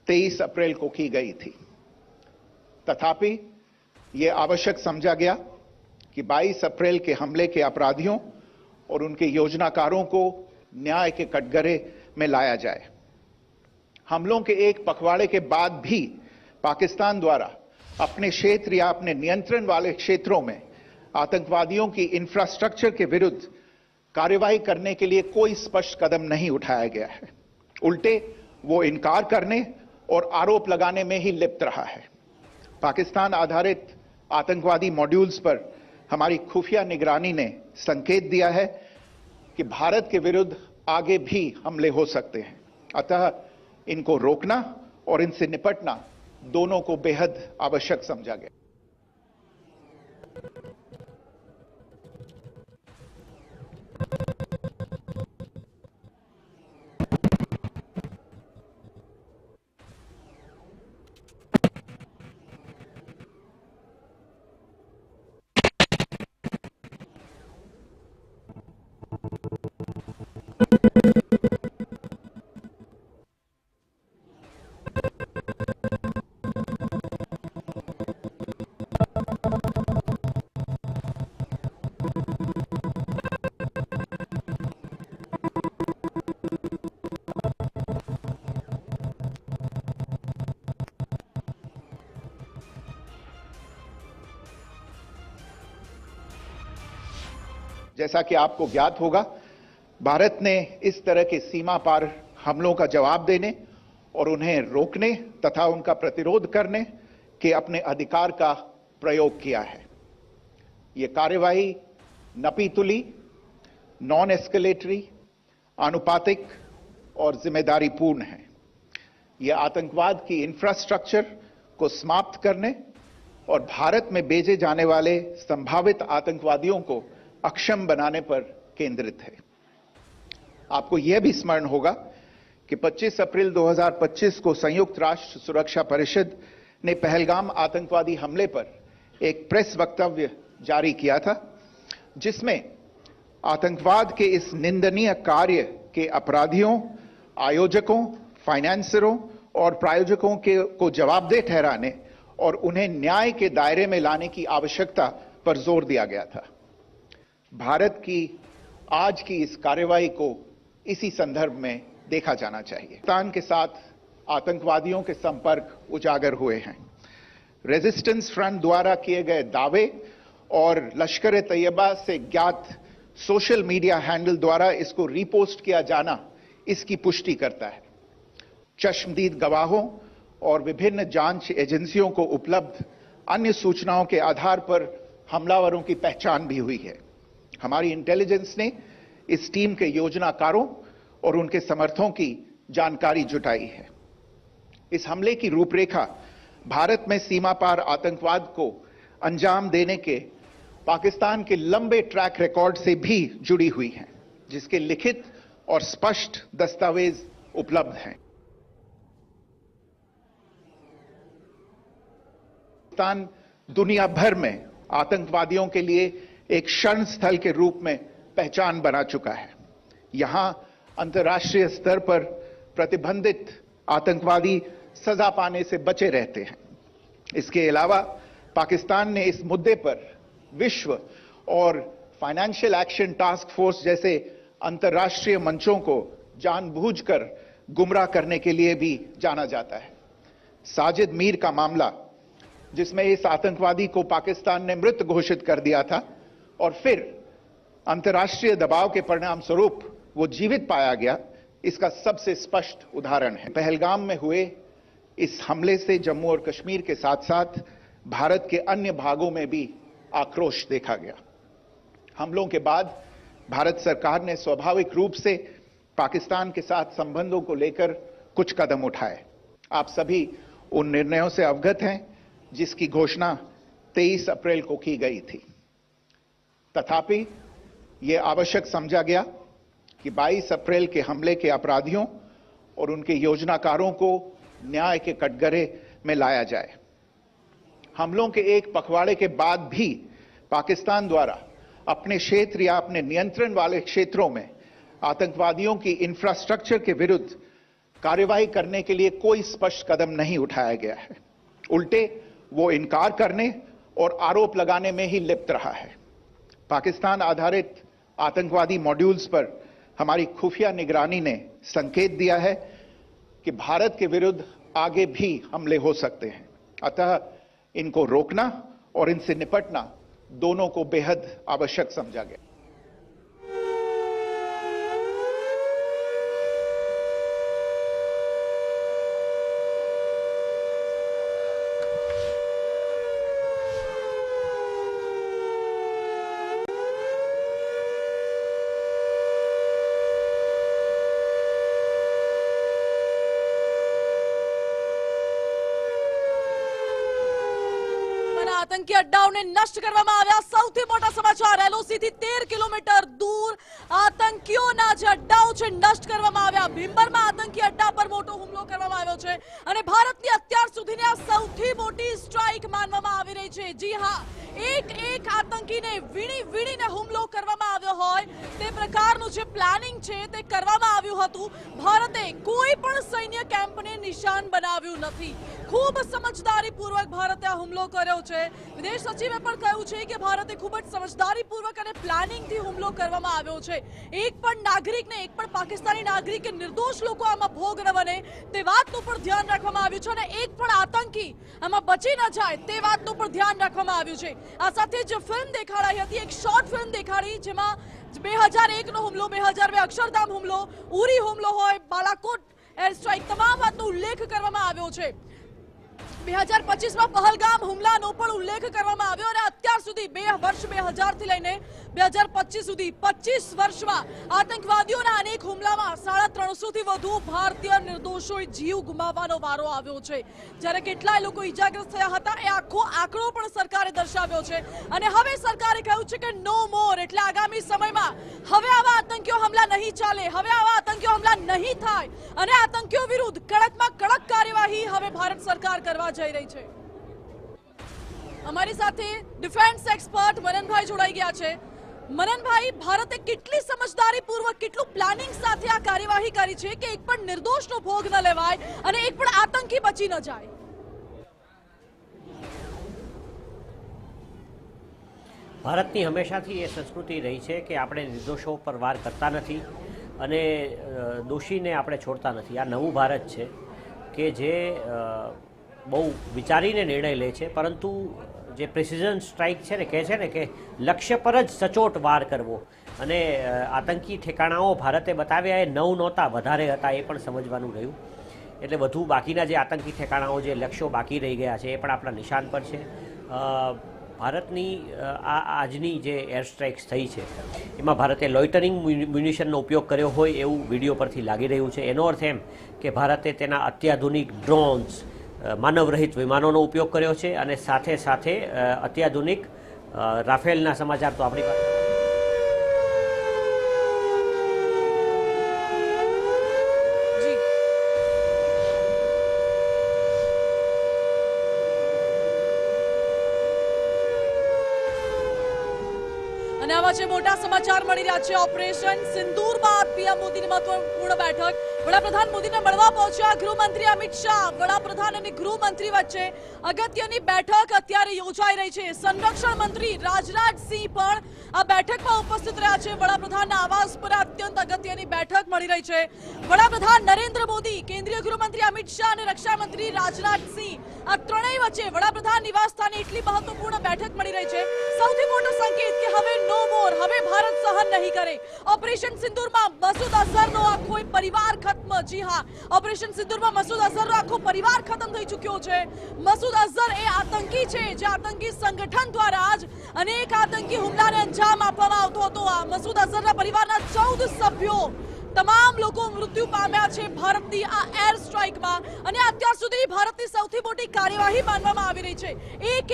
23 अप्रैल को की गई थी. तथापि यह आवश्यक समझा गया कि 22 अप्रैल के हमले के अपराधियों और उनके योजनाकारों को न्याय के कटघरे में लाया जाए. हमलों के एक पखवाड़े के बाद भी पाकिस्तान द्वारा अपने क्षेत्र या अपने नियंत्रण वाले क्षेत्रों में आतंकवादियों की इंफ्रास्ट्रक्चर के विरुद्ध कार्रवाई करने के लिए कोई स्पष्ट कदम नहीं उठाया गया है. उल्टे वो इनकार करने और आरोप लगाने में ही लिप्त रहा है. पाकिस्तान आधारित आतंकवादी मॉड्यूल्स पर हमारी खुफिया निगरानी ने संकेत दिया है कि भारत के विरुद्ध आगे भी हमले हो सकते हैं. अतः इनको रोकना और इनसे निपटना दोनों को बेहद आवश्यक समझा गया. जैसा कि आपको ज्ञात होगा, भारत ने इस तरह के सीमा पार हमलों का जवाब देने और उन्हें रोकने तथा उनका प्रतिरोध करने के अपने अधिकार का प्रयोग किया है। ये कार्यवाही नपीतुली, नॉन एस्केलेटरी, आनुपातिक और जिम्मेदारीपूर्ण है। यह आतंकवाद की इंफ्रास्ट्रक्चर को समाप्त करने और भारत में भेजे जाने वाले संभावित आतंकवादियों को अक्षम बनाने पर केंद्रित है। आपको यह भी स्मरण होगा कि 25 अप्रैल 2025 को संयुक्त राष्ट्र सुरक्षा परिषद ने पहलगाम आतंकवादी हमले पर एक प्रेस वक्तव्य जारी किया था, जिसमें आतंकवाद के इस निंदनीय कार्य के अपराधियों, आयोजकों, फाइनेंसरों और प्रायोजकों को जवाबदेह ठहराने और उन्हें न्याय के दायरे में लाने की आवश्यकता पर जोर दिया गया था। भारत की आज की इस कार्रवाई को इसी संदर्भ में देखा जाना चाहिए। पाकिस्तान के साथ आतंकवादियों के संपर्क उजागर हुए हैं। रेजिस्टेंस फ्रंट द्वारा किए गए दावे और लश्कर तैयबा से ज्ञात सोशल मीडिया हैंडल द्वारा इसको रीपोस्ट किया जाना इसकी पुष्टि करता है। चश्मदीद गवाहों और विभिन्न जांच एजेंसियों को उपलब्ध अन्य सूचनाओं के आधार पर हमलावरों की पहचान भी हुई है। हमारी इंटेलिजेंस ने इस टीम के योजनाकारों और उनके समर्थकों की जानकारी जुटाई है। इस हमले की रूपरेखा भारत में सीमा पार आतंकवाद को अंजाम देने के पाकिस्तान के लंबे ट्रैक रिकॉर्ड से भी जुड़ी हुई है, जिसके लिखित और स्पष्ट दस्तावेज उपलब्ध हैं। पाकिस्तान दुनिया भर में आतंकवादियों के लिए एक शरण स्थल के रूप में पहचान बना चुका है। यहां अंतर्राष्ट्रीय स्तर पर प्रतिबंधित आतंकवादी सजा पाने से बचे रहते हैं। इसके अलावा पाकिस्तान ने इस मुद्दे पर विश्व और फाइनेंशियल एक्शन टास्क फोर्स जैसे अंतर्राष्ट्रीय मंचों को जानबूझकर गुमराह करने के लिए भी जाना जाता है। साजिद मीर का मामला, जिसमें इस आतंकवादी को पाकिस्तान ने मृत घोषित कर दिया था और फिर अंतर्राष्ट्रीय दबाव के परिणाम स्वरूप वो जीवित पाया गया, इसका सबसे स्पष्ट उदाहरण है। पहलगाम में हुए इस हमले से जम्मू और कश्मीर के साथ साथ भारत के अन्य भागों में भी आक्रोश देखा गया। हमलों के बाद भारत सरकार ने स्वाभाविक रूप से पाकिस्तान के साथ संबंधों को लेकर कुछ कदम उठाए। आप सभी उन निर्णयों से अवगत हैं जिसकी घोषणा 23 अप्रैल को की गई थी। तथापि यह आवश्यक समझा गया कि 22 अप्रैल के हमले के अपराधियों और उनके योजनाकारों को न्याय के कटघरे में लाया जाए। हमलों के एक पखवाड़े के बाद भी पाकिस्तान द्वारा अपने क्षेत्र या अपने नियंत्रण वाले क्षेत्रों में आतंकवादियों की इंफ्रास्ट्रक्चर के विरुद्ध कार्रवाई करने के लिए कोई स्पष्ट कदम नहीं उठाया गया है। उल्टे वो इनकार करने और आरोप लगाने में ही लिप्त रहा है। पाकिस्तान आधारित आतंकवादी मॉड्यूल्स पर हमारी खुफिया निगरानी ने संकेत दिया है कि भारत के विरुद्ध आगे भी हमले हो सकते हैं। अतः इनको रोकना और इनसे निपटना दोनों को बेहद आवश्यक समझा गया। આતંકી અડ્ડાઓને નષ્ટ કરવામાં આવ્યા। સૌથી મોટા સમાચાર, એલઓસીથી 13 કિલોમીટર દૂર આતંકીઓના જે અડ્ડાઓ છે નષ્ટ કરવામાં આવ્યા। ભીંબરમાં આતંકી અડ્ડા પર મોટો હુમલો કરવામાં આવ્યો છે અને ભારતની અત્યાર સુધીની આ સૌથી મોટી સ્ટ્રાઇક માનવામાં આવી રહી છે। જી હા, એક આતંકીને વીણીને હુમલો કરવામાં આવ્યો હોય તે પ્રકારનું જે પ્લાનિંગ છે તે કરવામાં આવ્યું હતું। ભારતે કોઈ પણ સૈન્ય કેમ્પને નિશાન બનાવ્યું નથી। ખૂબ સમજદારીપૂર્વક ભારતે આ હુમલો કર્યો છે। વિદેશ સચિવે પણ કહ્યું છે કે ભારતે ખૂબ જ સમજદારીપૂર્વક અને પ્લાનિંગથી હુમલો કરવામાં આવ્યો છે। એક પણ નાગરિકને, એક પણ પાકિસ્તાની નાગરિક કે નિર્દોષ લોકો આમાં ભોગ ન બને તે વાતનું પણ ધ્યાન રાખવામાં આવ્યું છે અને એક પણ આતંકી આમાં બચી ન જાય તે વાતનું પણ ધ્યાન રાખવામાં આવ્યું છે। આ સાથે જે ફિલ્મ દેખાડાઈ હતી, એક શોર્ટ ફિલ્મ દેખાડી જેમાં 2001 નો હુમલો, 2002 અક્ષરધામ હુમલો, ઉરી હુમલો હોય, બાલાકોટ એર સ્ટ્રાઇક, તમામ વાતનો ઉલ્લેખ કરવામાં આવ્યો છે. 2025માં પહલગામ હુમલાનો પણ ઉલ્લેખ કરવામાં આવ્યો અને અત્યાર સુધી 2000 થી લઈને 2025 સુધી 25 વર્ષમાં આતંકવાદીઓના અનેક હુમલામાં 350 થી વધુ ભારતીય નિર્દોષોએ જીવ ગુમાવવાનો વારો આવ્યો છે. જ્યારે કેટલાય લોકો ઈજાગ્રસ્ત થયા હતા એ આખો આંકડો પણ સરકારે દર્શાવ્યો છે અને હવે સરકારે કહ્યું છે કે નો મોર, એટલે આગામી સમયમાં હવે આવા આતંકીઓ હમલા નહીં ચાલે, હવે આવા આતંકીઓ હમલા નહીં થાય અને આતંકીઓ વિરુદ્ધ કડકમાં કડક કાર્યવાહી હવે ભારત સરકાર કરવા જઈ રહી છે. અમારી સાથે ડિફેન્સ એક્સપર્ટ મનનભાઈ જોડાઈ ગયા છે. મનનભાઈ, ભારતે કેટલી સમજદારીપૂર્વક, કેટલું પ્લાનિંગ સાથે આ કાર્યવાહી કરી છે કે એક પણ નિર્દોષનો ભોગ ન લેવાય અને એક પણ આતંકી બચી ન જાય? ભારતની હંમેશાથી એ સંસ્કૃતિ રહી છે કે આપણે નિર્દોષો પર વાર કરતા નથી અને દોષીને આપણે છોડતા નથી. આ નવું ભારત છે કે જે બહુ વિચારીને નિર્ણય લે છે, પરંતુ જે પ્રિસિઝન સ્ટ્રાઇક છે ને, કહે છે ને કે લક્ષ્ય પર જ સચોટ વાર કરવો, અને આતંકી ઠેકાણાઓ ભારતે બતાવ્યા એ 9 નહોતા, વધારે હતા, એ પણ સમજવાનું રહ્યું. એટલે વધુ બાકીના જે આતંકી ઠેકાણાઓ, જે લક્ષ્યો બાકી રહી ગયા છે, એ પણ આપણા નિશાન પર છે. ભારતની આજની જે એર સ્ટ્રાઇક્સ થઈ છે એમાં ભારતે લોઇટરિંગ મ્યુનિશનનો ઉપયોગ કર્યો હોય એવું વિડીયો પરથી લાગી રહ્યું છે. એનો અર્થ એમ કે ભારતે તેના અત્યાધુનિક ડ્રોન્સ, માનવરહિત વિમાનોનો ઉપયોગ કર્યો છે અને સાથે સાથે અત્યાધુનિક રાફેલના સમાચાર તો આપણી પાસે અને આવા જે મોટા સમાચાર મળી રહ્યા છે. ઓપરેશન સિંદૂર બાદ પીએમ મોદીની મહત્વપૂર્ણ બેઠક. વડાપ્રધાન મોદીને મળવા પહોંચ્યા ગૃહમંત્રી અમિત શાહ. વડાપ્રધાન અને ગૃહમંત્રી વચ્ચે અગત્યની બેઠક અત્યારે યોજાઈ રહી છે. સંરક્ષણ મંત્રી રાજનાથસિંહ પણ આ બેઠકમાં ઉપસ્થિત રહ્યા છે. વડાપ્રધાનના આવાસ પર અત્યંત અગત્યની બેઠક મળી રહી છે. વડાપ્રધાન નરેન્દ્ર મોદી, કેન્દ્રીય ગૃહમંત્રી અમિત શાહ અને રક્ષામંત્રી રાજનાથસિંહ, આ ત્રણેય વચ્ચે વડાપ્રધાન નિવાસ સ્થાને એટલી મહત્વપૂર્ણ બેઠક મળી રહી છે. સૌથી મોટો સંકેત કે હવે નો મોર, હવે ભારત સહન નહીં કરે. ઓપરેશન સિંદૂરમાં મસૂદ અઝહરનો આખો પરિવાર ખત્મ. જી હા, ઓપરેશન સિંદૂરમાં મસૂદ અઝહરનો આખો પરિવાર ખતમ થઈ ચૂક્યો છે. મસૂદ અઝહર એ આતંકી છે જે આતંકી સંગઠન દ્વારા જ અનેક આતંકી હુમલાને અંજામ આપવામાં આવતો હતો. આ મસૂદ અઝહરના પરિવારના 14 સભ્યો, તમામ લોકો મૃત્યુ પામ્યા છે ભારતની આ એર સ્ટ્રાઇકમાં અને અત્યાર સુધી ભારતની સૌથી મોટી કાર્યવાહી માનવામાં આવી રહી છે.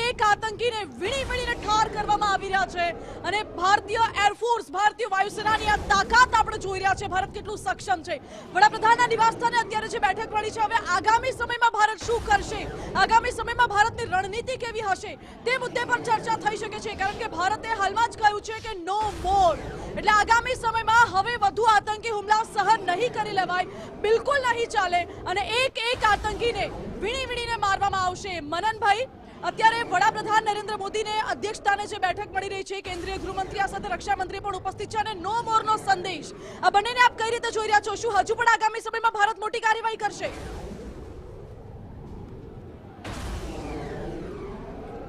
એક આતંકીને વીણીને ઠાર કરવામાં આવી રહ્યા છે અને ભારતીય એરફોર્સ, ભારતીય વાયુસેનાની આ તાકાત આપણે જોઈ રહ્યા છે, ભારત કેટલું સક્ષમ છે. વડાપ્રધાનના નિવાસસ્થાને અત્યારે જે બેઠક મળી છે, હવે આગામી સમયમાં ભારત શું કરશે, આગામી સમયમાં ભારતની રણનીતિ કેવી હશે, તે મુદ્દે પર ચર્ચા થઈ શકે છે. કારણ કે ભારતે હાલમાં જ કહ્યું છે કે નો મોર, એટલે આગામી સમયમાં હવે વધુ આતંકી હુમલા સહન નહીં કરી લેવાય, બિલકુલ નહીં ચાલે અને એક આતંકીને વીણીને મારવામાં આવશે. મનનભાઈ, અત્યારે વડાપ્રધાન નરેન્દ્ર મોદીને અધ્યક્ષસ્થાને જે બેઠક મળી રહી છે, કેન્દ્રીય ગૃહમંત્રી આ સાથે રક્ષામંત્રી પણ ઉપસ્થિત છે અને નો મોરનો સંદેશ આ બંનેને આપ કઈ રીતે જોઈ રહ્યા છો? શું હજુ પણ આગામી સમયમાં ભારત મોટી કાર્યવાહી કરશે?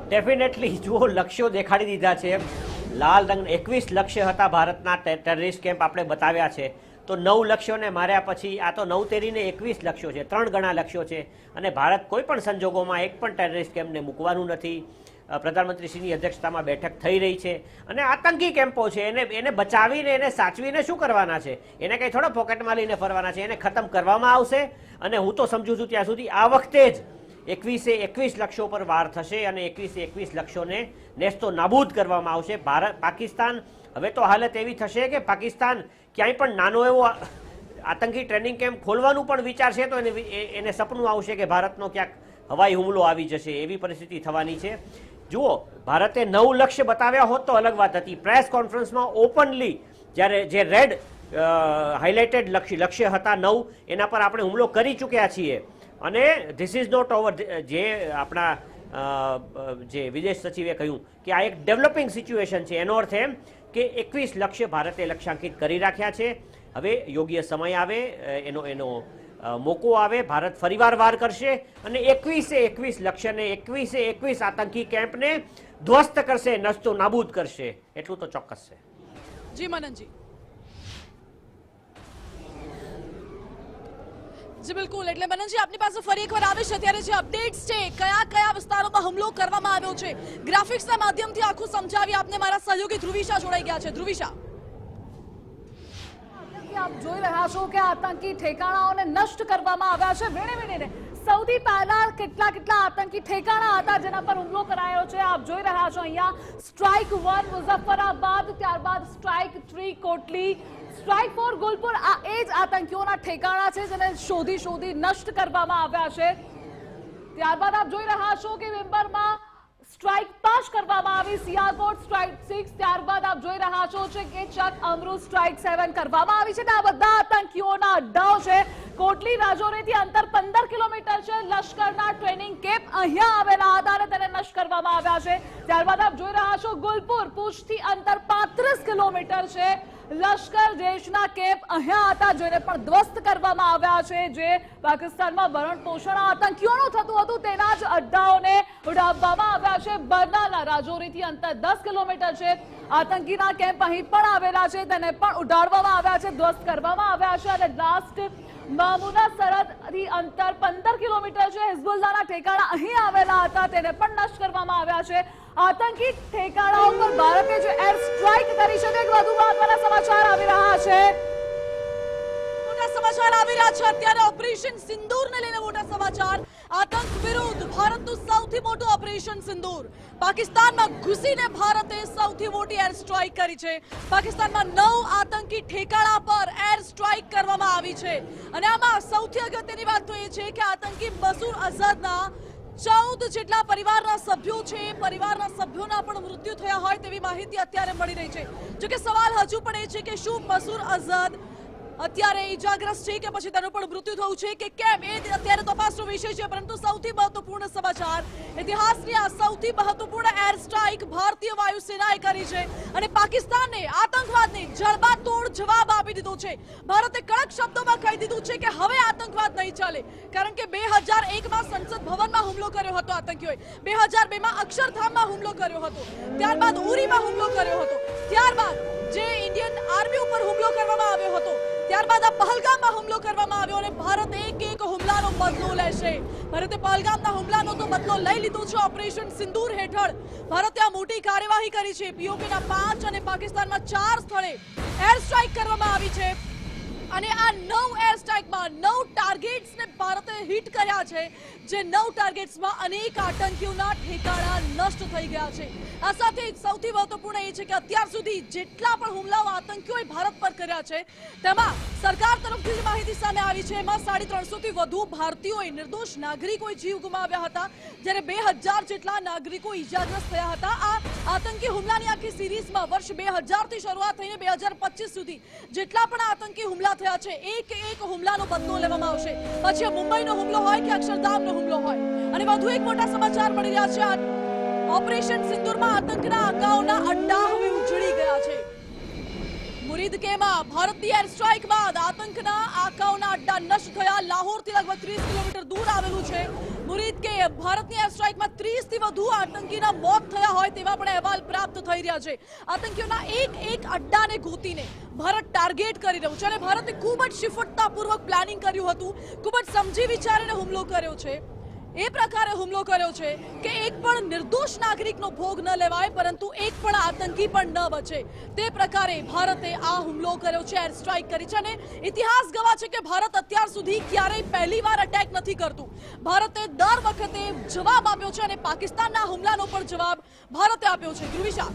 ડેફિનેટલી જુઓ, લક્ષ્યો દેખાડી દીધા છે. લાલ રંગ 21 લક્ષ્ય હતા ભારતના ટેરરિસ્ટ કેમ્પ આપણે બતાવ્યા છે. તો 9 લક્ષ્યોને માર્યા પછી આ તો 9 તેરીને 21 લક્ષ્યો છે, 3 ગણા લક્ષ્યો છે અને ભારત કોઈ પણ સંજોગોમાં એક પણ ટેરરિસ્ટ કેમ્પને મૂકવાનું નથી. પ્રધાનમંત્રીશ્રીની અધ્યક્ષતામાં બેઠક થઈ રહી છે અને આતંકી કેમ્પો છે એને બચાવીને, એને સાચવીને શું કરવાના છે? એને કંઈ થોડા પોકેટમાં લઈને ફરવાના છે? એને ખતમ કરવામાં આવશે અને હું તો સમજુ છું ત્યાં સુધી આ વખતે જ 21 લક્ષ્યો પર વાર થશે અને 21 લક્ષ્યોને નેસ્તો નાબૂદ કરવામાં આવશે. પાકિસ્તાન, હવે તો હાલત એવી થશે કે પાકિસ્તાન ક્યાંય પણ નાનો એવો આતંકી ટ્રેનિંગ કેમ્પ ખોલવાનું પણ વિચારશે તો એને સપનું આવશે કે ભારતનો ક્યાંક હવાઈ હુમલો આવી જશે, એવી પરિસ્થિતિ થવાની છે. જુઓ, ભારતે 9 લક્ષ્ય બતાવ્યા હોત તો અલગ વાત હતી. પ્રેસ કોન્ફરન્સમાં ઓપનલી જ્યારે જે રેડ હાઇલાઇટેડ લક્ષ્ય હતા 9, એના પર આપણે હુમલો કરી ચૂક્યા છીએ અને ધીસ ઇઝ નોટ ઓવર. જે આપણા જે વિદેશ સચિવે કહ્યું કે આ એક ડેવલપિંગ સિચ્યુએશન છે, એનો અર્થ એમ કે 21 લક્ષ્ય ભારતે લક્ષ્યાંકિત કરી રાખ્યા છે. હવે યોગ્ય સમય આવે, એનો મોકો આવે, ભારત ફરીવાર વાર કરશે અને 21 લક્ષ્યને, 21 આતંકી કેમ્પને ધ્વસ્ત કરશે, નસ્તો નાબૂદ કરશે, એટલું તો ચોક્કસ છે. જી મનનજી. જી બિલકુલ, એટલે મનનજી આપની પાસે ફરી એકવાર આવીશ. અત્યારે જે અપડેટ્સ છે, કયા કયા વિસ્તારોમાં હુમલો કરવામાં આવ્યો છે, ગ્રાફિક્સના માધ્યમથી આખું સમજાવી આપને મારા સહયોગી ધ્રુવિશા જોડાઈ ગયા છે. ધ્રુવિશા, આપ જોઈ રહ્યા છો કે આતંકી ઠેકાણાઓને નષ્ટ કરવામાં આવ્યા છે વીણીને. સૌથી પહેલા કેટલા આતંકી ઠેકાણા હતા જેના પર હુમલો કરાયો છે, આપ જોઈ રહ્યા છો અહીંયા. સ્ટ્રાઇક 1 મુઝફ્ફરાબાદ, ત્યારબાદ સ્ટ્રાઇક 3 કોટલી, સ્ટ્રાઇક 4 ગુલપુર. આ એ જ આતંકીઓના ઠેકાણા છે જેને શોધી નષ્ટ કરવામાં આવ્યા છે. ત્યારબાદ આપ જોઈ રહ્યા છો કે મેમ્બરમાં સ્ટ્રાઇક 5 કરવામાં આવી, સિયાલકોટ સ્ટ્રાઇક 6, ત્યારબાદ આપ જોઈ રહ્યા છો કે ચક અમૃત સ્ટ્રાઇક 7 કરવામાં આવી છે. આ બધા આતંકીઓના અડ્ડાઓ છે. કોટલી રાજૌરીથી અંતર 15 કિલોમીટર છે. લશ્કરના ટ્રેનિંગ કેમ્પ અહીંયા આવેલા હતા અને તેને નષ્ટ કરવામાં આવ્યા છે. ત્યારબાદ આપ જોઈ રહ્યા છો ગુલપુર, પૂંછથી અંતર 35 કિલોમીટર છે. લશ્કર દેશના કેમ્પ અહીંયા હતા જેને પણ ધ્વસ્ત કરવામાં આવ્યા છે. જે પાકિસ્તાનમાં ભરણ પોષણ આતંકીઓનું થતું હતું તેના જ અડ્ડાઓને ઉડાવવામાં આવ્યા છે. બરનાલા રાજૌરીથી અંતર 10 કિલોમીટર છે. આતંકીના કેમ્પ અહીં પણ આવેલા છે, તેને પણ ઉડાડવામાં આવ્યા છે, ધ્વસ્ત કરવામાં આવ્યા છે. અને લાસ્ટ મામુના સરહદથી અંતર 15 કિલોમીટર છે. હિઝબુલ્લાહના ઠેકાણા અહીં આવેલા હતા, તેને પણ નષ્ટ કરવામાં આવ્યા છે. આતંકી ઠેકાણાઓ પર ભારતે જે એર સ્ટ્રાઇક કરી છે, એક વધુ મહત્વના સમાચાર આવી રહ્યા છે. મોટા સમાચાર આવી રહ્યા છે અત્યારે ઓપરેશન સિંદૂરને લઈને. મોટા સમાચાર, આતંક વિરુદ્ધ ભારતનું સૌથી મોટું ઓપરેશન સિંદૂર. પાકિસ્તાનમાં ઘૂસીને ભારતે સૌથી મોટી એર સ્ટ્રાઇક કરી છે. પાકિસ્તાનમાં 9 આતંકી ઠેકાણા પર એર સ્ટ્રાઇક કરવામાં આવી છે. અને આમાં સૌથી અગત્યની વાત તો એ છે કે આતંકી મસૂર અઝહરના 14 જેટલા પરિવારના સભ્યો છે, પરિવારના સભ્યોના પણ મૃત્યુ થયા હોય તેવી માહિતી અત્યારે મળી રહી છે. જો કે સવાલ હજુ પણ એ છે કે શું મસૂર અઝહર અત્યારે ઈજાગ્રસ્ત છે કે પછી તેનું પણ મૃત્યુ થયું છે કે કેમ, એ અત્યારે તપાસનો વિષય છે. પરંતુ સૌથી મહત્વપૂર્ણ સમાચાર, ઇતિહાસની આ સૌથી મહત્વપૂર્ણ એર સ્ટ્રાઇક ભારતીય વાયુસેનાએ કરી છે અને પાકિસ્તાનને આતંકવાદને જડબાતોડ જવાબ આપી દીધો છે. ભારતે કડક શબ્દોમાં કહી દીધું છે કે હવે આતંકવાદ નહીં ચાલે. કારણ કે 2001માં સંસદ ભવનમાં હુમલો કર્યો હતો આતંકીઓએ, 2002માં અક્ષરધામમાં હુમલો કર્યો હતો, ત્યારબાદ ઉરીમાં હુમલો કર્યો હતો, ત્યારબાદ જે ઇન્ડિયન આર્મી ઉપર હુમલો કરવામાં આવ્યો હતો, ત્યારબાદ આ પહલગામમાં હુમલો કરવામાં આવ્યો અને ભારત એક હુમલાનો બદલો લેશે. ભારતે પહલગામના હુમલાનો તો બદલો લઈ લીધો છે. ઓપરેશન સિંદૂર હેઠળ ભારતે આ મોટી કાર્યવાહી કરી છે. પીઓકેના 5 અને પાકિસ્તાનમાં 4 સ્થળે એર સ્ટ્રાઇક કરવામાં આવી છે. અને આ 9 એર સ્ટ્રાઇકમાં 9 ટાર્ગેટ્સને ભારતે હિટ કર્યા છે. જે 9 ટાર્ગેટ્સમાં અનેક આતંકીઓના ઠેકાણા નષ્ટ થઈ ગયા છે. આ સાથે સૌથી મહત્વપૂર્ણ એ છે કે અત્યાર સુધી જેટલા પણ હુમલાઓ આતંકીઓએ ભારત પર કર્યા છે તેમાં સરકાર તરફથી જે માહિતી સામે આવી છે એમાં 350 થી વધુ ભારતીયોએ, નિર્દોષ નાગરિકોએ જીવ ગુમાવ્યા હતા, જ્યારે 2000 જેટલા નાગરિકો ઈજાગ્રસ્ત થયા હતા. આ આતંકી હુમલાની આખી સિરીઝમાં વર્ષ 2000 થી શરૂઆત થઈને 2025 સુધી જેટલા પણ આતંકી હુમલા થયા છે, એક હુમલાનો બદલો લેવામાં આવશે. પછી મુંબઈનો હુમલો હોય કે અક્ષરધામનો હુમલો હોય. અને વધુ એક મોટા સમાચાર મળી રહ્યા છે. ઓપરેશન સિંદૂરમાં આતંકના અગાઉના અડ્ડા હવે ઉજળી ગયા છે. મુરીદ કેમાં ભારતીય એર સ્ટ્રાઇક બાદ આતંકના આકાઓના અડ્ડા નષ્ટ થયા. લાહોરથી લગભગ 30 કિલોમીટર દૂર આવેલું છે મુરીદ કે. ભારતની એર સ્ટ્રાઇકમાં 30 થી વધુ આતંકીના મોત થયા હોય તેવા પણ અહેવાલ પ્રાપ્ત થઈ રહ્યા છે. આતંકીઓના એક અડ્ડાને ગોતીને ભારત ટાર્ગેટ કરી રહ્યું છે અને ભારતે ખૂબ જ શિફ્ટતાપૂર્વક પ્લાનિંગ કર્યું હતું, ખૂબ જ સમજી વિચારીને હુમલો કર્યો છે. એ પ્રકારે હુમલો કર્યો છે કે એક પણ નિર્દોષ નાગરિકનો ભોગ ન લેવાય, પરંતુ એક પણ આતંકી પણ ન બચે. તે પ્રકારે ભારતે આ હુમલો કર્યો છે, એર સ્ટ્રાઇક કરી છે. અને ઇતિહાસ ગવા છે કે ભારત અત્યાર સુધી ક્યારેય પહેલીવાર અટેક નથી કરતું. ભારતે દર વખતે જવાબ આપ્યો છે અને પાકિસ્તાનના હુમલાનો પણ જવાબ ભારતે આપ્યો છે. ધ્રુવિશા,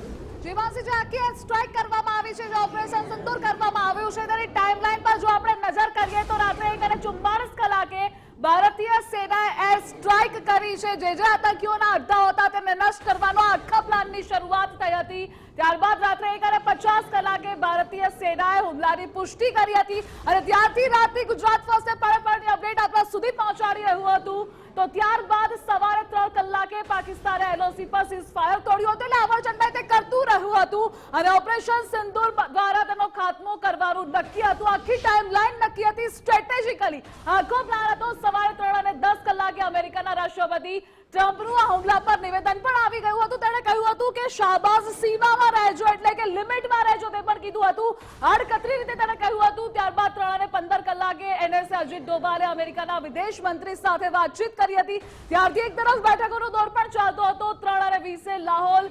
જેમાંથી જે આખી એર સ્ટ્રાઇક કરવામાં આવી છે, જે ઓપરેશન સિંદૂર કરવામાં આવ્યું છે તેની ટાઈમલાઈન પર જો આપણે નજર કરીએ તો રાત્રે 1:44 કલાકે ભારતીય સેનાએ એર સ્ટ્રાઇક કરી છે. જે આતંકીઓના અડ્ડા હતા તેમને નષ્ટ કરવાનો આખા પ્લાનની શરૂઆત થઈ હતી. ત્યારબાદ રાત્રે 1:50 કલાકે ભારતીય સેનાએ હુમલાની પુષ્ટિ કરી હતી અને ત્યારથી રાતની ગુજરાત ફર્સ્ટે પળે અપડેટ આપણા સુધી પહોંચાડી રહ્યું હતું. તો ત્યારબાદ સવારે 3 કલાકે પાકિસ્તાને એલઓસી પર સીઝફાયર તોડ્યું હતું. એટલે અવરચંદાએ તે કરતું રહ્યું હતું અને ઓપરેશન સિંદૂર દ્વારા તેનો ખાત્મો કરવાનું નક્કી હતું. આખી ટાઈમલાઈન નક્કી હતી. સ્ટ્રેટેજિકલી આખો પ્લાન હતો. સવારે 3:10 કલાકે અમેરિકાના રાષ્ટ્રપતિ ટ્રમ્પનું આ હુમલા પર નિવેદન પણ આવી ગયું હતું. તેણે કહ્યું હતું કે શાહબાઝ સીમામાં રહેજો, એટલે કે લિમિટમાં રહેજો, તે પણ કીધું હતું. આડકતરી રીતે તેણે કહ્યું હતું. ત્યારબાદ 3:15 કલાકે એનએસએ અજીત ડોભાલે અમેરિકાના વિદેશ મંત્રી સાથે વાતચીત કરી હતી. ત્યારથી એક તરફ બેઠકોનો દોર પણ ચાલતો હતો. 3:20 લાહોલ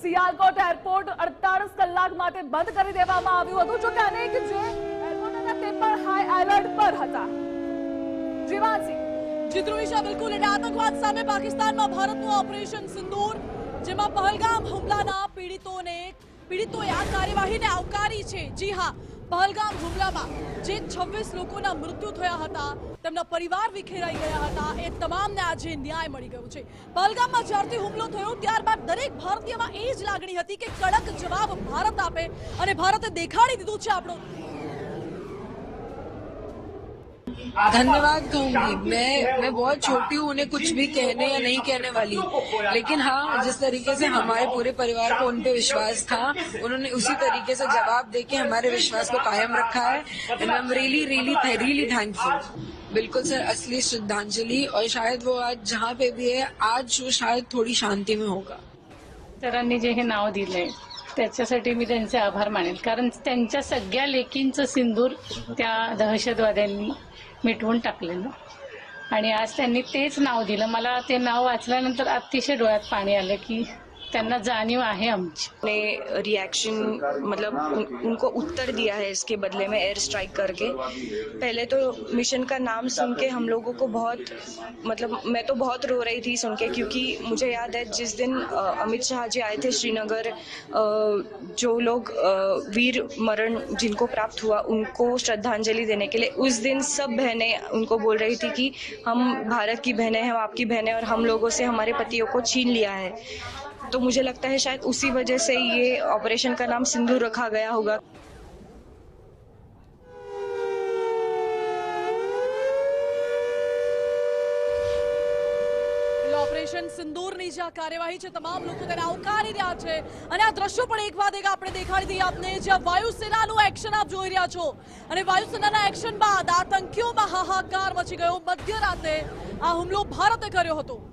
સિયાલકોટ એરપોર્ટ 48 કલાક માટે બંધ કરી દેવામાં આવ્યું હતું. જોકે અનેક જે એરપોર્ટ હતા તે પણ હાઈ એલર્ટ પર હતા. જીવાનસિંહ જીતૃવિશા બિલકુલ એટલે આતંકવાદ સામે પાકિસ્તાનમાં ભારતનું ઓપરેશન સિંદૂર, જેમાં પહલગામ હુમલાના પીડિતોએ આ કાર્યવાહીને આવકારી છે. જી હા, પહલગામ હુમલામાં જે 26 લોકોના મૃત્યુ થયા હતા, તેમના પરિવાર વિખેરાઈ ગયા હતા, એ તમામને આજે ન્યાય મળી ગયો છે. પહલગામમાં જ્યારથી હુમલો થયો ત્યારબાદ દરેક ભારતીયમાં એ જ લાગણી હતી કે કડક જવાબ ભારત આપે, અને ભારતે દેખાડી દીધું છે આપણો. धन्यवाद कहूंगी. मैं बहुत छोटी हूँ, उन्हें कुछ भी कहने या नहीं कहने वाली, लेकिन हाँ, जिस तरीके से हमारे पूरे परिवार को उन पे विश्वास था, उन्होंने उसी तरीके से जवाब देके हमारे विश्वास को कायम रखा है. And I am really thankful. बिल्कुल सर, असली श्रद्धांजलि. और शायद वो आज जहाँ पे भी है, आज वो शायद थोडी शांती में होगा. सरांनी जे हे नाव दिलंय त्याच्यासाठी मी त्यांचे आभार मानेल, कारण त्यांच्या सगळ्या लेकींचं सिंदूर त्या दहशतवाद्यांनी मिटवून टाकलेलं, आणि आज त्यांनी तेच नाव दिलं. मला ते नाव वाचल्यानंतर अतिशय डोळ्यात पाणी आलं की त्यांना जाणीव आहे आमची. ने रिएक्शन मतलब उनको उत्तर दिया है इसके बदले में एयर स्ट्राइक करके. पहले तो मिशन का नाम सुन के हम लोगों को बहुत मतलब मैं तो बहुत रो रही थी सुन के, क्योंकि मुझे याद है जिस दिन अमित शाह जी आए थे श्रीनगर, जो लोग वीर मरण जिनको प्राप्त हुआ उनको श्रद्धांजलि देने के लिए, उस दिन सब बहनें उनको बोल रही थी कि हम भारत की बहनें हैं, हम आपकी बहनें, और हम लोगों से हमारे पतियों को छीन लिया है. तो मुझे लगता है शायद उसी वजह से ये ऑपरेशन का नाम सिंदूर रखा गया होगा. ઓપરેશન સિંદૂરની જે આ કાર્યવાહી છે, તમામ લોકો તેને આવકારી રહ્યા છે. અને આ દ્રશ્યો પણ એક બાદ એક આપણે દેખાડી દઈએ આપને, જ્યાં વાયુસેનાનું એક્શન આપ જોઈ રહ્યા છો. અને વાયુસેનાના એક્શન બાદ આતંકીઓમાં હાહાકાર મચી ગયો. મધ્યરાતે આ હુમલો ભારતે કર્યો હતો.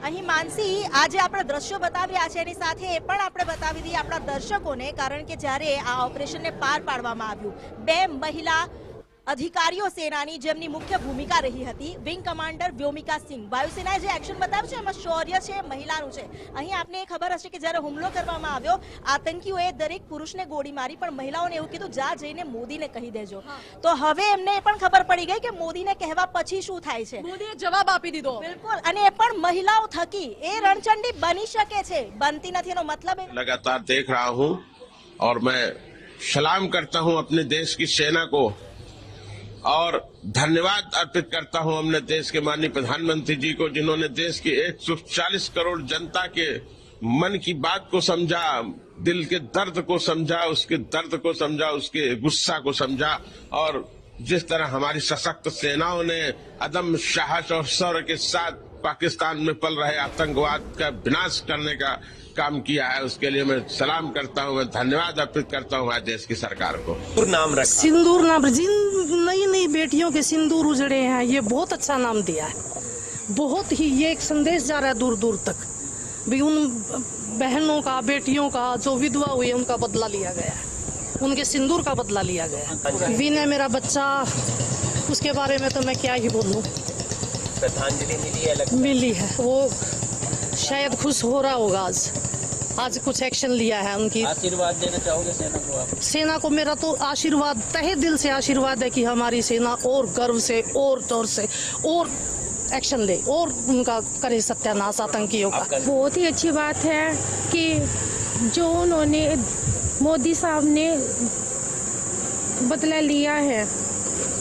અહીં માનસી આજે આપણે દ્રશ્યો બતાવ્યા છે, એની સાથે એ પણ આપણે બતાવી દઈએ આપણા દર્શકોને, કારણ કે જ્યારે આ ઓપરેશનને પાર પાડવામાં આવ્યું, 2 મહિલા અધિકારીઓ સેનાની જેમની મુખ્ય ભૂમિકા રહી હતી, વિંગ કમાન્ડર વ્યોમિકા સિંહ. વાયુસેનાએ જે એક્શન બતાવ્યું છે એમાં શૌર્ય છે, મહિલાનું છે. અહીં આપને ખબર હશે કે જ્યારે હુમલો કરવામાં આવ્યો, આતંકીઓએ દરેક પુરુષને ગોળી મારી, પણ મહિલાઓને એવું કીધું જા જઈને મોદીને કહી દેજો. તો હવે એમને એ પણ ખબર પડી ગઈ કે મોદીને કહેવા પછી શું થાય છે. મોદીએ જવાબ આપી દીધો. બિલકુલ, અને એ પણ મહિલાઓ થકી એ રણચંડી બની શકે છે, બનતી નથી. એનો મતલબ लगातार देख रहा हूं और मैं सलाम करता हूं अपने देश की सेना को और धन्यवाद अर्पित करता हूं अपने देश के माननीय प्रधानमंत्री जी को, जिन्होंने देश की 140 करोड़ जनता के मन की बात को समझा, दिल के दर्द को समझा, उसके दर्द को समझा, उसके गुस्सा को समझा, और जिस तरह हमारी सशक्त सेनाओं ने अदम्य साहस और शौर्य के साथ पाकिस्तान में पल रहे आतंकवाद का विनाश करने का काम किया है, उसके लिए मैं सलाम करता हूं, मैं धन्यवाद अर्पित करता हूं आज देश की सरकार को. नाम रखा सिंदूर नाम, जिन नई नई बेटियों के सिंदूर उजड़े हैं, ये बहुत अच्छा नाम दिया है. बहुत ही ये एक संदेश जा रहा है दूर दूर तक भी उन बहनों का, बेटियों का जो विधवा हुई उनका बदला लिया गया है, उनके सिंदूर का बदला लिया गया. विनय मेरा बच्चा, उसके बारे में तो मैं क्या ही बोलूं. श्रद्धांजलि मिली है, वो शायद खुश हो रहा होगा. आज कुछ एक्शन लिया है. उनकी आशीर्वाद देना चाहोगे सेना को आप? सेना को मेरा तो आशीर्वाद, तहे दिल से आशीर्वाद है कि हमारी सेना और गर्व से और जोर से और एक्शन ले और उनका करे सत्यानाश आतंकियों का. बहुत ही अच्छी बात है कि जो उन्होंने मोदी साहब ने बदला लिया है,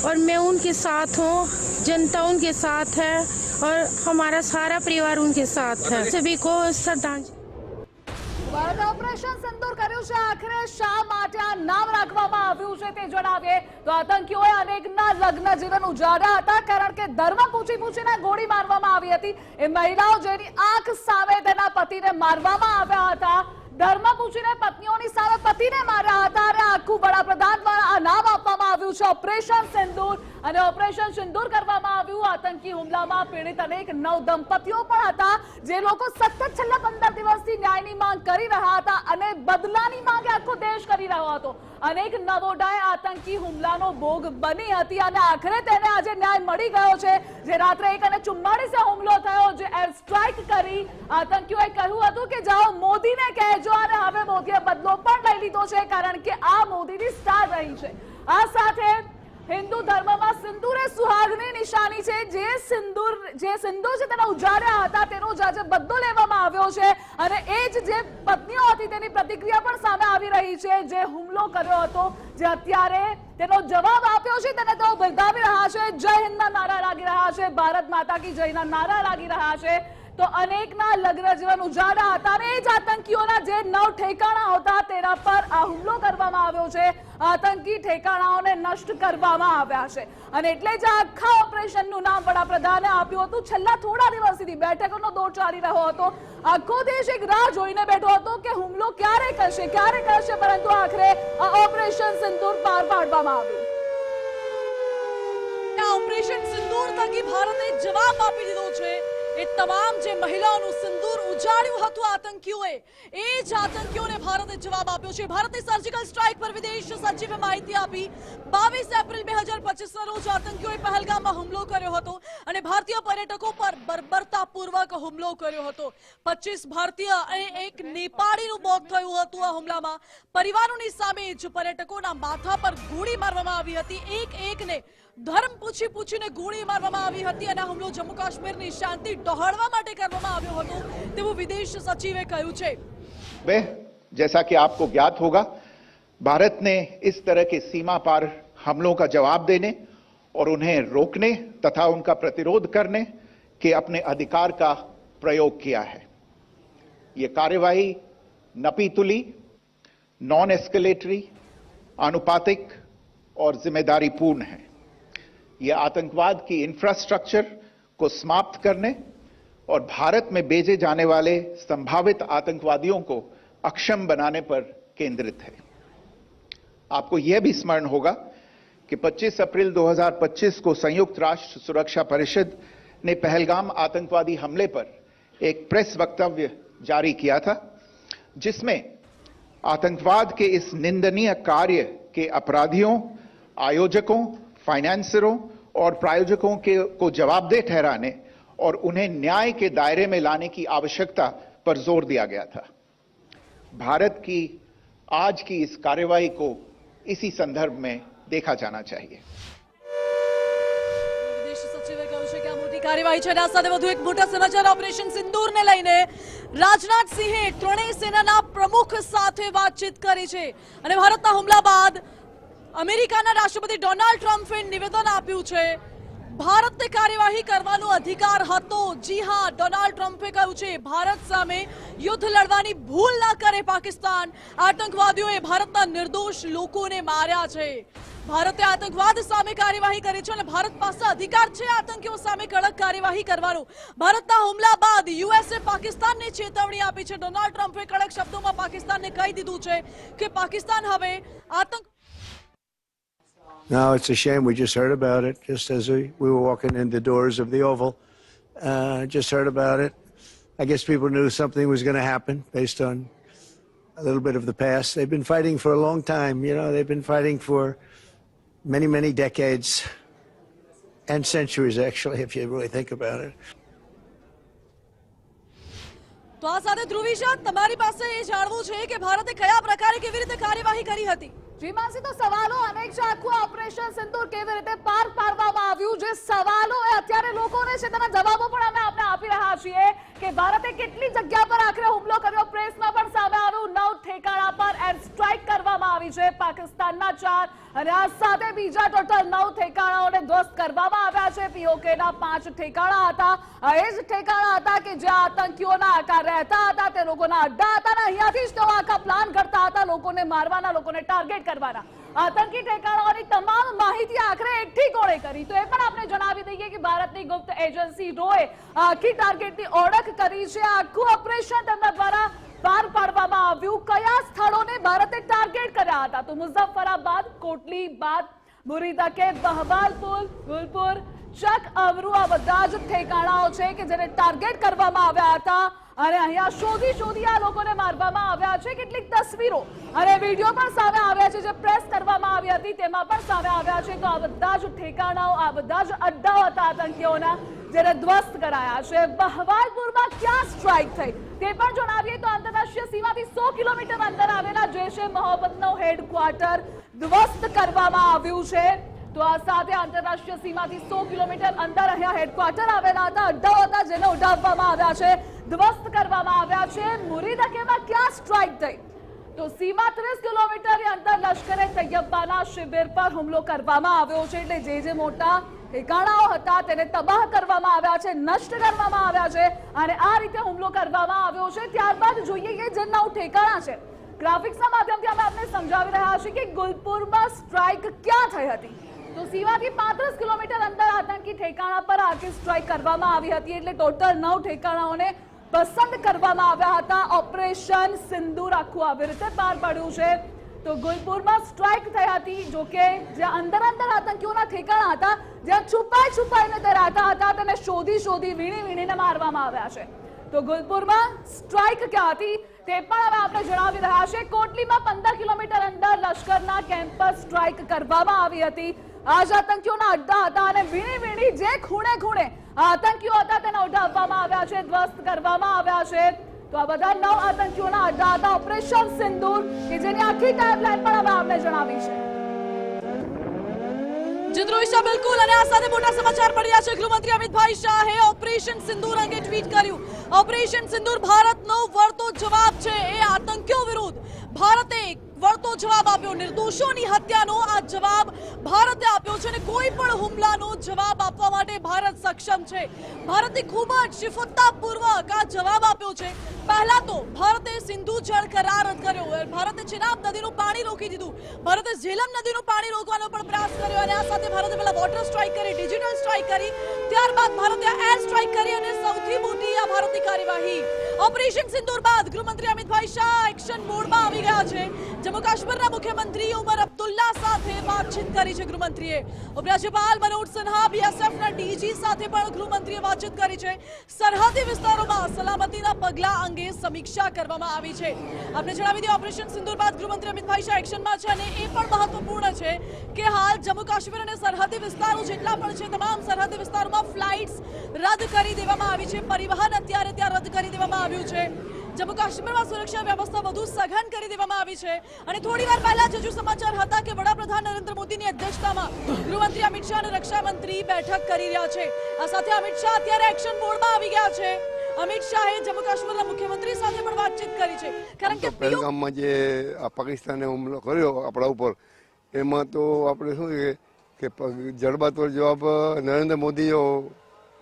और मैं उनके साथ हूँ, जनता उनके साथ है, और हमारा सारा परिवार उनके साथ है. सभी को श्रद्धांजलि. ભારતે ઓપરેશન સિંદૂર કર્યું છે. આખરે શા માટે આ નામ રાખવામાં આવ્યું છે તે જણાવીએ તો આતંકીઓએ અનેકના લગ્ન જીવન ઉજાડ્યા હતા, કારણ કે ધર્મ પૂછીને ગોળી મારવામાં આવી હતી. એ મહિલાઓ જેની આંખ સામે તેના પતિને મારવામાં આવ્યા હતા, ધર્મ પૂછીને પત્નીઓની સામે પતિને માર્યા હતા અને આખું વડાપ્રધાન દ્વારા આ નામ આપવામાં આવ્યું છે ઓપરેશન સિંદૂર અને ઓપરેશન સિંદૂર કરવામાં આવ્યું. આતંકી હુમલામાં પીડિત અનેક નવ દંપતીઓ પણ હતા જે લોકો સતત છેલ્લા 15 દિવસથી ન્યાયની માંગ કરી રહ્યા હતા અને બદલાની માંગ આખો દેશ કરી રહ્યો હતો. અનેક નવોઢાએ આતંકી હુમલાનો ભોગ બની હતી અને આખરે તેને આજે ન્યાય મળી ગયો છે. જે રાત્રે 1:44 હુમલો થયો, જે એર સ્ટ્રાઇક કરી આતંકીઓએ કહ્યું હતું કે જાઓ મોદીને કહેજો, અને હવે મોદીએ બદલો પણ લઈ લીધો છે કારણ કે આ મોદીની સ્ટાર રહી છે. આ સાથે હિન્દુ ધર્મમાં સિંદૂર એ સુહાગની નિશાની છે. જે સિંદૂર છે તેને ઉજાડ્યા હતા તેનો જ આજે બદલો લેવામાં આવ્યો છે અને એ જ જે પત્નીઓ હતી તેની પ્રતિક્રિયા પણ સામે આવી રહી છે. જે હુમલો કર્યો હતો, જે અત્યારે તેનો જવાબ આપ્યો છે, તેને તેઓ બિરદાવી રહ્યા છે. જય હિન્દના નારા લાગી રહ્યા છે, ભારત માતા કી જયના નારા લાગી રહ્યા છે. તો અનેકના લગ્ન જીવન ઉજાડ્યા હતા અને એ જ આતંકીઓના જે 9 ઠેકાણા હતા તેના પર આ હુમલો કરવામાં આવ્યો છે. આતંકી ઠેકાણાઓને નષ્ટ કરવામાં આવ્યા છે અને એટલે જ આખા ઓપરેશનનું નામ વડાપ્રધાને આપ્યું હતું. છેલ્લા થોડા દિવસથી બેઠકોનો દોર ચાલી રહ્યો હતો. આખો દેશ એક રાહ જોઈને બેઠો હતો કે હુમલો ક્યારે કરશે, પરંતુ આખરે આ ઓપરેશન સિંદૂર પાર પાડવામાં આવ્યું. ઓપરેશન સિંદૂર થકી ભારતે જવાબ આપી દીધો છે. એ તમામ જે મહિલાઓનું સિંદૂર ઉજાડ્યું હતું આતંકીઓએ, એ જ આતંકીઓને ભારતે જવાબ આપ્યો છે. ભારતે સર્જિકલ સ્ટ્રાઇક પર વિદેશ સચિવે માહિતી આપી. 22 એપ્રિલ 2025ના રોજ આતંકીઓએ પહેલગામમાં હુમલો કર્યો હતો અને ભારતીય પર્યટકો પર બર્બરતાપૂર્વક હુમલો કર્યો હતો. 25 ભારતીય અને એક નેપાળીનું મોત થયું હતું આ હુમલામાં. પરિવારોની સામે જ પર્યટકોના માથા પર ગોળી મારવામાં આવી હતી. એકને ધર્મ પૂછીને ગોળી મારવામાં આવી હતી અને હુમલો જમ્મુ કાશ્મીરની શાંતિ ડહોળવા માટે કરવામાં આવ્યો હતો તેવું વિદેશ સચિવે કહ્યું છે. जैसा कि आपको ज्ञात होगा, भारत ने इस तरह के सीमा पार हमलों का जवाब देने और उन्हें रोकने तथा उनका प्रतिरोध करने के अपने अधिकार का प्रयोग किया है. ये कार्यवाही नपीतुली, नॉन एस्केलेटरी, आनुपातिक और जिम्मेदारी पूर्ण है. ये आतंकवाद की इंफ्रास्ट्रक्चर को समाप्त करने और भारत में भेजे जाने वाले संभावित आतंकवादियों को अक्षम बनाने पर केंद्रित है. आपको यह भी स्मरण होगा कि 25 अप्रैल 2025 को संयुक्त राष्ट्र सुरक्षा परिषद ने पहलगाम आतंकवादी हमले पर एक प्रेस वक्तव्य जारी किया था, जिसमें आतंकवाद के इस निंदनीय कार्य के अपराधियों, आयोजकों, फाइनेंसरों और प्रायोजकों को जवाबदेह ठहराने और उन्हें न्याय के दायरे में लाने की आवश्यकता पर जोर दिया गया था. भारत की आज की इस कार्यवाही को इसी संदर्भ में देखा जाना चाहिए. વિદેશ સચિવે કહ્યું છે કે આ મોટી કાર્યવાહી છે. આ સાથે વધુ એક મોટા સમાચાર ઓપરેશન સિંદૂરને લઈને રાજનાથસિંહે ત્રણેય સેનાના પ્રમુખ સાથે વાતચીત કરી છે અને ભારતના હુમલા બાદ અમેરિકાના રાષ્ટ્રપતિ ડોનાલ્ડ ટ્રમ્પે નિવેદન આપ્યું છે. ભારતને કાર્યવાહી કરવાનો અધિકાર હતો. જી હા, ડોનાલ્ડ ટ્રમ્પે કહ્યું છે ભારત સામે યુદ્ધ લડવાની ભૂલ ન કરે પાકિસ્તાન. આતંકવાદીઓએ ભારતના નિર્દોષ લોકોને માર્યા છે. ભારતે આતંકવાદ સામે કાર્યવાહી કરી છે અને ભારત પાસે અધિકાર છે આતંકીઓ સામે કડક કાર્યવાહી કરવાનો. ભારતના હુમલા બાદ યુએસએ પાકિસ્તાનને ચેતવણી આપી છે. ડોનાલ્ડ ટ્રમ્પે કડક શબ્દોમાં પાકિસ્તાનને કહી દીધું છે કે પાકિસ્તાન હવે આતંક No, it's a shame. We just heard about it just as we were walking in the doors of the Oval. Just heard about it. I guess people knew something was going to happen based on a little bit of the past. They've been fighting for a long time. You know, they've been fighting for many, many decades and centuries, actually, if you really think about it. તો આ સાથે ધ્રુવીશા, તમારી પાસે એ જાણવું છે કે ભારતે કયા પ્રકારે કેવી રીતે કાર્યવાહી કરી હતી? જીમાસી, તો સવાલો અનેક છે. આખું ઓપરેશન સિંદૂર કેવી રીતે પાર પાડવામાં આવ્યું, જે સવાલો એ અત્યારે લોકોને છે તેના જવાબો પણ અમે આપને આપી રહ્યા છીએ કે ભારતે કેટલી જગ્યા પર આખરે હુમલો કર્યો. પ્રેસમાં પણ સામે આવ્યું. 9 ઠેકાણા પર એર સ્ટ્રાઇક કરવામાં આવી છે. પાકિસ્તાનના 4 અને આ સાથે બીજા ટોટલ 9 ઠેકાણાઓને ધ્વસ્ત કરવામાં આવ્યા છે. પીઓકેના 5 ઠેકાણા હતા. એ જ ઠેકાણા હતા કે જ્યાં આતંકીઓના આકાર રહેતા હતા, તે લોકોના અડ્ડા હતા અને અહીંયાથી જ તેઓ આખા પ્લાન કરતા હતા લોકોને મારવાના, લોકોને ટાર્ગેટ કરવાના. આતંકી ઠેકાણાઓની તમામ માહિતી આખરે એકઠી કોણે કરી, તો એ પણ આપણે જણાવી દઈએ કે ભારતની ગુપ્ત એજન્સી રોએ આખી ટાર્ગેટની ઓળખ કરી છે. આખું ઓપરેશન તેમના દ્વારા પાર પાડવામાં આવ્યું. કયા સ્થળોને ભારતે ટાર્ગેટ કર્યા હતા? તો મુઝફ્ફરાબાદ, કોટલી બાદ, મુરીદાકે, બહવાલપુર, ગુલપુર, ચક, અમરૂ, આ બધા જ ઠેકાણાઓ છે કે જેને ટાર્ગેટ કરવામાં આવ્યા હતા અને અહીંયા શોધી આ લોકોને મારવામાં આવ્યા છે. કેટલીક તસવીરો અને વિડીયો પણ સામે આવ્યા છે જે પ્રેસ કરવામાં આવી હતી, તેમાં પણ સામે આવ્યા છે. તો આ બધા જ ઠેકાણાઓ, આ બધા જ અડ્ડાઓ હતા આતંકીઓના, જેને ધ્વસ્ત કરાયા છે. બહવાલપુરમાં ક્યાં સ્ટ્રાઇક થઈ તે પણ જણાવીએ તો આંતરરાષ્ટ્રીય સીમાથી 100 કિલોમીટર અંદર આવેલા જૈશ-એ-મોહમ્મદનો હેડક્વાર્ટર ધ્વસ્ત કરવામાં આવ્યું છે. તો આ સાથે આંતરરાષ્ટ્રીય સીમાથી 100 કિલોમીટર અંદર અહીંયા હેડક્વાર્ટર આવેલા હતા, અડ્ડાઓ હતા જેને ઉડાવવામાં આવ્યા છે, ધ્વસ્ત કરવામાં આવ્યા છે. મુરીદાકેમાં ક્યાં સ્ટ્રાઇક થઈ? તો સીમા 30 કિલોમીટરની અંદર લશ્કરે તૈયબાના શિબિર પર હુમલો કરવામાં આવ્યો છે. એટલે જે મોટા ઠેકાણાઓ હતા તેને તબાહ કરવામાં આવ્યા છે, નષ્ટ કરવામાં આવ્યા છે અને આ રીતે હુમલો કરવામાં આવ્યો છે. ત્યારબાદ જોઈએ કે જે 9 ઠેકાણા છે, ગ્રાફિક્સના માધ્યમથી અમે આપને સમજાવી રહ્યા છીએ કે ગુલપુરમાં સ્ટ્રાઇક ક્યાં થઈ હતી. તો સીમાથી 35 કિલોમીટર અંદર આતંકી ઠેકાણા પર આર્ટિલરી સ્ટ્રાઇક કરવામાં આવી હતી. એટલે ટોટલ 9 ઠેકાણાઓને પસંદ કરવામાં આવ્યા હતા. ઓપરેશન સિંદૂર આખું આવી રીતે પાર પાડ્યું છે. તો ગુલપુરમાં સ્ટ્રાઇક થઈ હતી, જો કે જ્યાં અંદર આતંકીઓના ઠેકાણા હતા, જ્યાં છુપાઈને તે રહેતા હતા, તેને શોધી વીણીને મારવામાં આવ્યા છે. તો ગુલપુરમાં સ્ટ્રાઇક ક્યાં હતી તે પણ હવે આપણે જણાવી રહ્યા છે. કોટલીમાં 15 કિલોમીટર અંદર લશ્કરના કેમ્પ પર સ્ટ્રાઇક કરવામાં આવી હતી. આ જ આતંકીઓના અડ્ડા હતા અને વીણી જે ખૂણે આતંકીઓ હતા તેને ઉડાવવામાં આવ્યા છે, ધ્વસ્ત કરવામાં આવ્યા છે. તો આ બધા 9 આતંકીઓના અડ્ડા હતા. ઓપરેશન સિંદૂર કે જેની આખી ટાઈમલાઈન પણ હવે આપણે જણાવી છે. જીતરોઈશા બિલકુલ, અને આ સાથે મોટા સમાચાર પડ્યા છે. ગૃહમંત્રી અમિતભાઈ શાહે ઓપરેશન સિંદૂર અંગે ટ્વીટ કર્યું. ઓપરેશન સિંદૂર ભારતનો વળતો જવાબ છે એ આતંકીઓ વિરુદ્ધ. ભારતે વળતો જવાબ આપ્યો. નિર્દોષોની હત્યાનો આ જવાબ ભારતે આપ્યો છે અને કોઈ પણ હુમલાનો જવાબ આપવા માટે ભારત સક્ષમ છે. ભારતે ખૂબ જ શિફ્તતાપૂર્વક આ જવાબ આપ્યો છે. પહેલા તો ભારતે સિંધુ જળ કરાર રદ કર્યો, ભારતે ચિનાબ નદીનું પાણી રોકી દીધું, ભારતે ઝેલમ નદીનું પાણી રોકવાનો પણ પ્રયાસ કર્યો અને આ સાથે ભારતે પહેલા વોટર સ્ટ્રાઇક કરી, ડિજિટલ સ્ટ્રાઇક કરી, ત્યારબાદ ભારતે એર સ્ટ્રાઇક કરી અને સૌથી મોટી આ ભારતની કાર્યવાહી ઓપરેશન સિંદૂર બાદ ગૃહમંત્રી અમિતભાઈ શાહ એક્શન મોડમાં આવી ગયા છે. જમ્મુ કાશ્મીરના મુખ્યમંત્રી ઉમર અબ્દુલ્લા સાથે વાતચીત કરી છે ગૃહમંત્રીએ. ઉપરાજ્યપાલ મનોજ સિન્હા, બીએસએફના ડીજી સાથે પણ ગૃહમંત્રીએ વાતચીત કરી છે. સરહદી વિસ્તારોમાં સલામતીના પગલાં અંગે સમીક્ષા કરવામાં આવી છે. આપણે જણાવી દઈએ, ઓપરેશન સિંદૂર બાદ ગૃહમંત્રી અમિતભાઈ શાહ એક્શનમાં છે અને એ પણ મહત્વપૂર્ણ છે કે હાલ જમ્મુ કાશ્મીર અને સરહદી વિસ્તારો જેટલા પણ છે તમામ સરહદી વિસ્તારોમાં ફ્લાઇટ્સ રદ કરી દેવામાં આવી છે. પરિવહન અત્યારે ત્યાં રદ કરી દેવામાં આવ્યું છે. જમ્મુ કાશ્મીરમાં સુરક્ષા વ્યવસ્થા વધુ સઘન કરી દેવામાં આવી છે અને થોડીવાર પહેલા જ સમાચાર હતા કે વડાપ્રધાન નરેન્દ્ર મોદીની અધ્યક્ષતામાં ગૃહમંત્રી અમિત શાહ અને રક્ષા મંત્રી બેઠક કરી રહ્યા છે. આ સાથે અમિત શાહ અત્યારે એક્શન મોડમાં આવી ગયા છે. અમિત શાહે જમ્મુ કાશ્મીરના મુખ્યમંત્રી સાથે પણ વાતચીત કરી છે. કારણ કે પહેલગામમાં જે પાકિસ્તાને હુમલો કર્યો આપણા ઉપર, એમાં તો આપણે શું કે જડબાતોડ જવાબ નરેન્દ્ર મોદી જો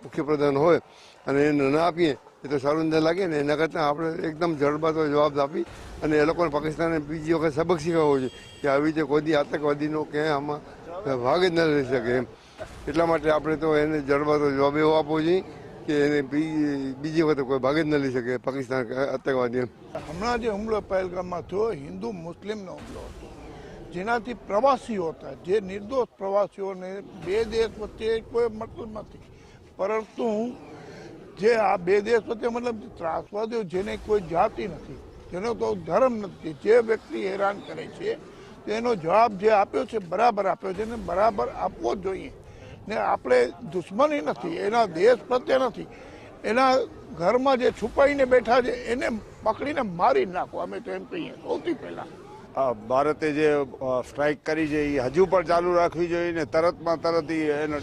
મુખ્યપ્રધાન હોય અને એને ન આપીએ એ તો સારું ન લાગે ને. એના કરતાં આપણે એકદમ જડબાતોડ જવાબ આપી અને એ લોકોને પાકિસ્તાને બીજી વખત સબક શીખવવો છે કે આવી રીતે કોઈ આતંકવાદીનો ક્યાંય આમાં ભાગ જ ન લઈ શકે એમ. એટલા માટે આપણે તો એને જડબાતોડ જવાબ એવો આપવો જોઈએ કે એને બીજી વખત કોઈ ભાગ જ ન લઈ શકે પાકિસ્તાન આતંકવાદી એમ. હમણાં જે હુમલો પહેલગામમાં થયો, હિન્દુ મુસ્લિમનો હુમલો હતો, જેનાથી પ્રવાસીઓ હતા, જે નિર્દોષ પ્રવાસીઓને બે દેશ વચ્ચે કોઈ મતલબ નથી, પરંતુ જે આ બે દેશ વચ્ચે મતલબ ત્રાસવાદીઓ જેને કોઈ જાતિ નથી, જેનો તો ધર્મ નથી, જે વ્યક્તિ હેરાન કરે છે તેનો જવાબ જે આપ્યો છે બરાબર આપ્યો છે ને બરાબર આપવો જ જોઈએ. ને આપણે દુશ્મની નથી, એના દેશ પ્રત્યે નથી, એના ઘરમાં જે છુપાઈને બેઠા છે એને પકડીને મારી નાખો. અમે તો એમ કહીએ સૌથી પહેલા ભારતે જે સ્ટ્રાઇક કરી છે એ હજુ પણ ચાલુ રાખવી જોઈએ ને તરતમાં તરત એનો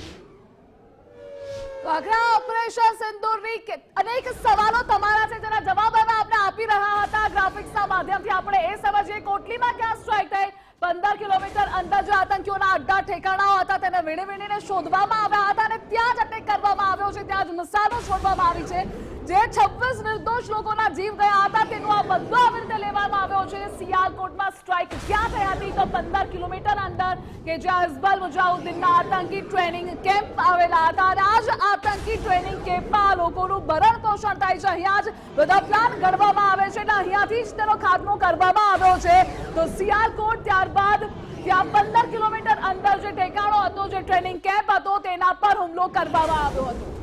વાઘરા ઓપરેશન સિંદૂરની અનેક સવાલો તમારા છે જેના જવાબ હવે આપણે આપી રહ્યા હતા ગ્રાફિક્સના માધ્યમથી. આપણે એ સમજીએ કોટલીમાં ક્યાં સ્ટ્રાઇક થઈ, 15 કિલોમીટર અંદર જે આતંકીઓના અડ્ડા ઠેકાણાઓ હતા તેને વીણીને શોધવામાં આવ્યા હતા અને ત્યાં જ અટેક કરવામાં આવ્યો છે, ત્યાં જ નિશાનો છોડવામાં આવી છે. જે 26 નિર્દોષ લોકોના જીવ ગયા હતા તેનો આ બદલો આવી રીતે લેવામાં આવ્યો છે. સિયાલકોટમાં સ્ટ્રાઇક ક્યાં થઈ હતી તો 15 કિલોમીટર અંદર કે જ્યાં હિઝબુલ મુજાહિદ્દીનના આતંકી ટ્રેનિંગ કેમ્પ આવેલા હતા અને આ જ આતંકી ટ્રેનિંગ કેમ્પમાં આ લોકોનું ભરણ પોષણ થાય છે. અહીંયા જ બધા પ્લાન ઘડવામાં આવે છે અને અહીંયાથી જ તેનો ખાત્મો કરવામાં આવ્યો છે. તો સિયાલકોટ ત્યારબાદ ત્યાં 15 કિલોમીટર અંદર જે ઠેકાણો હતો, જે ટ્રેનિંગ કેમ્પ હતો તેના પર હુમલો કરવામાં આવ્યો હતો.